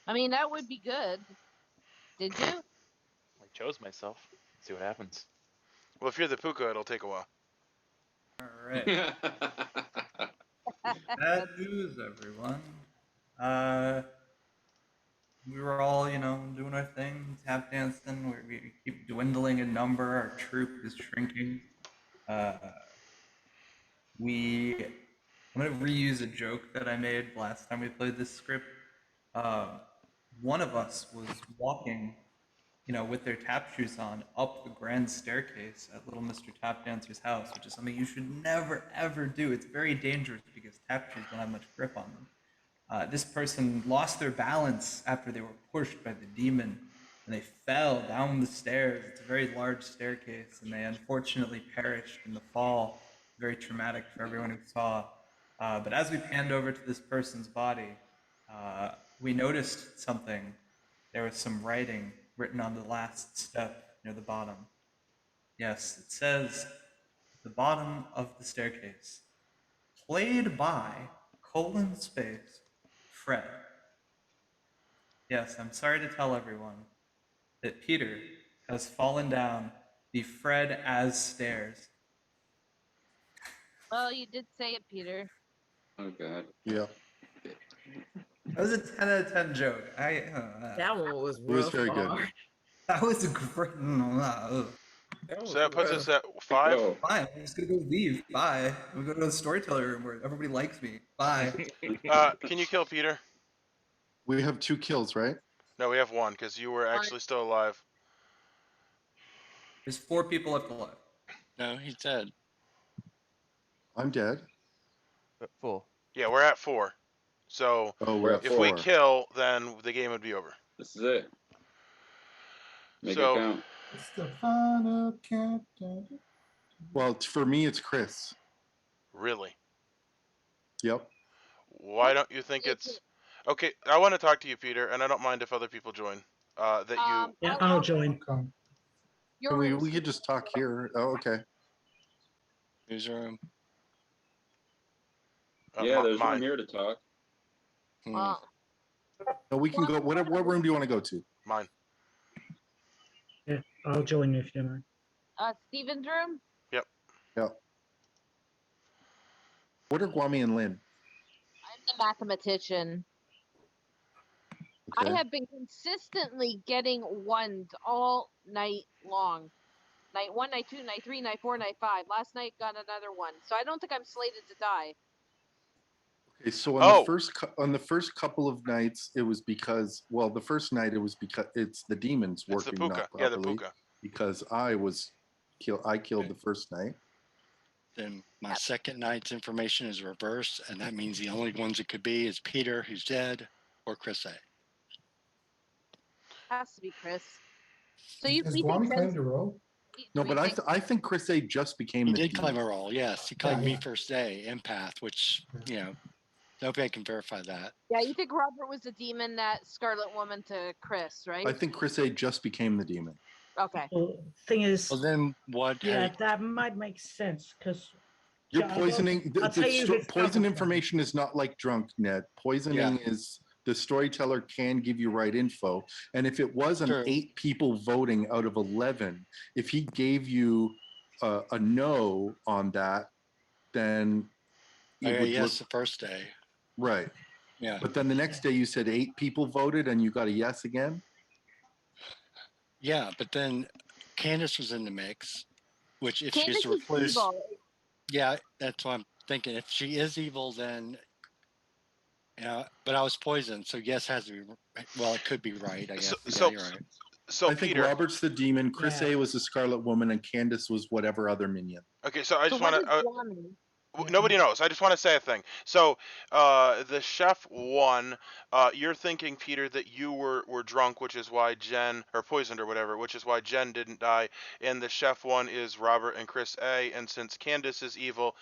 [SPEAKER 12] I mean, that would be good. Did you?
[SPEAKER 5] I chose myself. See what happens.
[SPEAKER 1] Well, if you're the puka, it'll take a while.
[SPEAKER 2] All right. Bad news, everyone. We were all, doing our thing, tap dancing. We keep dwindling in number. Our troop is shrinking. I'm gonna reuse a joke that I made last time we played this script. One of us was walking, with their tap shoes on up the grand staircase at Little Mr. Tap Dancer's house, which is something you should never ever do. It's very dangerous because tap shoes don't have much grip on them. This person lost their balance after they were pushed by the demon, and they fell down the stairs. It's a very large staircase, and they unfortunately perished in the fall. Very traumatic for everyone who saw. But as we panned over to this person's body, we noticed something. There was some writing written on the last step near the bottom. Yes, it says, at the bottom of the staircase, played by, Fred. Yes, I'm sorry to tell everyone that Peter has fallen down the Fred as stairs.
[SPEAKER 12] Well, you did say it, Peter.
[SPEAKER 4] Oh God.
[SPEAKER 6] Yeah.
[SPEAKER 2] That was a 10 out of 10 joke.
[SPEAKER 3] That one was
[SPEAKER 6] It was
[SPEAKER 3] rough.
[SPEAKER 6] very good.
[SPEAKER 3] hard.
[SPEAKER 2] That was a great.
[SPEAKER 3] That
[SPEAKER 1] So that
[SPEAKER 3] was
[SPEAKER 1] puts
[SPEAKER 3] rough.
[SPEAKER 1] us at 5.
[SPEAKER 4] Oh.
[SPEAKER 2] Fine, I'm just gonna go leave. Bye. I'm gonna go to the storyteller room where everybody likes me. Bye.
[SPEAKER 1] Can you kill Peter?
[SPEAKER 6] We have 2 kills, right?
[SPEAKER 1] No, we have 1 because you were actually still alive.
[SPEAKER 2] There's 4 people left alive.
[SPEAKER 11] No, he's dead.
[SPEAKER 6] I'm dead.
[SPEAKER 7] But 4.
[SPEAKER 1] Yeah, we're at 4. So
[SPEAKER 6] We're at
[SPEAKER 1] if
[SPEAKER 6] 4.
[SPEAKER 1] we kill, then the game would be over.
[SPEAKER 4] This is it. Make
[SPEAKER 1] So-
[SPEAKER 4] it count.
[SPEAKER 8] It's the final countdown.
[SPEAKER 6] Well, for me, it's Chris.
[SPEAKER 1] Really?
[SPEAKER 6] Yep.
[SPEAKER 1] Why don't you think it's okay? I want to talk to you, Peter, and I don't mind if other people join. That you.
[SPEAKER 9] Yeah, I'll join.
[SPEAKER 6] Can
[SPEAKER 12] Your
[SPEAKER 6] we
[SPEAKER 12] room's
[SPEAKER 6] could just talk here. Oh, okay.
[SPEAKER 11] Who's room?
[SPEAKER 4] Yeah, there's
[SPEAKER 1] mine.
[SPEAKER 4] room here to talk.
[SPEAKER 12] Uh,
[SPEAKER 6] No, we can go. What room do you want to go to?
[SPEAKER 1] Mine.
[SPEAKER 9] Yeah, I'll join you if you don't mind.
[SPEAKER 12] Steven's room?
[SPEAKER 1] Yep.
[SPEAKER 6] Yep. What are Guami and Lynn?
[SPEAKER 12] I'm the mathematician.
[SPEAKER 6] Okay.
[SPEAKER 12] I have been consistently getting ones all night long. Night 1, night 2, night 3, night 4, night 5. Last night got another one. So I don't think I'm slated to die.
[SPEAKER 6] Okay, so on the first couple of nights, it was because the first night it was because it's the demons
[SPEAKER 1] It's the
[SPEAKER 6] working
[SPEAKER 1] puka.
[SPEAKER 6] not
[SPEAKER 1] Yeah, the
[SPEAKER 6] properly.
[SPEAKER 1] puka.
[SPEAKER 6] Because I killed the first night.
[SPEAKER 11] Then my second night's information is reversed, and that means the only ones it could be is Peter, who's dead, or Chris A.
[SPEAKER 12] Has to be Chris. So you
[SPEAKER 8] Is
[SPEAKER 12] think
[SPEAKER 8] Guami
[SPEAKER 12] Jen's-
[SPEAKER 8] claimed a role?
[SPEAKER 6] No,
[SPEAKER 12] do
[SPEAKER 6] but
[SPEAKER 12] we
[SPEAKER 6] I think Chris A just became
[SPEAKER 11] He
[SPEAKER 6] the
[SPEAKER 11] did
[SPEAKER 6] demon.
[SPEAKER 11] claim a role, yes. He claimed me
[SPEAKER 8] yeah.
[SPEAKER 11] first day, Empath, which, nobody can verify that.
[SPEAKER 12] Yeah, you think Robert was the demon that Scarlet Woman to Chris, right?
[SPEAKER 6] I think Chris A just became the demon.
[SPEAKER 12] Okay.
[SPEAKER 9] Well, thing is,
[SPEAKER 11] Well, then what?
[SPEAKER 9] yeah, that might make sense because
[SPEAKER 6] You're poisoning.
[SPEAKER 9] I'll tell you his
[SPEAKER 6] Poison
[SPEAKER 9] trouble.
[SPEAKER 6] information is not like drunk, Ned. Poisoning is the storyteller can give you right info. And if it wasn't
[SPEAKER 11] Sure.
[SPEAKER 6] 8 people voting out of 11, if he gave you a no on that, then it would
[SPEAKER 11] yes,
[SPEAKER 6] look
[SPEAKER 11] the first day.
[SPEAKER 6] right.
[SPEAKER 11] Yeah.
[SPEAKER 6] But then the next day you said 8 people voted and you got a yes again.
[SPEAKER 11] Yeah, but then Candace was in the mix, which if
[SPEAKER 12] Candace
[SPEAKER 11] she's a
[SPEAKER 12] is
[SPEAKER 11] recluse,
[SPEAKER 12] evil.
[SPEAKER 11] yeah, that's what I'm thinking. If she is evil, then but I was poisoned, so yes has to be. Well, it could be right. I guess.
[SPEAKER 1] So
[SPEAKER 11] you're right.
[SPEAKER 1] So
[SPEAKER 6] I think
[SPEAKER 1] Peter.
[SPEAKER 6] Robert's the demon, Chris
[SPEAKER 9] Yeah.
[SPEAKER 6] A was the Scarlet Woman, and Candace was whatever other minion.
[SPEAKER 1] Okay, so I just
[SPEAKER 12] what
[SPEAKER 1] want
[SPEAKER 12] is
[SPEAKER 1] to.
[SPEAKER 12] Guami?
[SPEAKER 1] Nobody knows. I just want to say a thing. So, the chef won. You're thinking, Peter, that you were drunk, which is why Jen, or poisoned or whatever, which is why Jen didn't die. And the chef one is Robert and Chris A. And since Candace is evil,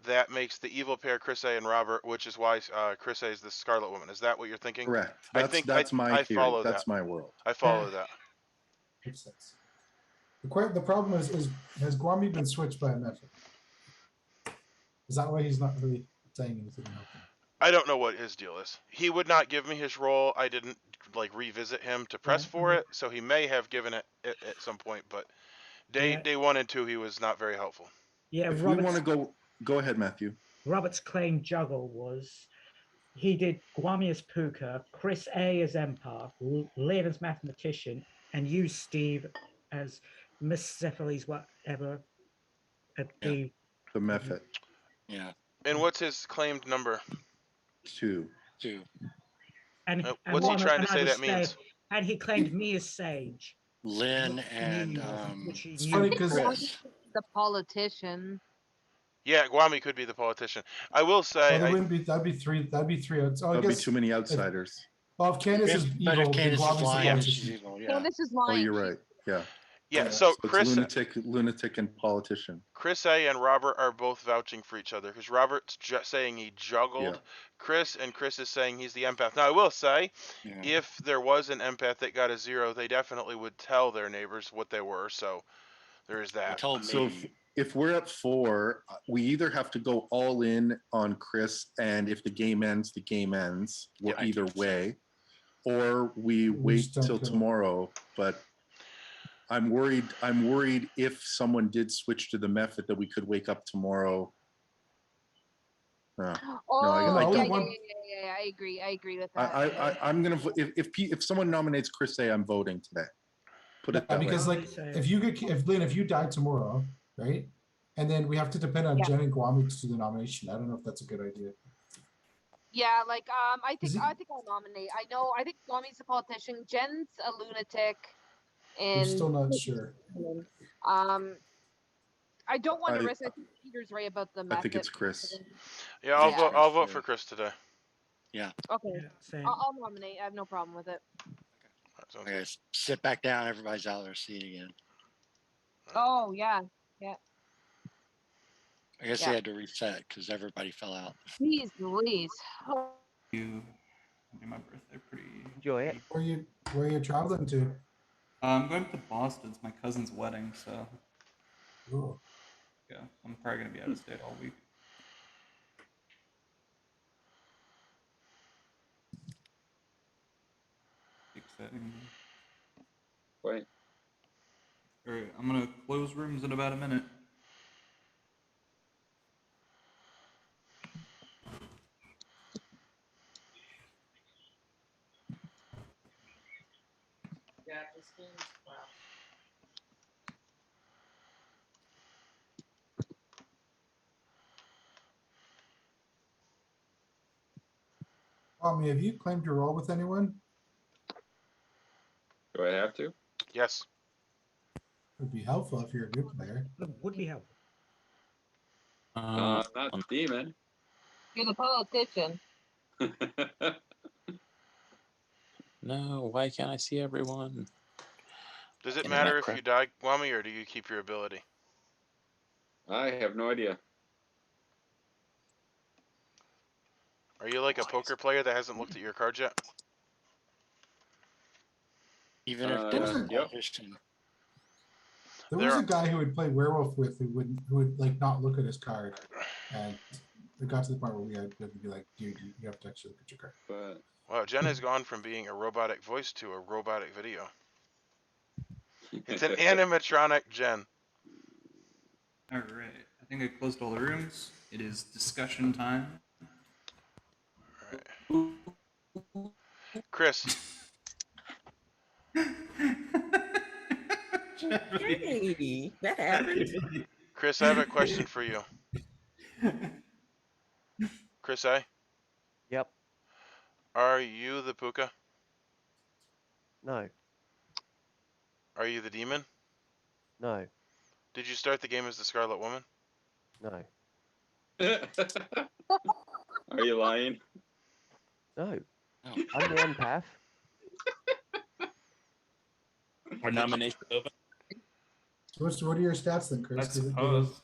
[SPEAKER 1] that makes the evil pair Chris A and Robert, which is why Chris A is the Scarlet Woman. Is that what you're thinking?
[SPEAKER 6] Correct.
[SPEAKER 1] I
[SPEAKER 6] That's
[SPEAKER 1] think
[SPEAKER 6] that's my
[SPEAKER 1] I
[SPEAKER 6] theory.
[SPEAKER 1] follow
[SPEAKER 6] That's
[SPEAKER 1] that.
[SPEAKER 6] my world.
[SPEAKER 1] I follow that.
[SPEAKER 8] Makes sense. The problem is has Guami been switched by a method? Is that why he's not really saying anything about them?
[SPEAKER 1] I don't know what his deal is. He would not give me his role. I didn't like revisit him to press for it, so he may have given it at some point. But day 1 and 2, he was not very helpful.
[SPEAKER 9] Yeah,
[SPEAKER 6] If we want to go ahead, Matthew.
[SPEAKER 9] Robert's claim juggle was he did Guami as Puka, Chris A as Empath, Lynn as Mathematician, and you, Steve, as Miscephalese whatever. The
[SPEAKER 6] method.
[SPEAKER 11] Yeah.
[SPEAKER 1] And what's his claimed number?
[SPEAKER 6] 2.
[SPEAKER 9] And
[SPEAKER 1] what's he trying to say that
[SPEAKER 9] Sage,
[SPEAKER 1] means?
[SPEAKER 9] and he claimed me as Sage.
[SPEAKER 11] Lynn and
[SPEAKER 3] It's funny because
[SPEAKER 12] the politician.
[SPEAKER 1] Yeah, Guami could be the politician. I will say
[SPEAKER 8] Well, wouldn't be. That'd be 3. That'd be 3. So I
[SPEAKER 6] That'd be
[SPEAKER 8] guess
[SPEAKER 6] too many outsiders.
[SPEAKER 8] Well, if Candace is
[SPEAKER 11] But if
[SPEAKER 8] evil, then
[SPEAKER 11] Candace is
[SPEAKER 8] Guami's the
[SPEAKER 11] lying,
[SPEAKER 8] politician.
[SPEAKER 11] she's evil. Yeah.
[SPEAKER 12] Candace is
[SPEAKER 6] Oh,
[SPEAKER 12] lying.
[SPEAKER 6] you're right. Yeah.
[SPEAKER 1] Yeah, so Chris,
[SPEAKER 6] it's lunatic, and politician.
[SPEAKER 1] Chris A and Robert are both vouching for each other because Robert's saying he juggled Chris, and Chris is saying he's the empath. Now, I will say, if there was an empath that got a 0, they definitely would tell their neighbors what they were. So there is that.
[SPEAKER 6] So if we're at 4, we either have to go all in on Chris, and if the game ends, the game ends. Either way, or we wait till tomorrow. But I'm worried if someone did switch to the method that we could wake up tomorrow.
[SPEAKER 12] Yeah, I agree with that.
[SPEAKER 6] I'm gonna if someone nominates Chris A, I'm voting today. Put it that
[SPEAKER 8] because
[SPEAKER 6] way.
[SPEAKER 8] like if you died tomorrow, right? And then we have to depend on Jen and Guami to do the nomination. I don't know if that's a good idea.
[SPEAKER 12] Yeah, like I think I'll nominate. I think Guami's a politician. Jen's a lunatic. And
[SPEAKER 8] I'm still not sure.
[SPEAKER 12] I don't want to risk. I think Peter's right about the method.
[SPEAKER 6] I think it's Chris.
[SPEAKER 1] Yeah, I'll vote for Chris today.
[SPEAKER 11] Yeah.
[SPEAKER 12] Okay. I'll nominate. I have no problem with it.
[SPEAKER 11] Okay, sit back down. Everybody's out of their seat again.
[SPEAKER 12] Oh yeah.
[SPEAKER 11] I guess they had to reset because everybody fell out.
[SPEAKER 12] Jeez Louise.
[SPEAKER 2] You made my birthday pretty.
[SPEAKER 7] Enjoy it.
[SPEAKER 8] Where are you traveling to?
[SPEAKER 2] I'm going to Boston. It's my cousin's wedding, so.
[SPEAKER 8] Cool.
[SPEAKER 2] Yeah, I'm probably gonna be out of state all week. Exciting.
[SPEAKER 4] Wait.
[SPEAKER 2] All right, I'm gonna close rooms in about a minute.
[SPEAKER 3] Yeah, this game's wow.
[SPEAKER 8] Guami, have you claimed your role with anyone?
[SPEAKER 4] Do I have to?
[SPEAKER 1] Yes.
[SPEAKER 8] It would be helpful if you're a good player.
[SPEAKER 9] It would be helpful.
[SPEAKER 4] Not demon.
[SPEAKER 12] You're the politician.
[SPEAKER 14] No, why can't I see everyone?
[SPEAKER 1] Does it
[SPEAKER 14] Internet
[SPEAKER 1] matter if
[SPEAKER 14] crap.
[SPEAKER 1] you die, Guami, or do you keep your ability?
[SPEAKER 4] I have no idea.
[SPEAKER 1] Are you like a poker player that hasn't looked at your cards yet?
[SPEAKER 11] Even if there's a politician.
[SPEAKER 8] There was a guy who would play werewolf with who would like not look at his card, and it got to the point where we had to be like, dude, you have to actually look at your card.
[SPEAKER 4] But
[SPEAKER 1] Wow, Jen has gone from being a robotic voice to a robotic video. It's an animatronic Jen.
[SPEAKER 2] All right, I think I closed all the rooms. It is discussion time.
[SPEAKER 1] All right. Chris.
[SPEAKER 3] Hey, that happened.
[SPEAKER 1] Chris, I have a question for you. Chris A?
[SPEAKER 7] Yep.
[SPEAKER 1] Are you the Puka?
[SPEAKER 7] No.
[SPEAKER 1] Are you the demon?
[SPEAKER 7] No.
[SPEAKER 1] Did you start the game as the Scarlet Woman?
[SPEAKER 7] No.
[SPEAKER 4] Are you lying?
[SPEAKER 7] No. I'm the empath.
[SPEAKER 14] Our nomination open.
[SPEAKER 8] So what are your stats then, Chris?
[SPEAKER 2] I suppose.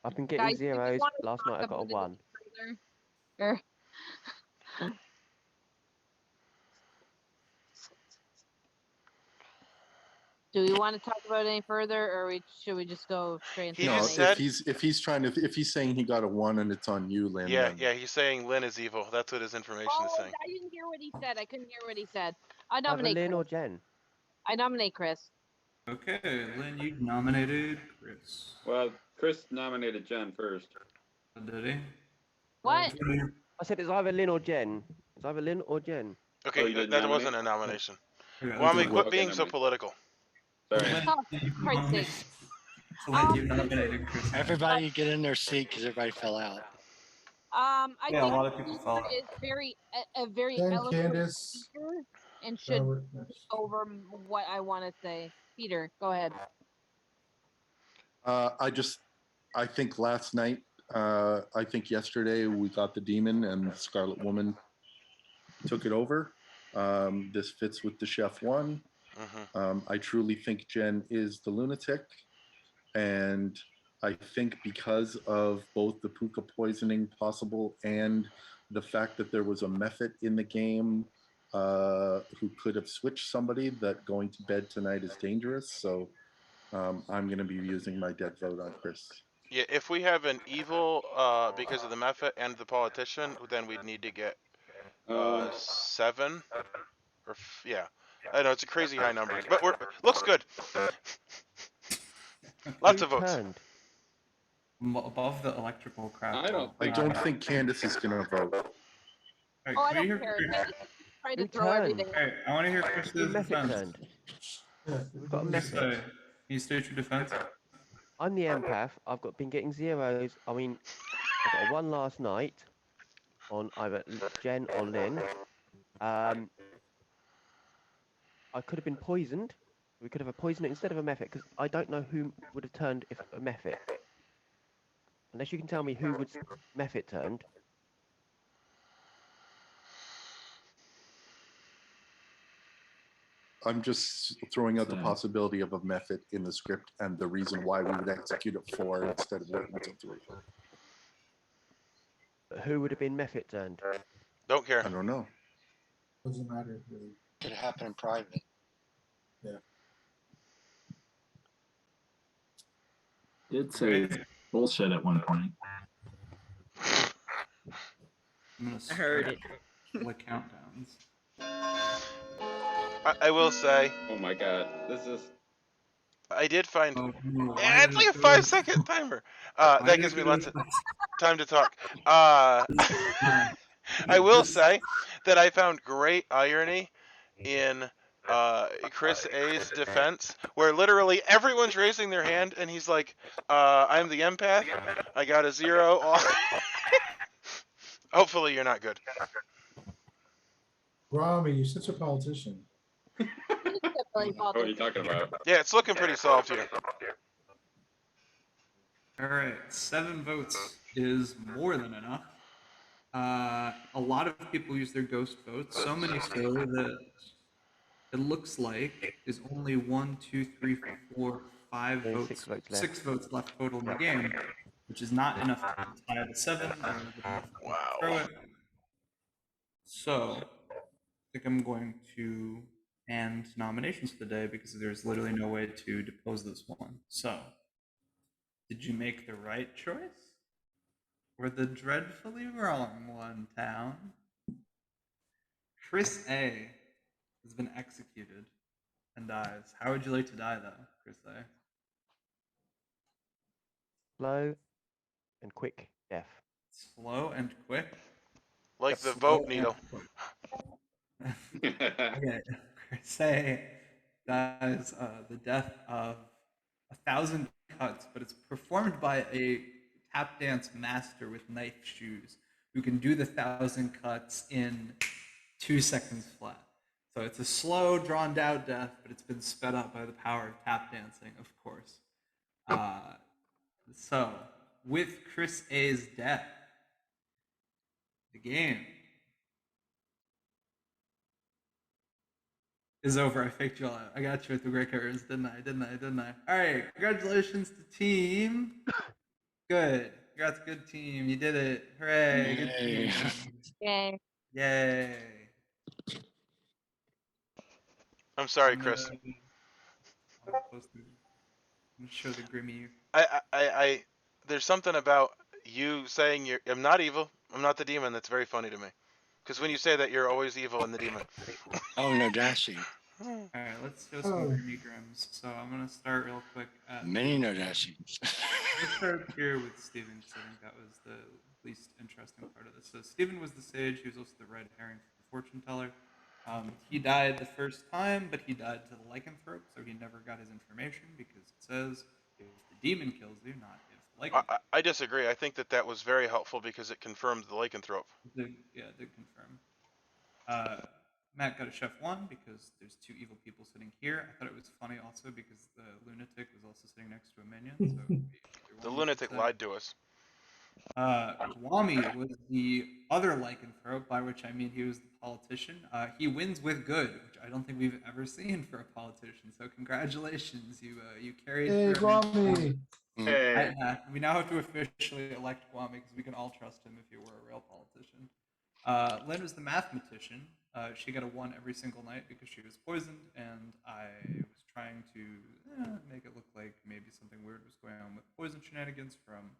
[SPEAKER 7] I've been getting
[SPEAKER 12] Guys, if you
[SPEAKER 7] zeros.
[SPEAKER 12] wanna
[SPEAKER 7] Last
[SPEAKER 12] talk
[SPEAKER 7] night I got a
[SPEAKER 12] about it
[SPEAKER 7] 1.
[SPEAKER 12] further, Do we want to talk about it any further, or should we just go straight into
[SPEAKER 1] He
[SPEAKER 6] No,
[SPEAKER 1] just
[SPEAKER 12] nomination?
[SPEAKER 1] said-
[SPEAKER 6] if he's saying he got a 1 and it's on you, Lynn.
[SPEAKER 1] Yeah,
[SPEAKER 6] then
[SPEAKER 1] yeah, he's saying Lynn is evil. That's what his information is
[SPEAKER 12] Oh,
[SPEAKER 1] saying.
[SPEAKER 12] I didn't hear what he said. I couldn't hear what he said. I
[SPEAKER 7] Either
[SPEAKER 12] nominate
[SPEAKER 7] Lynn or
[SPEAKER 12] Chris.
[SPEAKER 7] Jen.
[SPEAKER 12] I nominate Chris.
[SPEAKER 2] Okay, Lynn, you nominated Chris.
[SPEAKER 4] Well, Chris nominated Jen first.
[SPEAKER 2] Did he?
[SPEAKER 12] What?
[SPEAKER 7] I said it's either Lynn or Jen. It's either Lynn or Jen.
[SPEAKER 1] Okay,
[SPEAKER 4] Oh, you did
[SPEAKER 1] that
[SPEAKER 4] nominate?
[SPEAKER 1] wasn't a nomination.
[SPEAKER 2] Okay,
[SPEAKER 1] Well, I mean,
[SPEAKER 2] so-
[SPEAKER 1] quit
[SPEAKER 4] Okay,
[SPEAKER 1] being
[SPEAKER 4] never
[SPEAKER 1] so
[SPEAKER 4] mind.
[SPEAKER 1] political.
[SPEAKER 4] Sorry.
[SPEAKER 2] Lynn,
[SPEAKER 12] Oh,
[SPEAKER 2] you
[SPEAKER 12] for Christ's sake.
[SPEAKER 2] So Lynn, you nominated Chris.
[SPEAKER 11] Everybody get in their seat because everybody fell out.
[SPEAKER 12] I
[SPEAKER 2] Yeah, a
[SPEAKER 12] think
[SPEAKER 2] lot of people
[SPEAKER 12] Peter
[SPEAKER 2] felt-
[SPEAKER 12] is a very
[SPEAKER 8] Jen,
[SPEAKER 12] eloquent
[SPEAKER 8] Candace,
[SPEAKER 12] speaker and should
[SPEAKER 8] Robert,
[SPEAKER 12] over what I want to say. Peter, go ahead.
[SPEAKER 6] I think last night, I think yesterday we got the demon and Scarlet Woman took it over. This fits with the Chef 1. I truly think Jen is the lunatic. And I think because of both the puka poisoning possible and the fact that there was a method in the game who could have switched somebody, that going to bed tonight is dangerous. So I'm going to be using my dead vote on Chris.
[SPEAKER 1] Yeah, if we have an evil because of the method and the politician, then we'd need to get 7 or yeah. I know it's a crazy high number, but looks good. Lots of votes.
[SPEAKER 7] Turned.
[SPEAKER 2] Above the electrical crap.
[SPEAKER 6] I don't think Candace is going to vote.
[SPEAKER 2] Right,
[SPEAKER 12] Oh, I
[SPEAKER 2] can we
[SPEAKER 12] don't
[SPEAKER 2] hear
[SPEAKER 12] care.
[SPEAKER 2] Chris?
[SPEAKER 12] Candace is trying to
[SPEAKER 7] Who
[SPEAKER 12] throw
[SPEAKER 7] turned?
[SPEAKER 12] everything.
[SPEAKER 2] Hey, I want to hear Chris's
[SPEAKER 7] Method
[SPEAKER 2] defense.
[SPEAKER 7] turned. We've got a
[SPEAKER 2] Can
[SPEAKER 7] method.
[SPEAKER 2] Can you state your defense?
[SPEAKER 7] I'm the empath. I've been getting zeros. I mean, I got a 1 last night on either Jen or Lynn. I could have been poisoned. We could have a poison instead of a method, because I don't know who would have turned if a method. Unless you can tell me who would method turned.
[SPEAKER 6] I'm just throwing out the possibility of a method in the script and the reason why we would execute it 4 instead of waiting until 3.
[SPEAKER 7] But who would have been method turned?
[SPEAKER 1] Don't care.
[SPEAKER 6] I don't know.
[SPEAKER 8] doesn't matter really.
[SPEAKER 11] Could happen in private.
[SPEAKER 8] Yeah.
[SPEAKER 10] Did say bullshit at one point.
[SPEAKER 3] I heard it.
[SPEAKER 2] The countdowns.
[SPEAKER 1] I will say.
[SPEAKER 4] Oh my god, this is.
[SPEAKER 1] I did find.
[SPEAKER 2] Why
[SPEAKER 1] It's like a 5-second timer. That gives me lots of time to talk. I will say that I found great irony in Chris A's defense, where literally everyone's raising their hand, and he's like, "I'm the empath. I got a 0." Hopefully, you're not good.
[SPEAKER 8] Rami, you're such a politician.
[SPEAKER 4] What are you talking about?
[SPEAKER 1] Yeah, it's looking pretty solved here.
[SPEAKER 2] All right, 7 votes is more than enough. A lot of people use their ghost votes, so many so that it looks like there's only 1, 2, 3, 4, 5
[SPEAKER 7] There's
[SPEAKER 2] votes,
[SPEAKER 7] 6 votes left.
[SPEAKER 2] total in the game, which is not enough to tie the 7.
[SPEAKER 1] Wow.
[SPEAKER 2] Throw it. So, I think I'm going to end nominations today because there's literally no way to depose this one. So, did you make the right choice? Or the dreadfully wrong one, Town? Chris A has been executed and dies. How would you like to die, though, Chris A?
[SPEAKER 7] Slow and quick death.
[SPEAKER 2] Slow and quick?
[SPEAKER 1] Like the
[SPEAKER 2] Slow
[SPEAKER 1] vote
[SPEAKER 2] and
[SPEAKER 1] needle.
[SPEAKER 2] Okay, Chris A dies the death of 1,000 cuts, but it's performed by a tap dance master with knife shoes who can do the 1,000 cuts in 2 seconds flat. So it's a slow, drawn-out death, but it's been sped up by the power of tap dancing, of course. So, with Chris A's death, the game is over. I faked you all out. I got you with the great carriers, didn't I? All right, congratulations to team. Good. Congrats, good team. You did it. Hooray. Good team.
[SPEAKER 12] Yay.
[SPEAKER 2] Yay.
[SPEAKER 1] I'm sorry, Chris.
[SPEAKER 2] close to. I'm gonna show the grimy.
[SPEAKER 1] I there's something about you saying I'm not evil, I'm not the demon that's very funny to me. Because when you say that, you're always evil in the demon.
[SPEAKER 11] Oh no, Dashi.
[SPEAKER 2] All right, let's show some grimy grims. So I'm gonna start real quick at
[SPEAKER 11] Many no Dashi.
[SPEAKER 2] Let's start here with Steven, because I think that was the least interesting part of this. So Steven was the sage. He was also the red herring for the fortune teller. He died the first time, but he died to the lycanthrope, so he never got his information because it says if the demon kills you, not if the lycanthrope.
[SPEAKER 1] I disagree. I think that was very helpful because it confirmed the lycanthrope.
[SPEAKER 2] Yeah, it did confirm. Matt got a chef 1 because there's 2 evil people sitting here. I thought it was funny also because the lunatic was also sitting next to a minion. So
[SPEAKER 1] the lunatic lied to us.
[SPEAKER 2] Gwami was the other lycanthrope, by which I mean he was the politician. He wins with good, which I don't think we've ever seen for a politician. So congratulations, you carried.
[SPEAKER 8] Hey, Gwami.
[SPEAKER 2] We now have to officially elect Gwami because we can all trust him if he were a real politician. Lynn was the mathematician. She got a 1 every single night because she was poisoned, and I was trying to make it look like maybe something weird was going on with poison shenanigans from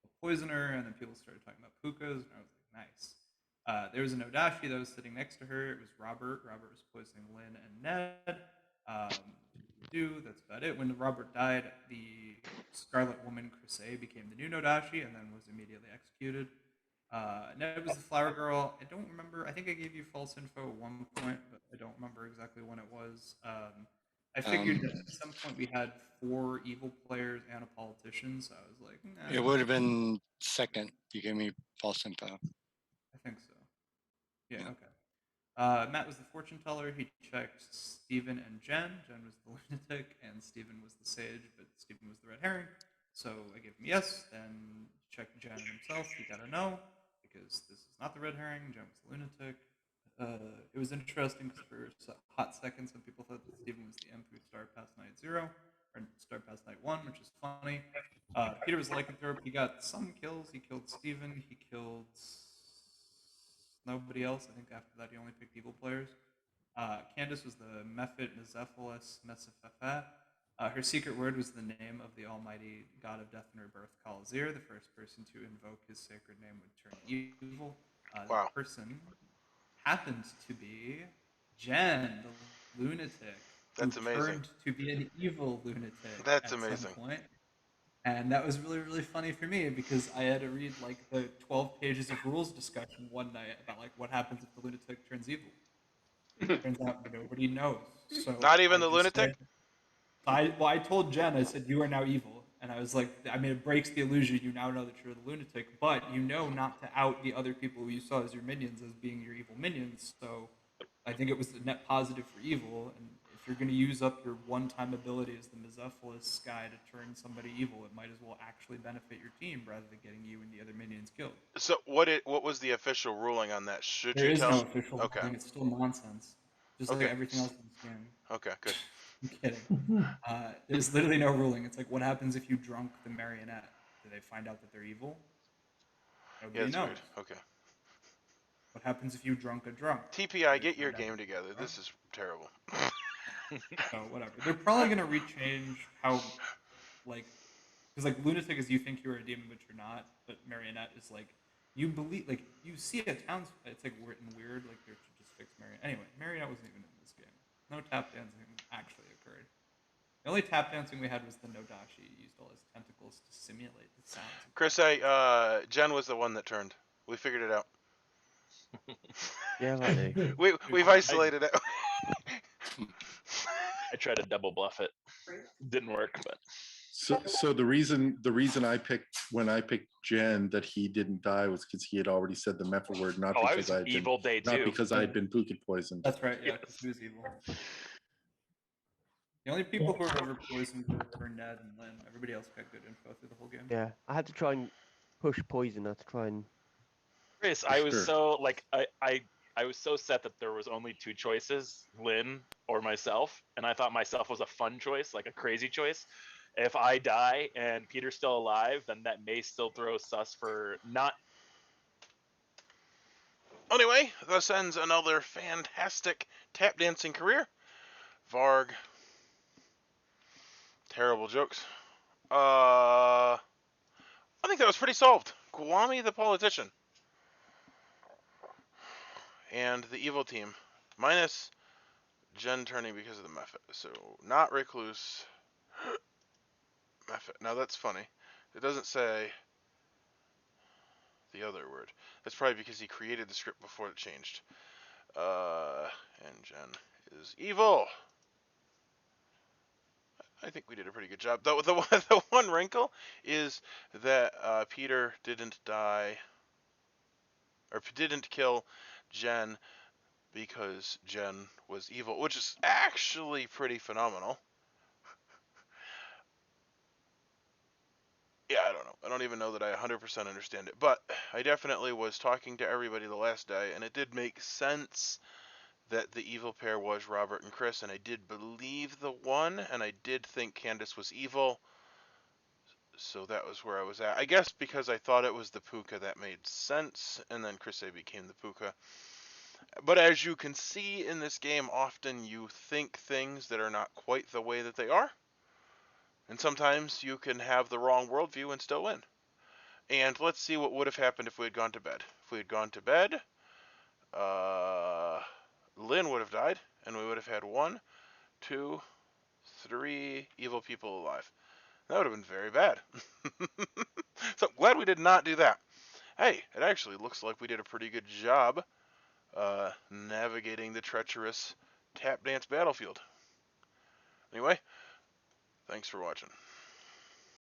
[SPEAKER 2] a poisoner, and then people started talking about pukas, and I was like, nice. There was an Odashi that was sitting next to her. It was Robert. Robert was poisoning Lynn and Ned. That's about it. When Robert died, the Scarlet Woman Crusade became the new Nodashi and then was immediately executed. Ned was the flower girl. I don't remember. I think I gave you false info at one point, but I don't remember exactly when it was. I figured that at some point we had 4 evil players and a politician, so I was like, nah.
[SPEAKER 11] It would have been second. You gave me false info.
[SPEAKER 2] I think so. Yeah, okay. Matt was the fortune teller. He checked Steven and Jen. Jen was the lunatic, and Steven was the sage, but Steven was the red herring. So I gave him yes. Then checked Jen himself. He got a no because this is not the red herring. Jen was the lunatic. It was interesting because for a hot second, some people thought that Steven was the imp who starred past night 0 or starred past night 1, which is funny. Peter was lycanthrope. He got some kills. He killed Steven. He killed nobody else. I think after that he only picked evil players. Candace was the Mephit Mezephiles Mesephafa. Her secret word was the name of the almighty god of death and rebirth, Kalazir. The first person to invoke his sacred name would turn evil. That person happened to be Jen, the lunatic.
[SPEAKER 1] That's amazing.
[SPEAKER 2] Turned to be an evil lunatic.
[SPEAKER 1] That's
[SPEAKER 2] at
[SPEAKER 1] amazing.
[SPEAKER 2] Some point. And that was really, really funny for me because I had to read like the 12 pages of rules discussion one night about like what happens if the lunatic turns evil. Turns out nobody knows. So
[SPEAKER 1] not even the lunatic?
[SPEAKER 2] I told Jen, I said, you are now evil. And I was like, I mean, it breaks the illusion. You now know that you're the lunatic, but you know not to out the other people who you saw as your minions as being your evil minions. So I think it was a net positive for evil. And if you're going to use up your one-time ability as the Mezephiles guy to turn somebody evil, it might as well actually benefit your team rather than getting you and the other minions killed.
[SPEAKER 1] So what was the official ruling on that? Should
[SPEAKER 2] there
[SPEAKER 1] you
[SPEAKER 2] is
[SPEAKER 1] tell?
[SPEAKER 2] No official ruling. It's still nonsense. Just like everything else in this game.
[SPEAKER 1] Okay, good.
[SPEAKER 2] I'm kidding. There's literally no ruling. It's like, what happens if you drunk the marionette? Do they find out that they're evil? Nobody knows.
[SPEAKER 1] Weird. Okay.
[SPEAKER 2] What happens if you drunk a drunk?
[SPEAKER 1] TPI, get your game together. This is terrible.
[SPEAKER 2] So whatever. They're probably gonna rechange how, like, because like lunatic is you think you're a demon but you're not, but marionette is like you believe, like you see a town. It's like weird and weird. Like they should just fix marionette. Anyway, marionette wasn't even in this game. No tap dancing actually occurred. The only tap dancing we had was the Nodashi. He used all his tentacles to simulate the sounds.
[SPEAKER 1] Chris, Jen was the one that turned. We figured it out.
[SPEAKER 7] Yeah, likely.
[SPEAKER 1] We've isolated it.
[SPEAKER 5] I tried to double bluff it. Didn't work, but
[SPEAKER 6] so the reason I picked when I picked Jen that he didn't die was because he had already said the method word, not because I had been puka poisoned.
[SPEAKER 2] That's right. Yeah, because he was evil. The only people who were ever poisoned were Ned and Lynn. Everybody else got good info through the whole game.
[SPEAKER 7] Yeah, I had to try and push poisoner to try and.
[SPEAKER 5] Chris, I was so like I was so set that there was only 2 choices, Lynn or myself, and I thought myself was a fun choice, like a crazy choice. If I die and Peter's still alive, then that may still throw sus for not.
[SPEAKER 1] Anyway, thus ends another fantastic tap dancing career. Varg, Terrible jokes. I think that was pretty solved. Guami the politician. And the evil team. Minus Jen turning because of the Mephit. So, not Recluse. Mephit. Now that's funny. It doesn't say the other word. That's probably because he created the script before it changed. And Jen is evil. I think we did a pretty good job. The one wrinkle is that Peter didn't die, or didn't kill Jen because Jen was evil, which is actually pretty phenomenal. Yeah, I don't know. I don't even know that I 100% understand it, but I definitely was talking to everybody the last day, and it did make sense that the evil pair was Robert and Chris, and I did believe the one, and I did think Candace was evil, so that was where I was at. I guess because I thought it was the Puka that made sense, and then Chris A became the Puka. But as you can see in this game, often you think things that are not quite the way that they are, and sometimes you can have the wrong worldview and still win. And let's see what would have happened if we had gone to bed. If we had gone to bed, Lynn would have died, and we would have had 1, 2, 3 evil people alive. That would have been very bad. So I'm glad we did not do that. Hey, it actually looks like we did a pretty good job navigating the treacherous tap dance battlefield. Anyway, thanks for watching.